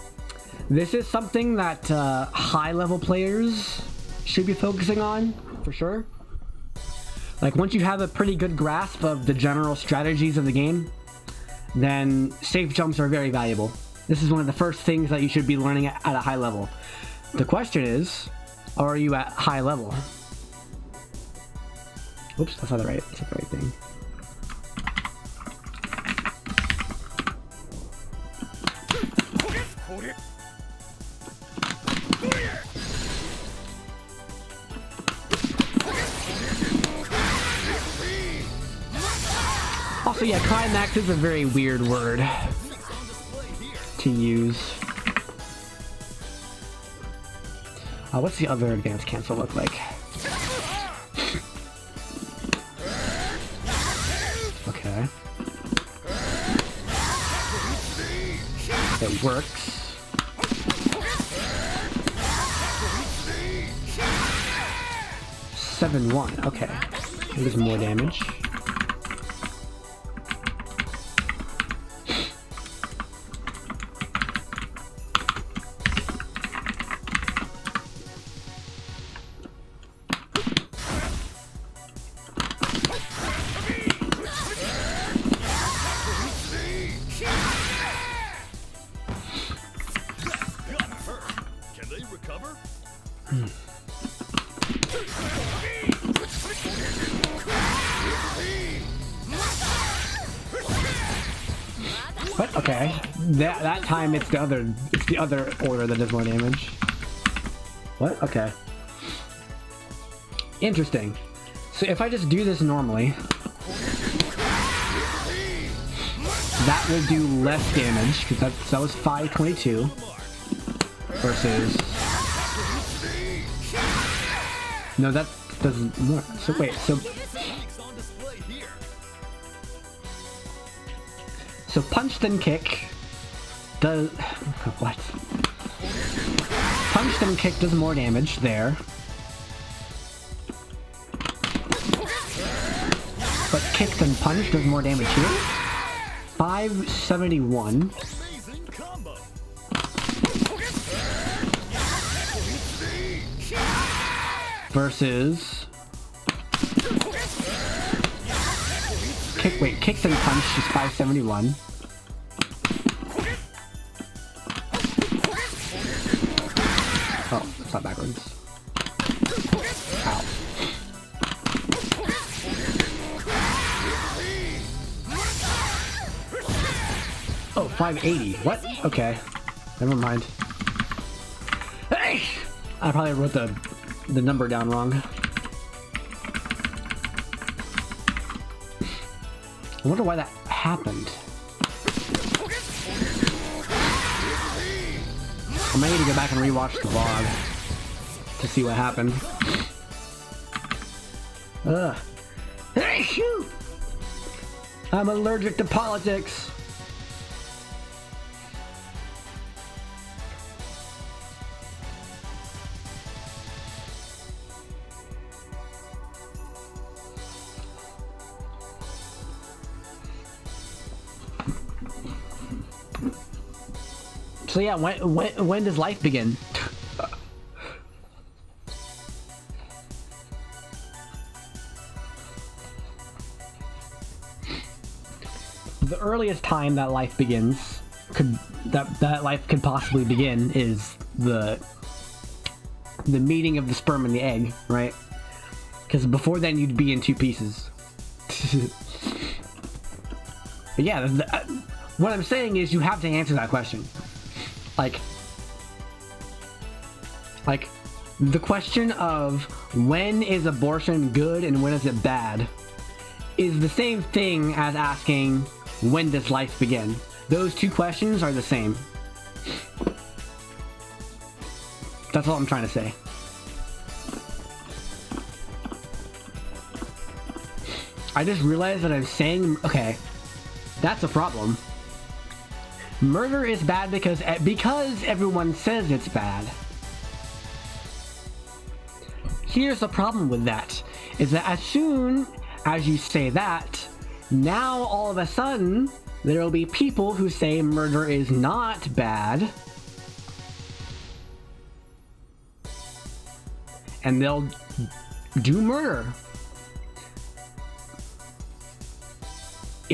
This is something that high-level players should be focusing on, for sure. Like, once you have a pretty good grasp of the general strategies of the game, then safe jumps are very valuable. This is one of the first things that you should be learning at a high level. The question is, are you at high level? Oops, that's not the right thing. Also, yeah, climax is a very weird word to use. What's the other advanced cancel look like? Okay. It works. Seven one. Okay. There's more damage. What? Okay. That time it's the other order that does more damage. What? Okay. Interesting. So if I just do this normally, that will do less damage because that was 522 versus. No, that doesn't more. So wait, so punch then kick does what? Punch then kick does more damage there. But kick then punch does more damage here. 571. Versus kick then punch is 571. Oh, it's not backwards. Ow. Oh, 580. What? Okay. Never mind. Hey! I probably wrote the number down wrong. I wonder why that happened. I might need to go back and rewatch the vlog to see what happened. Ugh. Hey, shoot! I'm allergic to politics. So yeah, when does life begin? The earliest time that life begins, that life could possibly begin, is the meeting of the sperm and the egg, right? Because before then you'd be in two pieces. But yeah, what I'm saying is you have to answer that question. Like the question of when is abortion good and when is it bad is the same thing as asking when does life begin. Those two questions are the same. That's all I'm trying to say. I just realized that I'm saying, okay, that's a problem. Murder is bad because everyone says it's bad. Here's the problem with that, is that as soon as you say that, now all of a sudden, there will be people who say murder is not bad, and they'll do murder.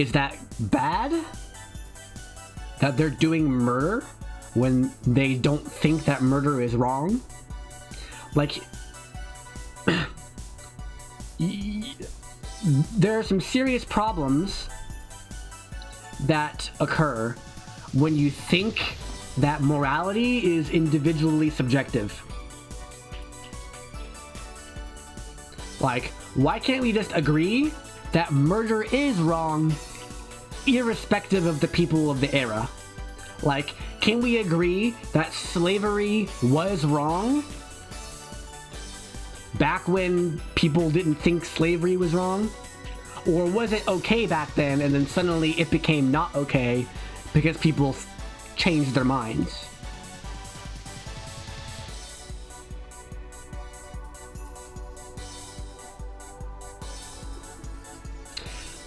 is that bad? That they're doing murder when they don't think that murder is wrong? Like, there are some serious problems that occur when you think that morality is individually subjective. Like, why can't we just agree that murder is wrong irrespective of the people of the era? Like, can we agree that slavery was wrong back when people didn't think slavery was wrong? Or was it okay back then and then suddenly it became not okay because people changed their minds?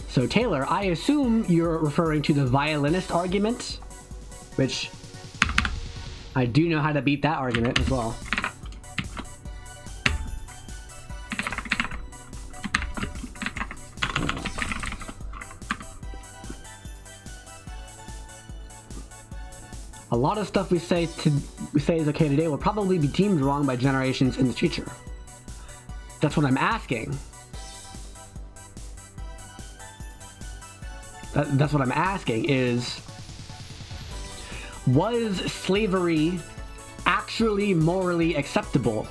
So Taylor, I assume you're referring to the violinist argument, which I do know how to beat that argument as well. A lot of stuff we say is okay today will probably be deemed wrong by generations in the future. That's what I'm asking. That's what I'm asking is, was slavery actually morally acceptable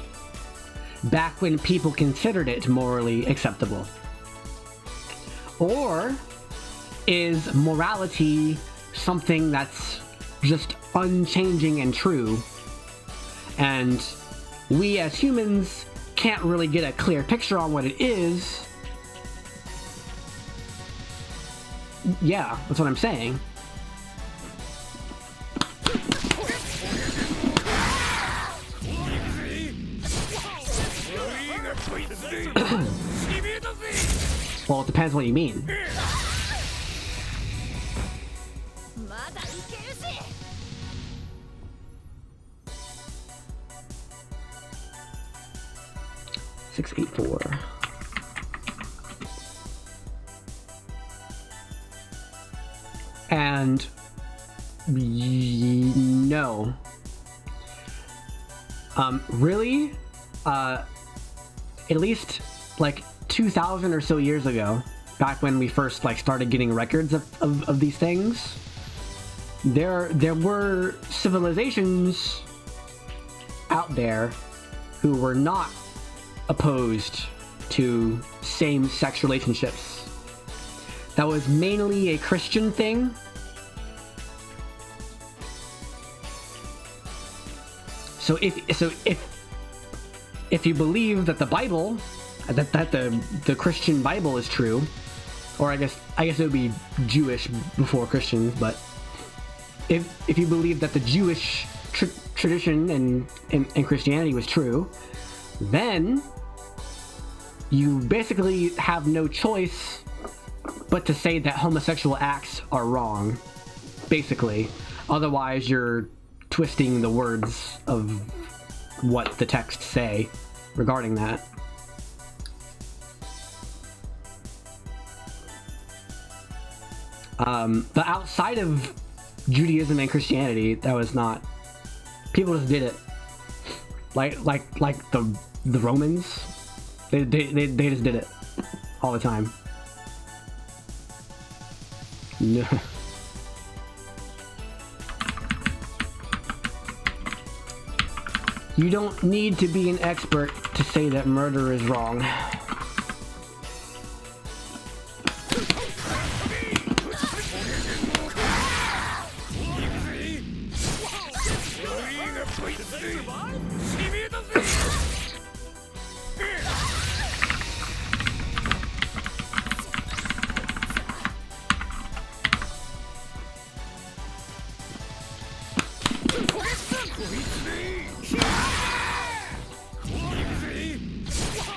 back when people considered it morally acceptable? Or is morality something that's just unchanging and true, and we as humans can't really get a clear picture on what it is? Yeah, that's what I'm saying. Well, it depends what you mean. Six, 8, 4. And no. Really? At least like 2,000 or so years ago, back when we first like started getting records of these things, there were civilizations out there who were not opposed to same-sex relationships. That was mainly a Christian thing. So if you believe that the Bible, that the Christian Bible is true, or I guess it would be Jewish before Christian, but if you believe that the Jewish tradition and Christianity was true, then you basically have no choice but to say that homosexual acts are wrong, basically. Otherwise, you're twisting the words of what the texts say regarding that. But outside of Judaism and Christianity, that was not. People just did it. Like the Romans, they just did it all the time. No. You don't need to be an expert to say that murder is wrong.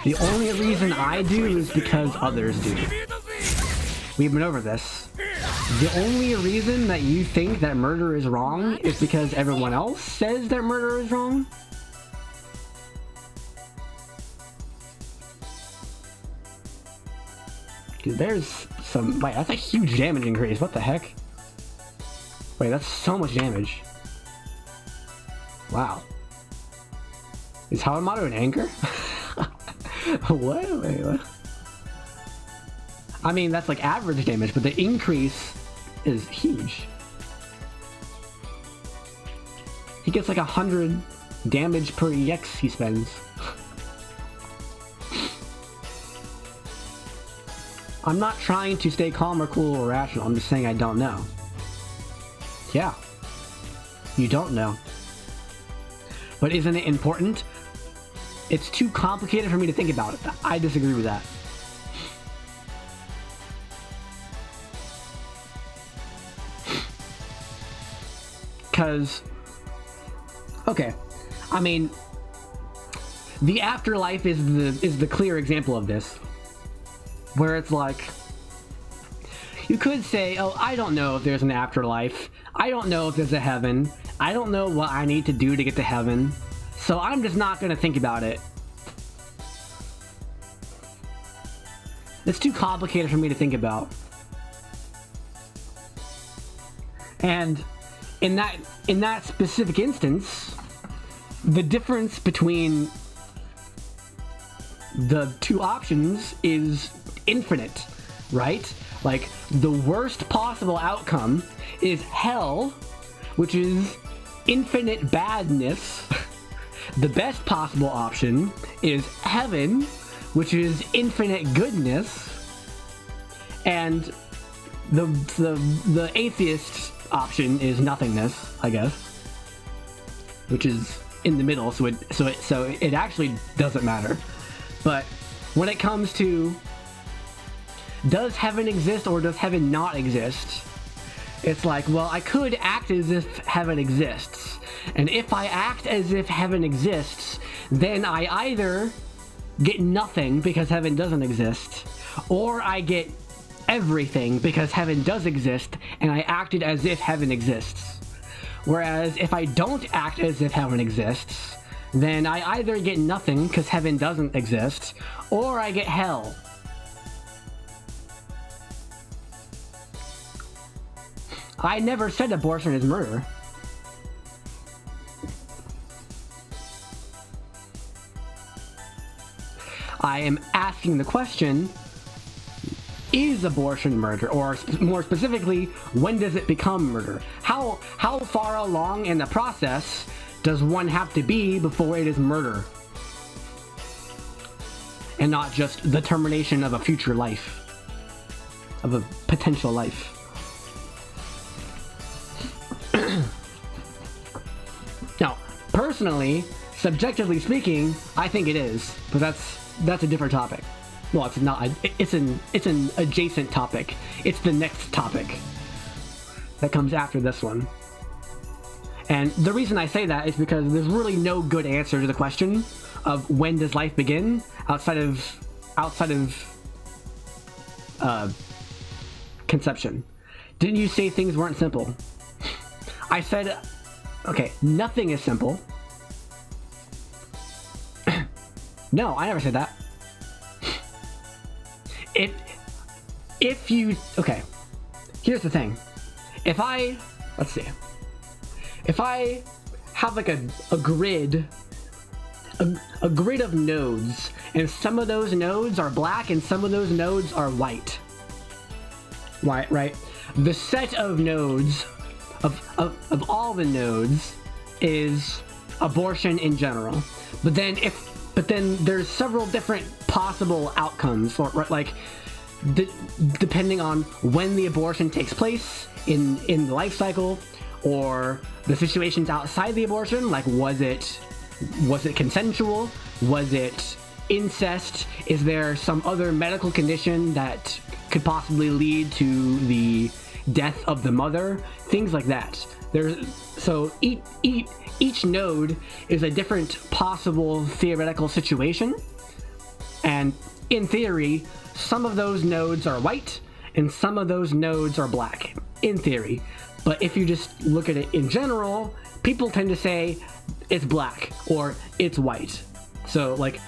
The only reason I do is because others do. We've been over this. The only reason that you think that murder is wrong is because everyone else says that murder is wrong? Dude, there's some... Wait, that's a huge damage increase. What the heck? Wait, that's so much damage. Wow. Is Hawamaru an anchor? What? Wait, what? I mean, that's like average damage, but the increase is huge. He gets like 100 damage per EX he spends. I'm not trying to stay calm or cool or rational, I'm just saying I don't know. Yeah. You don't know. But isn't it important? It's too complicated for me to think about it. I disagree with that. Because, okay, I mean, the afterlife is the clear example of this, where it's like, you could say, oh, I don't know if there's an afterlife, I don't know if there's a heaven, I don't know what I need to do to get to heaven, so I'm just not gonna think about it. It's too complicated for me to think about. And in that specific instance, the difference between the two options is infinite, right? Like, the worst possible outcome is hell, which is infinite badness. The best possible option is heaven, which is infinite goodness. And the atheist option is nothingness, I guess, which is in the middle, so it actually doesn't matter. But when it comes to does heaven exist or does heaven not exist, it's like, well, I could act as if heaven exists, and if I act as if heaven exists, then I either get nothing because heaven doesn't exist, or I get everything because heaven does exist and I acted as if heaven exists. Whereas if I don't act as if heaven exists, then I either get nothing because heaven doesn't exist, or I get hell. I never said abortion is murder. I am asking the question, is abortion murder? Or more specifically, when does it become murder? How far along in the process does one have to be before it is murder? And not just the termination of a future life. Of a potential life. Now, personally, subjectively speaking, I think it is, but that's a different topic. Well, it's not. It's an adjacent topic. It's the next topic that comes after this one. And the reason I say that is because there's really no good answer to the question of when does life begin outside of conception. Didn't you say things weren't simple? I said, okay, nothing is simple. No, I never said that. If you, okay, here's the thing. If I have like a grid, a grid of nodes, and some of those nodes are black and some of those nodes are white. Right? The set of nodes, of all the nodes, is abortion in general. But then there's several different possible outcomes, or like depending on when the abortion takes place in the life cycle, or the situations outside the abortion, like was it consensual? Was it incest? Is there some other medical condition that could possibly lead to the death of the mother? Things like that. So each node is a different possible theoretical situation, and in theory, some of those nodes are white and some of those nodes are black, in theory. But if you just look at it in general, people tend to say it's black or it's white. So like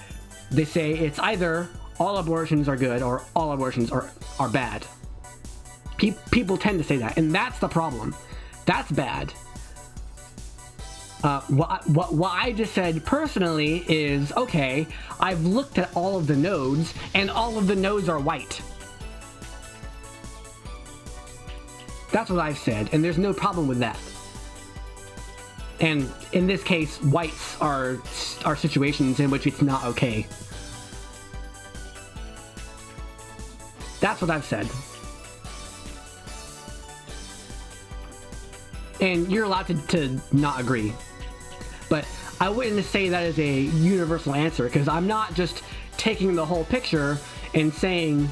they say it's either all abortions are good or all abortions are bad. People tend to say that, and that's the problem. That's bad. What I just said personally is, okay, I've looked at all of the nodes, and all of the nodes are white. That's what I've said, and there's no problem with that. And in this case, whites are situations in which it's not okay. That's what I've said. And you're allowed to not agree. But I wouldn't say that is a universal answer, because I'm not just taking the whole picture and saying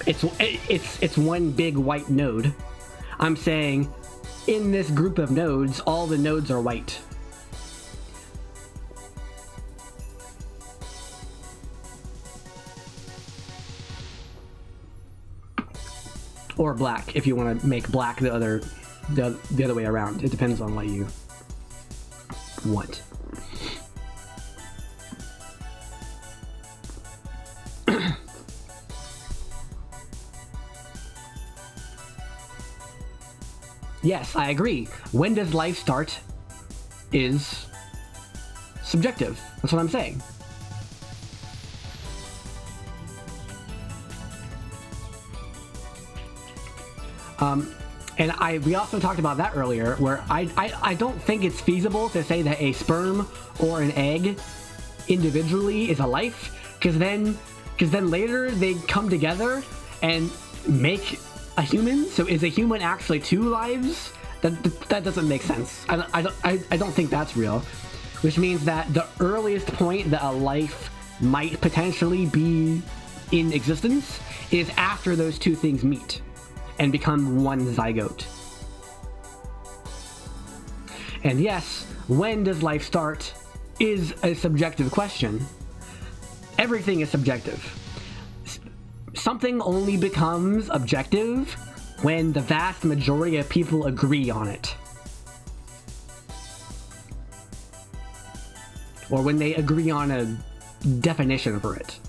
it's one big white node. I'm saying in this group of nodes, all the nodes are white. Or black, if you want to make black the other way around. It depends on what you want. Yes, I agree. When does life start is subjective. That's what I'm saying. And we also talked about that earlier, where I don't think it's feasible to say that a sperm or an egg individually is a life, because then later they come together and make a human. So is a human actually two lives? That doesn't make sense. I don't think that's real. Which means that the earliest point that a life might potentially be in existence is after those two things meet and become one zygote. And yes, when does life start is a subjective question. Everything is subjective. Something only becomes objective when the vast majority of people agree on it. Or when they agree on a definition for it.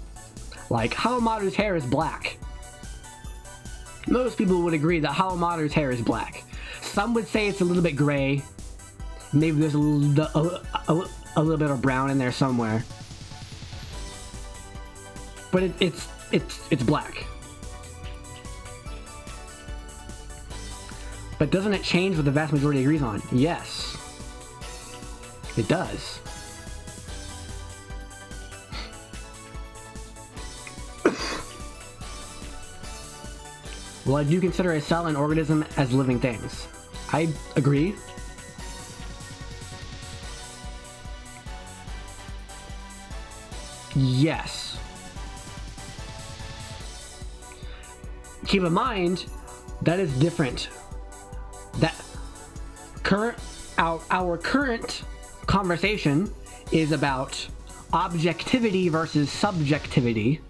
Like, Hawamaru's hair is black. Most people would agree that Hawamaru's hair is black. Some would say it's a little bit gray. Maybe there's a little bit of brown in there somewhere. But it's black. But doesn't it change what the vast majority agrees on? Yes. It does. Well, I do consider a cell and organism as living things. I agree. Yes. Keep in mind, that is different. That our current conversation is about objectivity versus subjectivity.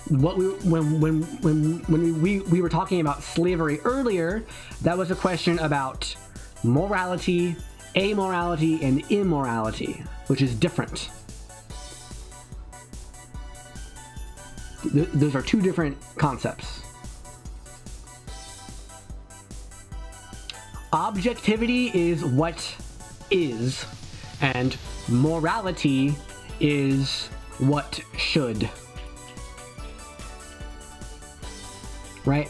What when we were talking about slavery earlier, that was a question about morality, amorality, and immorality, which is different. Those are two different concepts. Objectivity is what is, and morality is what should. Right?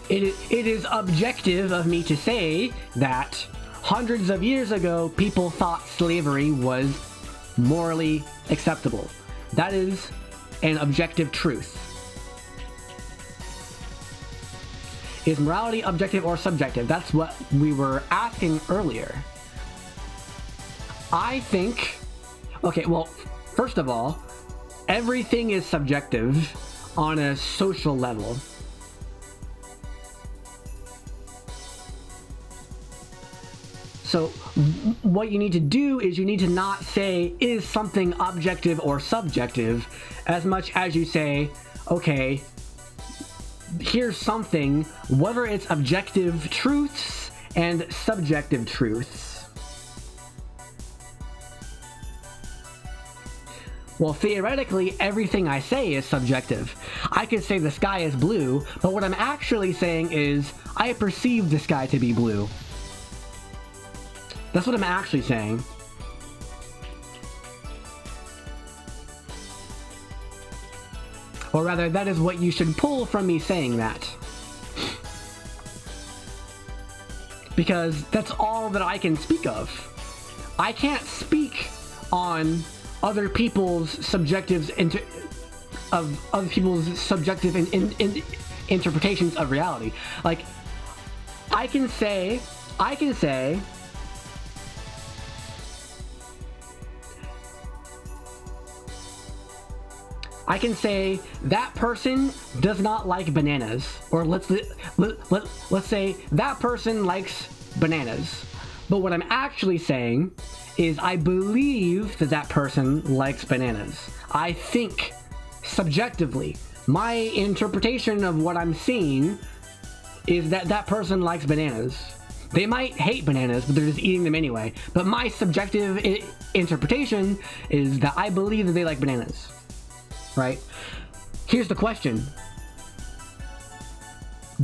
It is objective of me to say that hundreds of years ago, people thought slavery was morally acceptable. That is an objective truth. Is morality objective or subjective? That's what we were asking earlier. I think, okay, well, first of all, everything is subjective on a social level. So what you need to do is you need to not say, is something objective or subjective, as much as you say, okay, here's something, whether it's objective truths and subjective truths. Well, theoretically, everything I say is subjective. I could say the sky is blue, but what I'm actually saying is, I perceive the sky to be blue. That's what I'm actually saying. Or rather, that is what you should pull from me saying that. Because that's all that I can speak of. I can't speak on other people's subjective interpretations of reality. Like, I can say that person does not like bananas, or let's say that person likes bananas. But what I'm actually saying is I believe that that person likes bananas. I think subjectively, my interpretation of what I'm seeing is that that person likes bananas. They might hate bananas, but they're just eating them anyway. But my subjective interpretation is that I believe that they like bananas. Right? Here's the question.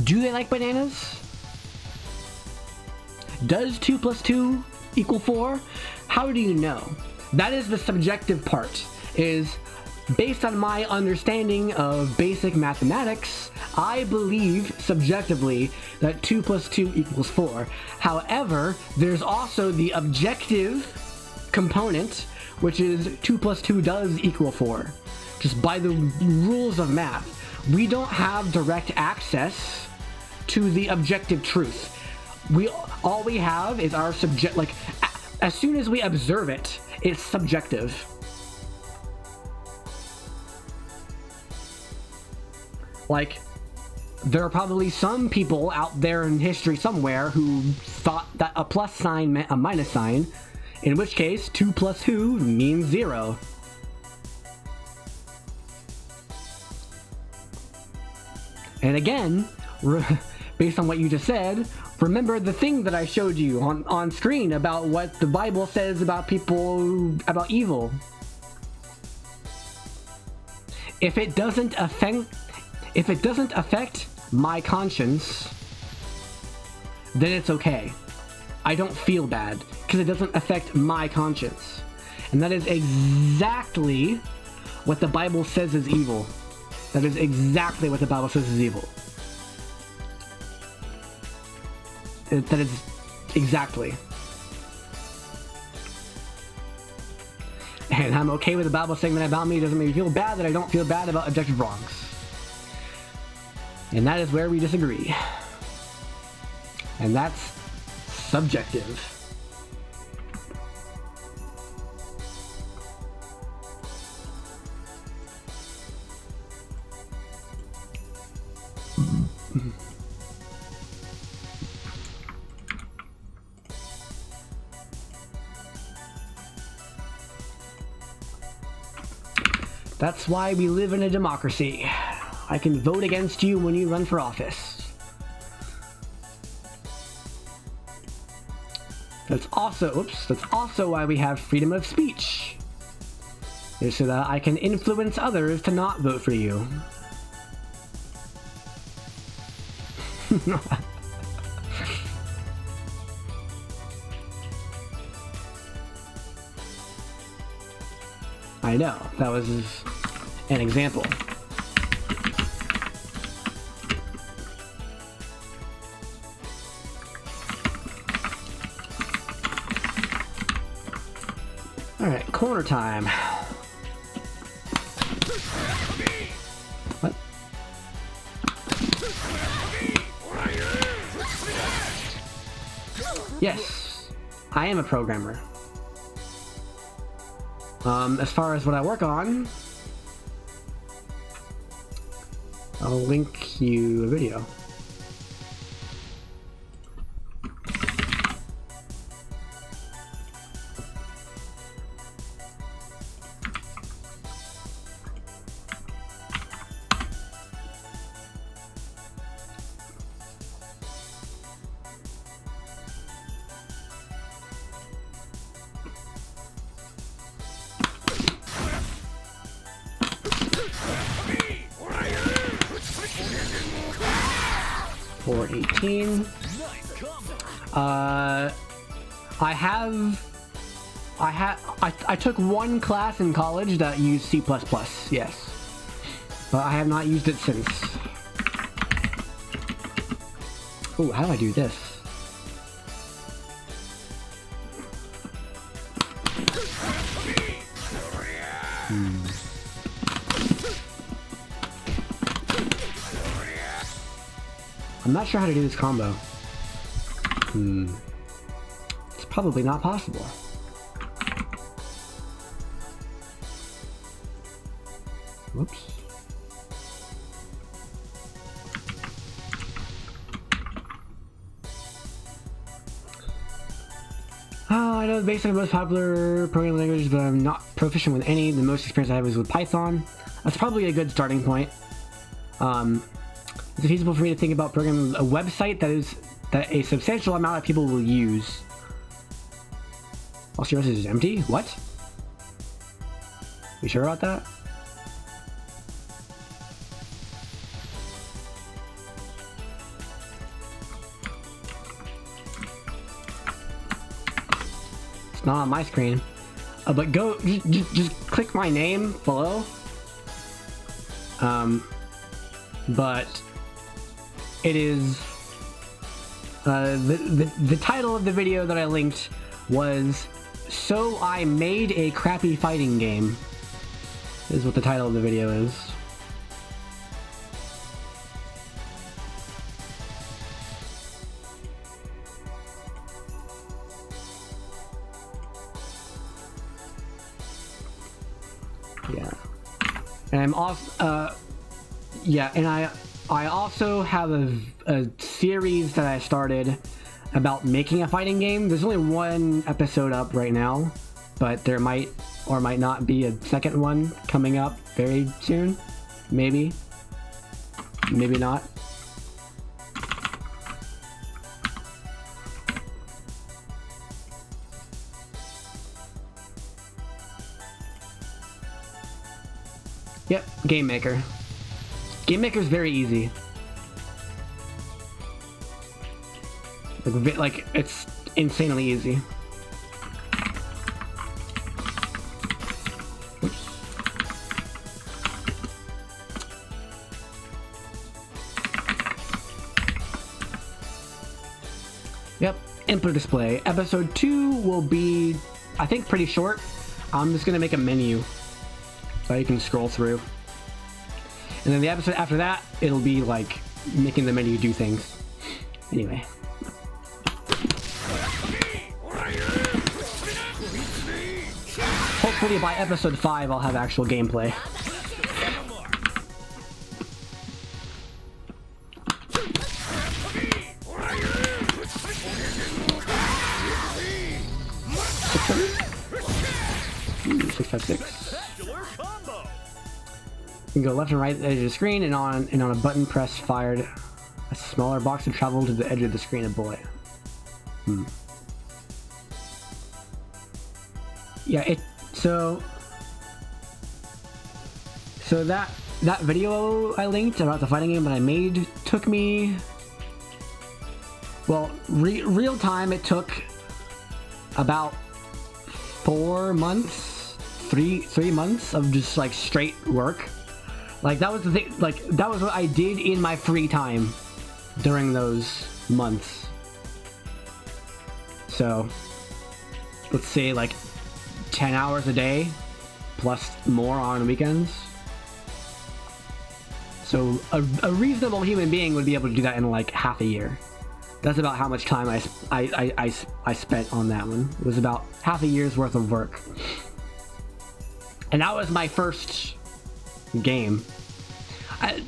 Do they like bananas? Does 2 plus 2 equal 4? How do you know? That is the subjective part, is based on my understanding of basic mathematics, I believe subjectively that 2 plus 2 equals 4. However, there's also the objective component, which is 2 plus 2 does equal 4. Just by the rules of math. We don't have direct access to the objective truth. All we have is our as soon as we observe it, it's subjective. Like, there are probably some people out there in history somewhere who thought that a plus sign meant a minus sign, in which case 2 plus 2 means 0. And again, based on what you just said, remember the thing that I showed you on screen about what the Bible says about people, about evil. If it doesn't affect my conscience, then it's okay. I don't feel bad because it doesn't affect my conscience. And that is exactly what the Bible says is evil. That is exactly what the Bible says is evil. That is exactly. And I'm okay with the Bible saying that about me. It doesn't make me feel bad that I don't feel bad about objective wrongs. And that is where we disagree. And that's subjective. That's why we live in a democracy. I can vote against you when you run for office. That's also why we have freedom of speech. It's so that I can influence others to not vote for you. I know, that was an example. Alright, corner time. What? Yes, I am a programmer. As far as what I work on, I'll link you a video. 2019. Nice combo. I took one class in college that used C++, yes. But I have not used it since. Oh, how do I do this? I'm not sure how to do this combo. It's probably not possible. Whoops. Oh, I know the basic and most popular programming language, but I'm not proficient with any. The most experience I have is with Python. That's probably a good starting point. Is it feasible for me to think about programming a website that a substantial amount of people will use? Also, your message is empty? What? You sure about that? It's not on my screen. But go, just click my name below. But it is the title of the video that I linked was "So I Made a Crappy Fighting Game." Is what the title of the video is. Yeah, and I'm also yeah, and I also have a series that I started about making a fighting game. There's only one episode up right now, but there might or might not be a second one coming up very soon. Maybe. Maybe not. Yep, Game Maker. Game Maker is very easy. Like it's insanely easy. Oops. Yep, input display. Episode 2 will be, I think, pretty short. I'm just gonna make a menu so you can scroll through. And then the episode after that, it'll be like making the menu do things. Anyway. Hopefully by episode 5, I'll have actual gameplay. Ooh, 656. You can go left and right edge of the screen, and on a button press fired a smaller box to travel to the edge of the screen and bullet. Yeah, so that video I linked about the fighting game that I made took me, well, real time it took about 4 months, three months of just like straight work. Like that was the thing, like that was what I did in my free time during those months. So let's say like 10 hours a day plus more on weekends. So a reasonable human being would be able to do that in like half a year. That's about how much time I spent on that one. It was about half a year's worth of work. And that was my first game. I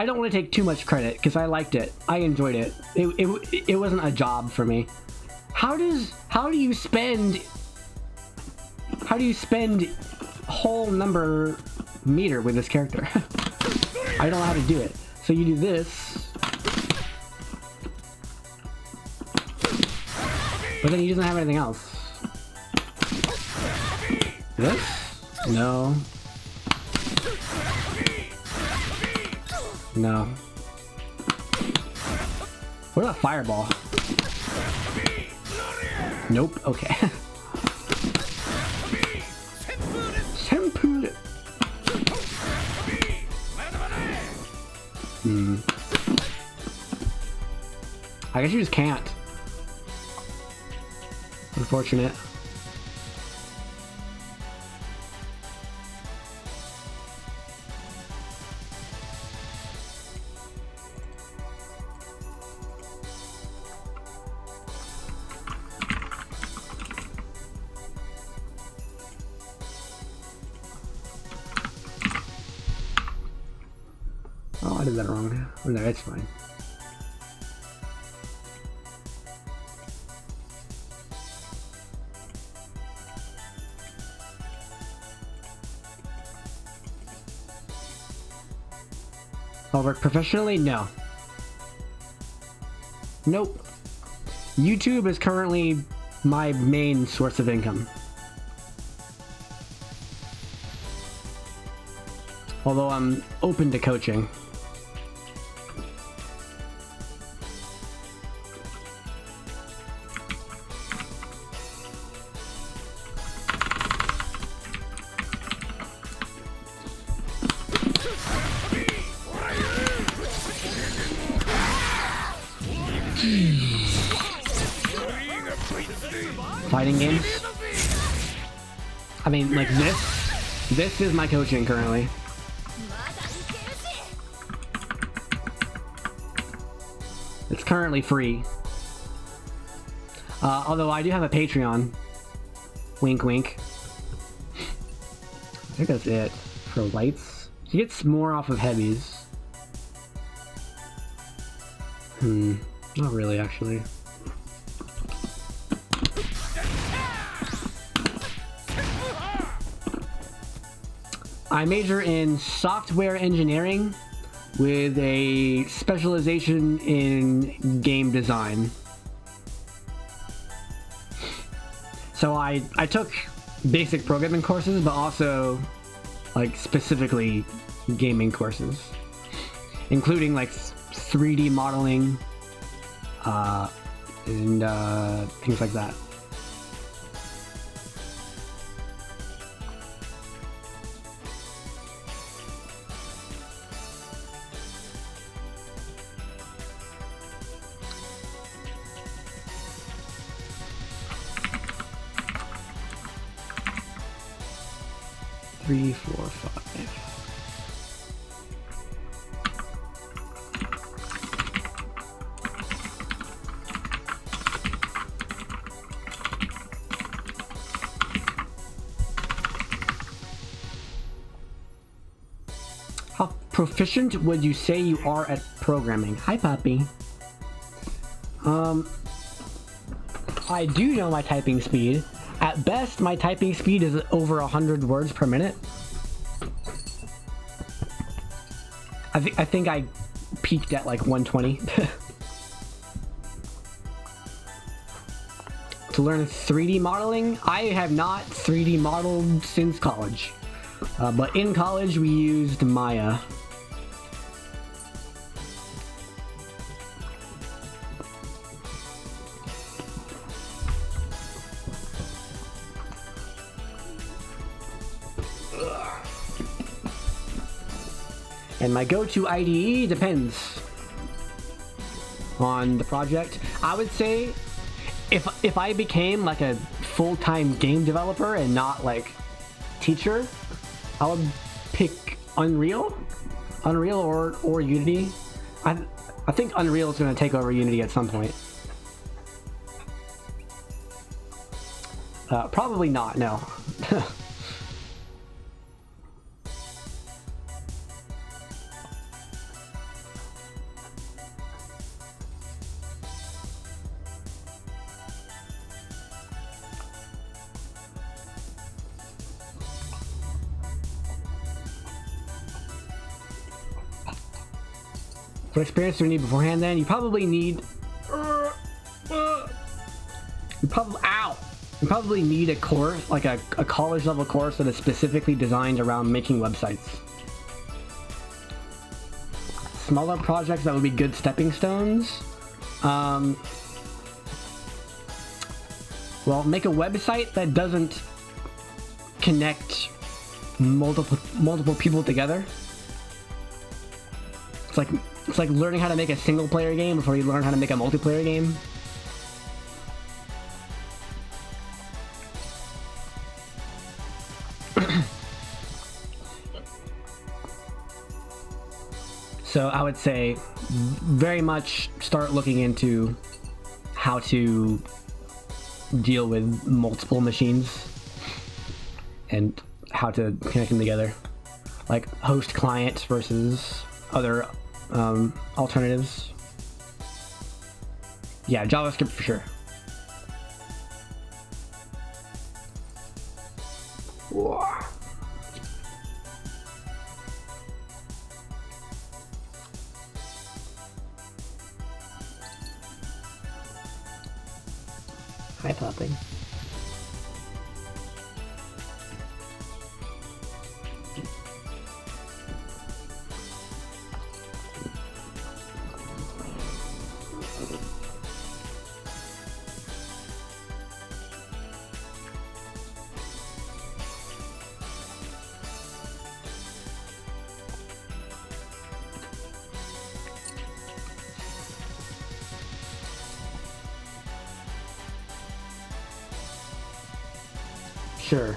don't want to take too much credit because I liked it. I enjoyed it. It wasn't a job for me. How do you spend whole number meter with this character? I don't know how to do it. So you do this, but then he doesn't have anything else. This? No. No. What about fireball? Nope. Okay. Senpu. I guess you just can't. Unfortunate. Oh, I did that wrong. Oh, no, it's fine. I'll work professionally? No. Nope. YouTube is currently my main source of income. Although I'm open to coaching. Fighting games? I mean, like this is my coaching currently. It's currently free. Although I do have a Patreon. Wink wink. I think that's it for lights. He gets more off of heavies. Not really actually. I major in software engineering with a specialization in game design. So I took basic programming courses, but also like specifically gaming courses, including like 3D modeling and things like that. Three, four, five. How proficient would you say you are at programming? Hi, Poppy. I do know my typing speed. At best, my typing speed is over 100 words per minute. I think I peaked at like 120. To learn 3D modeling, I have not 3D modeled since college. But in college, we used Maya. And my go-to IDE depends on the project. I would say if I became like a full-time game developer and not like teacher, I would pick Unreal or Unity. I think Unreal is going to take over Unity at some point. Probably not, no. What experience do you need beforehand then? You probably need... You probably need a course, like a college level course that is specifically designed around making websites. Smaller projects that would be good stepping stones Well, make a website that doesn't connect multiple people together. It's like learning how to make a single player game before you learn how to make a multiplayer game. So I would say very much start looking into how to deal with multiple machines and how to connect them together, like host client versus other alternatives. Yeah, JavaScript for sure. Whoa. Hi, Poppy. Sure.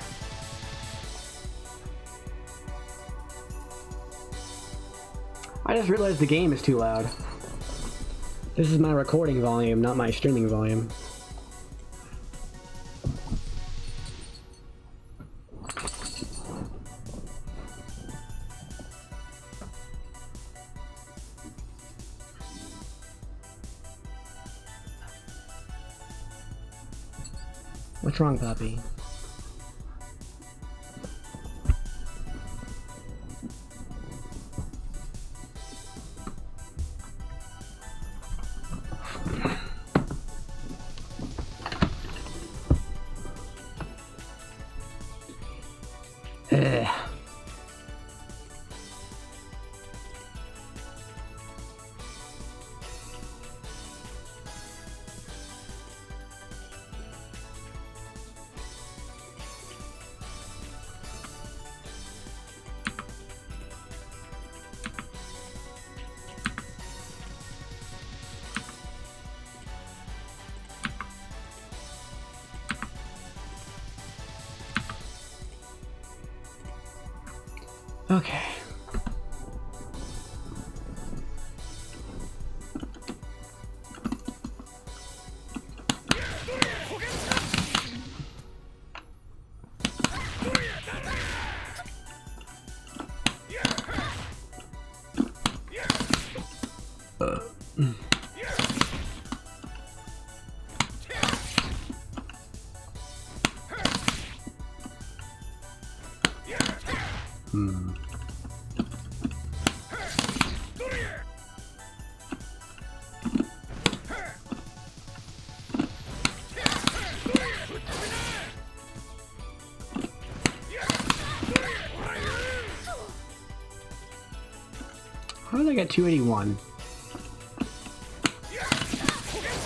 I just realized the game is too loud. This is my recording volume, not my streaming volume. What's wrong, Poppy? Okay. How did I get 281?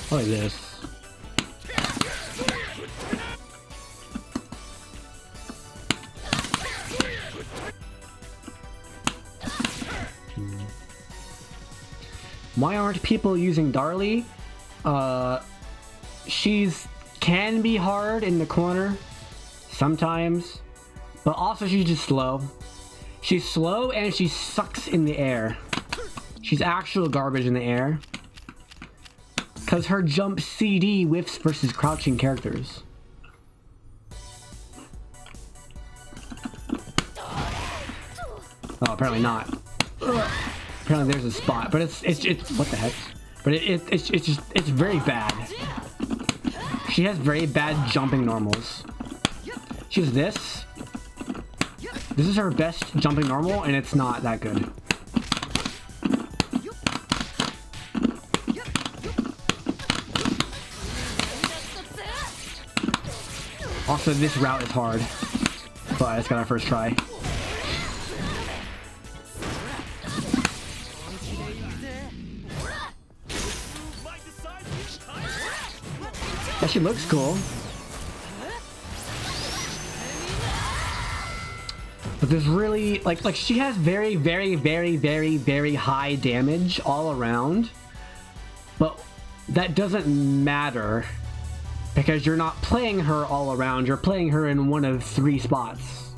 What is this? Why aren't people using Darlie? She's can be hard in the corner sometimes, but also she's just slow. She's slow and she sucks in the air. She's actual garbage in the air. Because her jump CD whiffs versus crouching characters. Oh, apparently not. Apparently there's a spot, but it's what the heck? But it's very bad. She has very bad jumping normals. She has this. This is her best jumping normal, and it's not that good. Also, this route is hard, but it's got our first try. That she looks cool. But there's really like she has very high damage all around. But that doesn't matter because you're not playing her all around, you're playing her in one of 3 spots.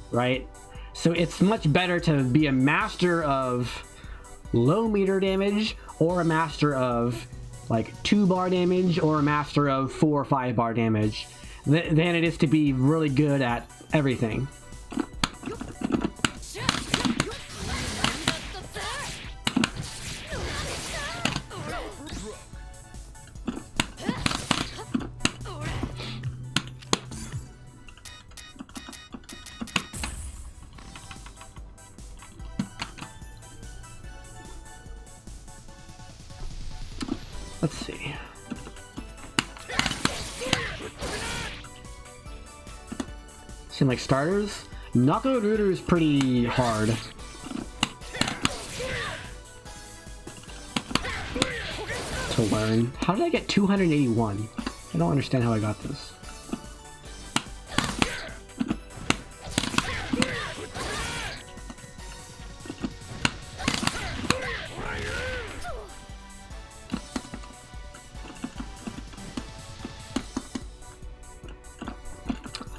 Right? So it's much better to be a master of low meter damage or a master of like 2 bar damage or a master of 4 or 5 bar damage than it is to be really good at everything. Let's see. Seem like starters? Nakoruru is pretty hard. To learn. How did I get 281? I don't understand how I got this.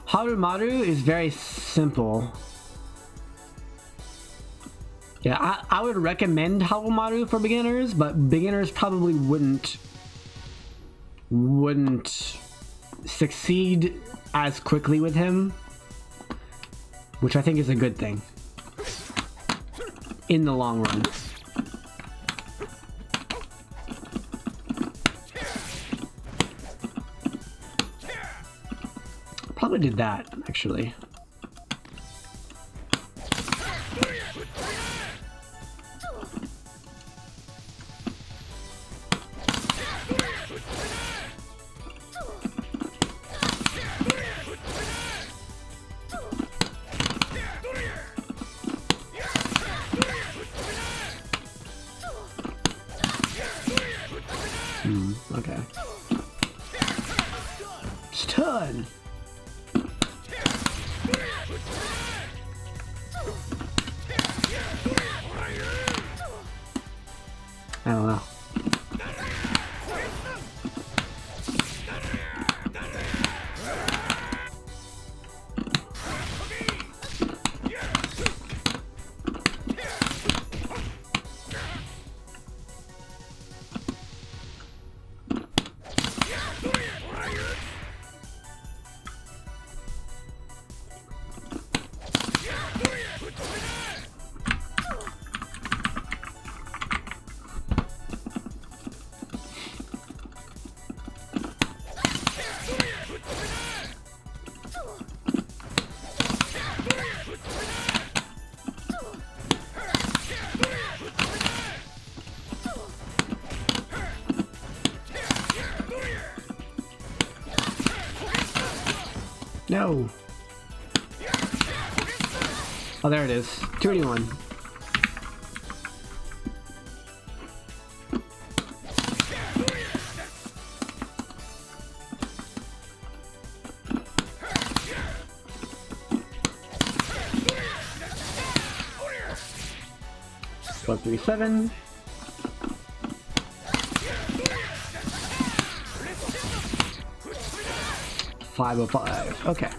Harumaru is very simple. Yeah, I would recommend Harumaru for beginners, but beginners probably wouldn't succeed as quickly with him, which I think is a good thing in the long run. Probably did that, actually. Okay. Stun! I don't know. No. Oh, there it is. 281. Go 37. 505. Okay.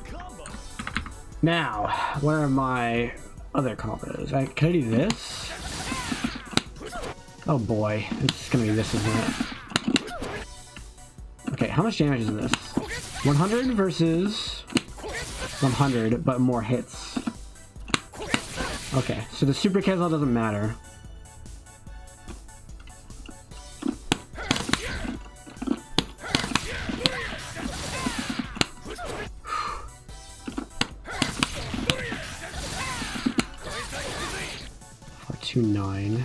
Now, where are my other combos? Can I do this? Oh boy, it's gonna be this, isn't it? Okay, how much damage is this? 100 versus 100, but more hits. Okay, so the Super Kezal doesn't matter. For 2-9.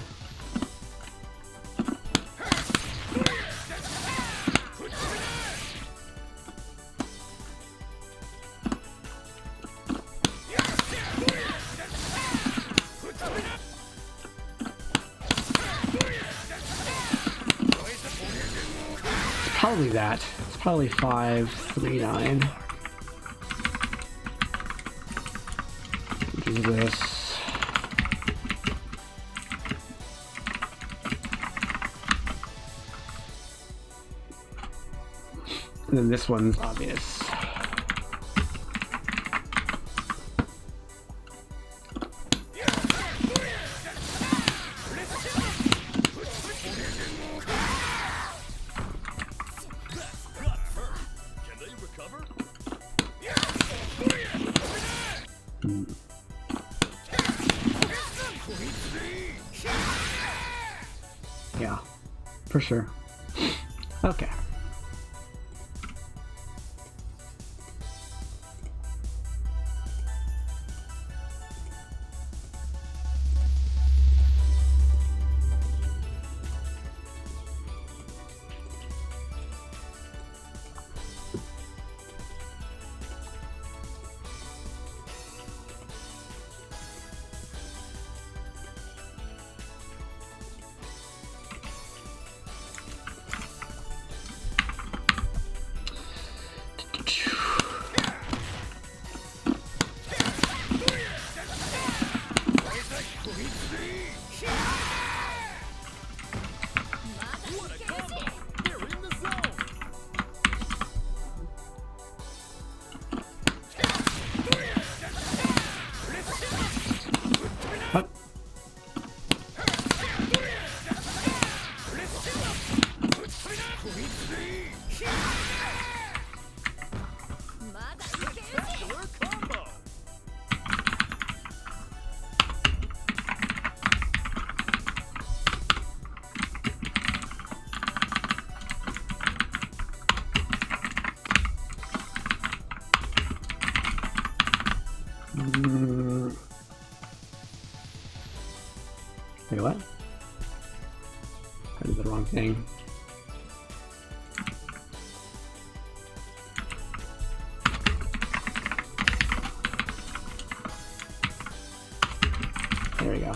probably that. It's probably 539. Which is this. And then this one's obvious. Yeah, for sure. Okay. What? Wait, what? I did the wrong thing. There we go.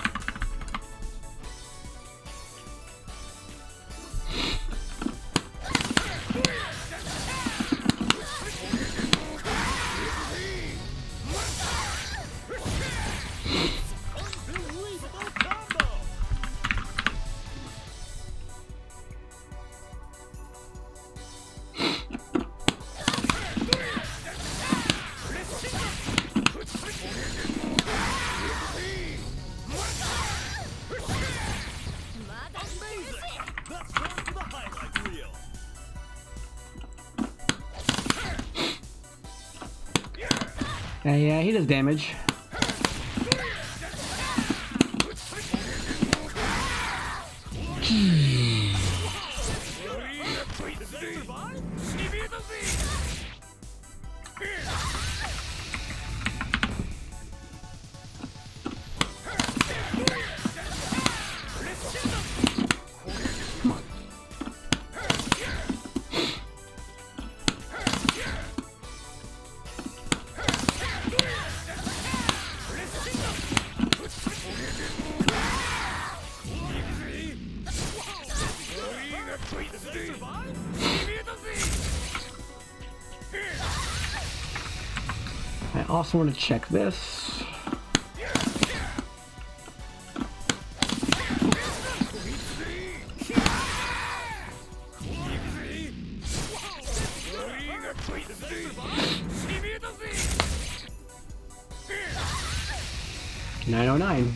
Yeah, he does damage. I also want to check this. $909.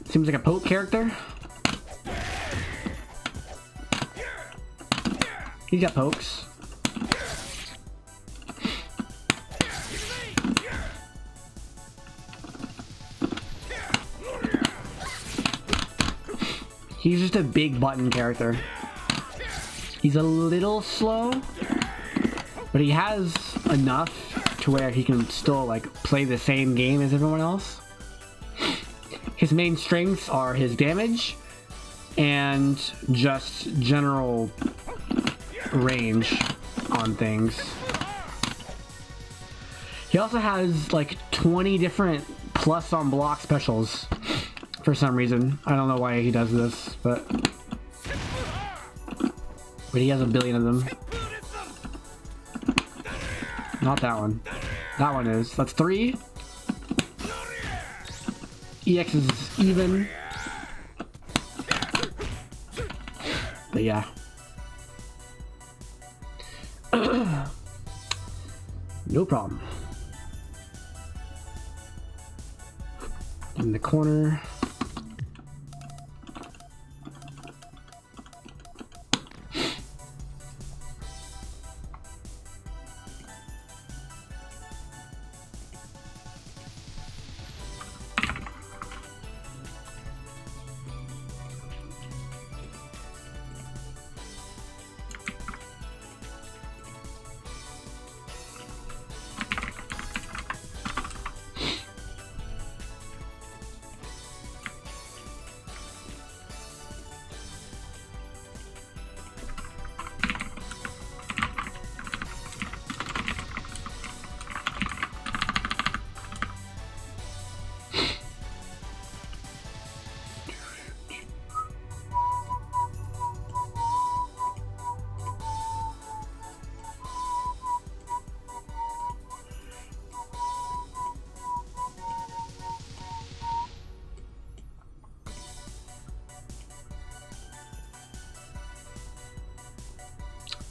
Seems like a poke character. He's got pokes. He's just a big button character. He's a little slow, but he has enough to where he can still like play the same game as everyone else. His main strengths are his damage and just general range. on things. He also has like 20 different plus on block specials for some reason. I don't know why he does this, but he has a billion of them. Not that one. That one is. That's 3. EX is even. But yeah. No problem. In the corner.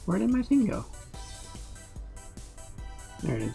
Where did my thing go? There it is.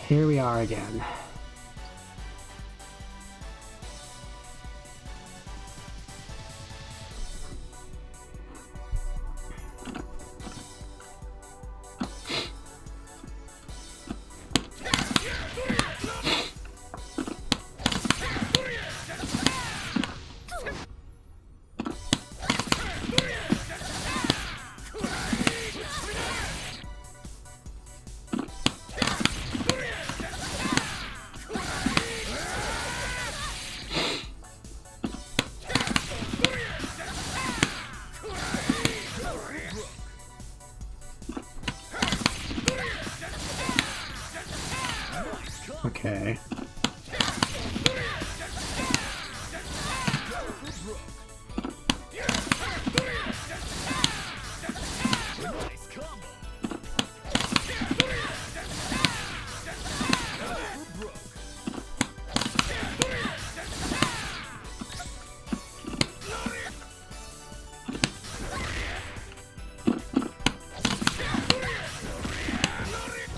Here we are again. Okay.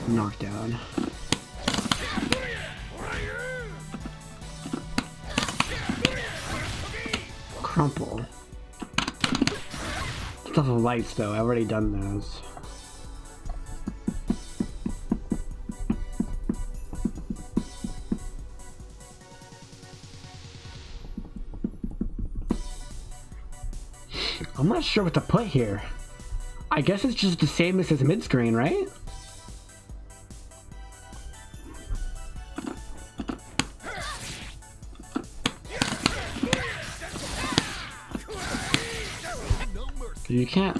Knockdown. Crumple. Stuff of lights though, I've already done those. I'm not sure what to put here. I guess it's just the same as his mid-screen, right? You can't.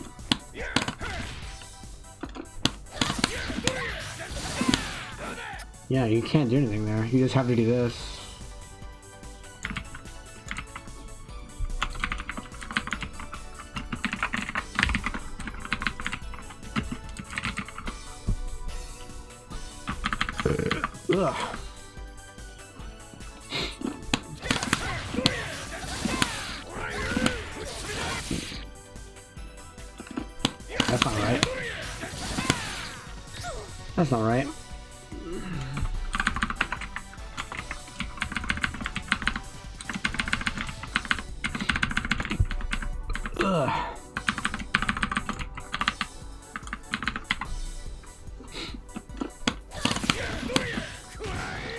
Yeah, you can't do anything there. You just have to do this. Ugh. That's not right. That's not right.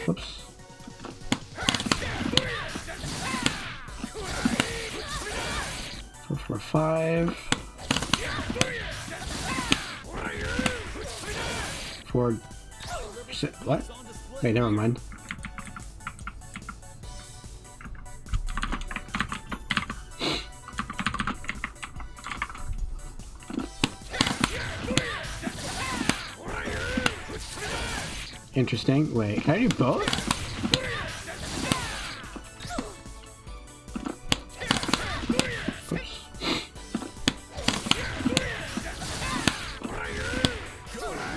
Whoops. Four, four, five. Four. Six, what? Wait, never mind. Interesting. Wait, can I do both? Oops.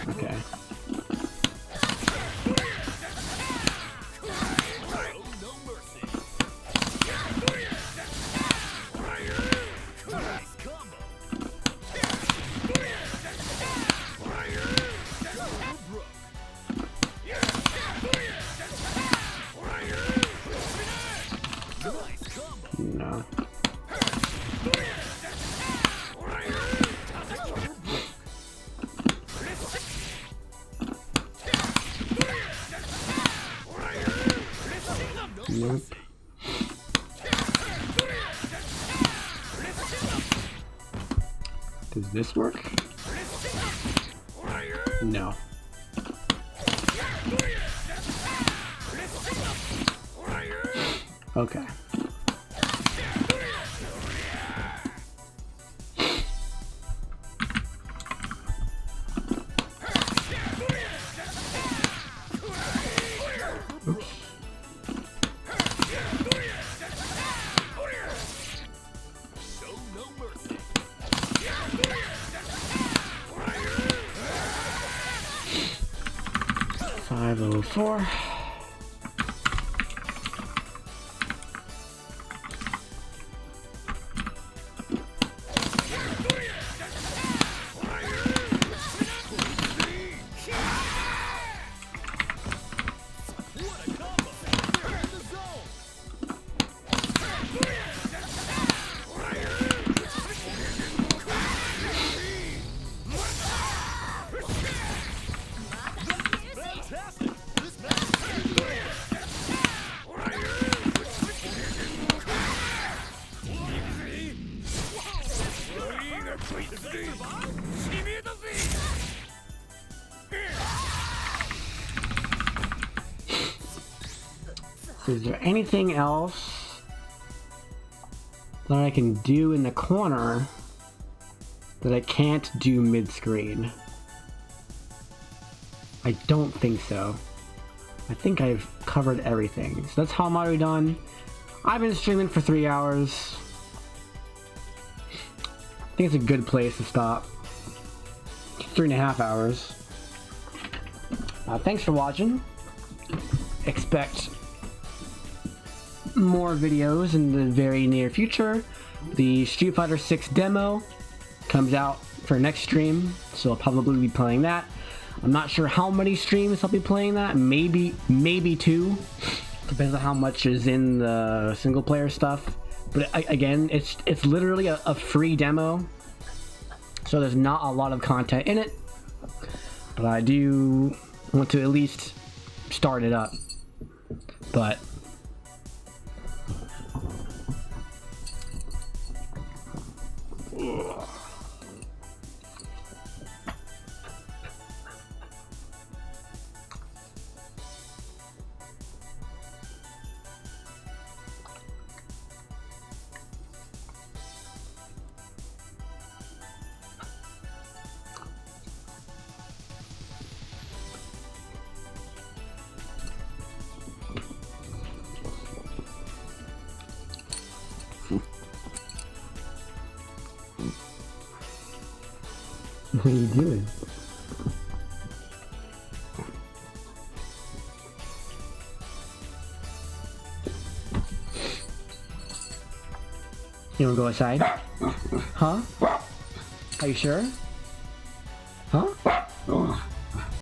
Okay. No. Nope. Does this work? No. Okay. Oops. Show no mercy. 504. Is there anything else that I can do in the corner that I can't do mid-screen? I don't think so. I think I've covered everything. So that's how I'm already done. I've been streaming for 3 hours. I think it's a good place to stop. 3.5 hours. Thanks for watching. Expect more videos in the very near future. The Street Fighter 6 demo comes out for next stream, so I'll probably be playing that. I'm not sure how many streams I'll be playing that. Maybe 2. Depends on how much is in the single player stuff. But again, it's literally a free demo, so there's not a lot of content in it. But I do want to at least start it up. But what are you doing? You wanna go outside? Huh? Are you sure? Huh?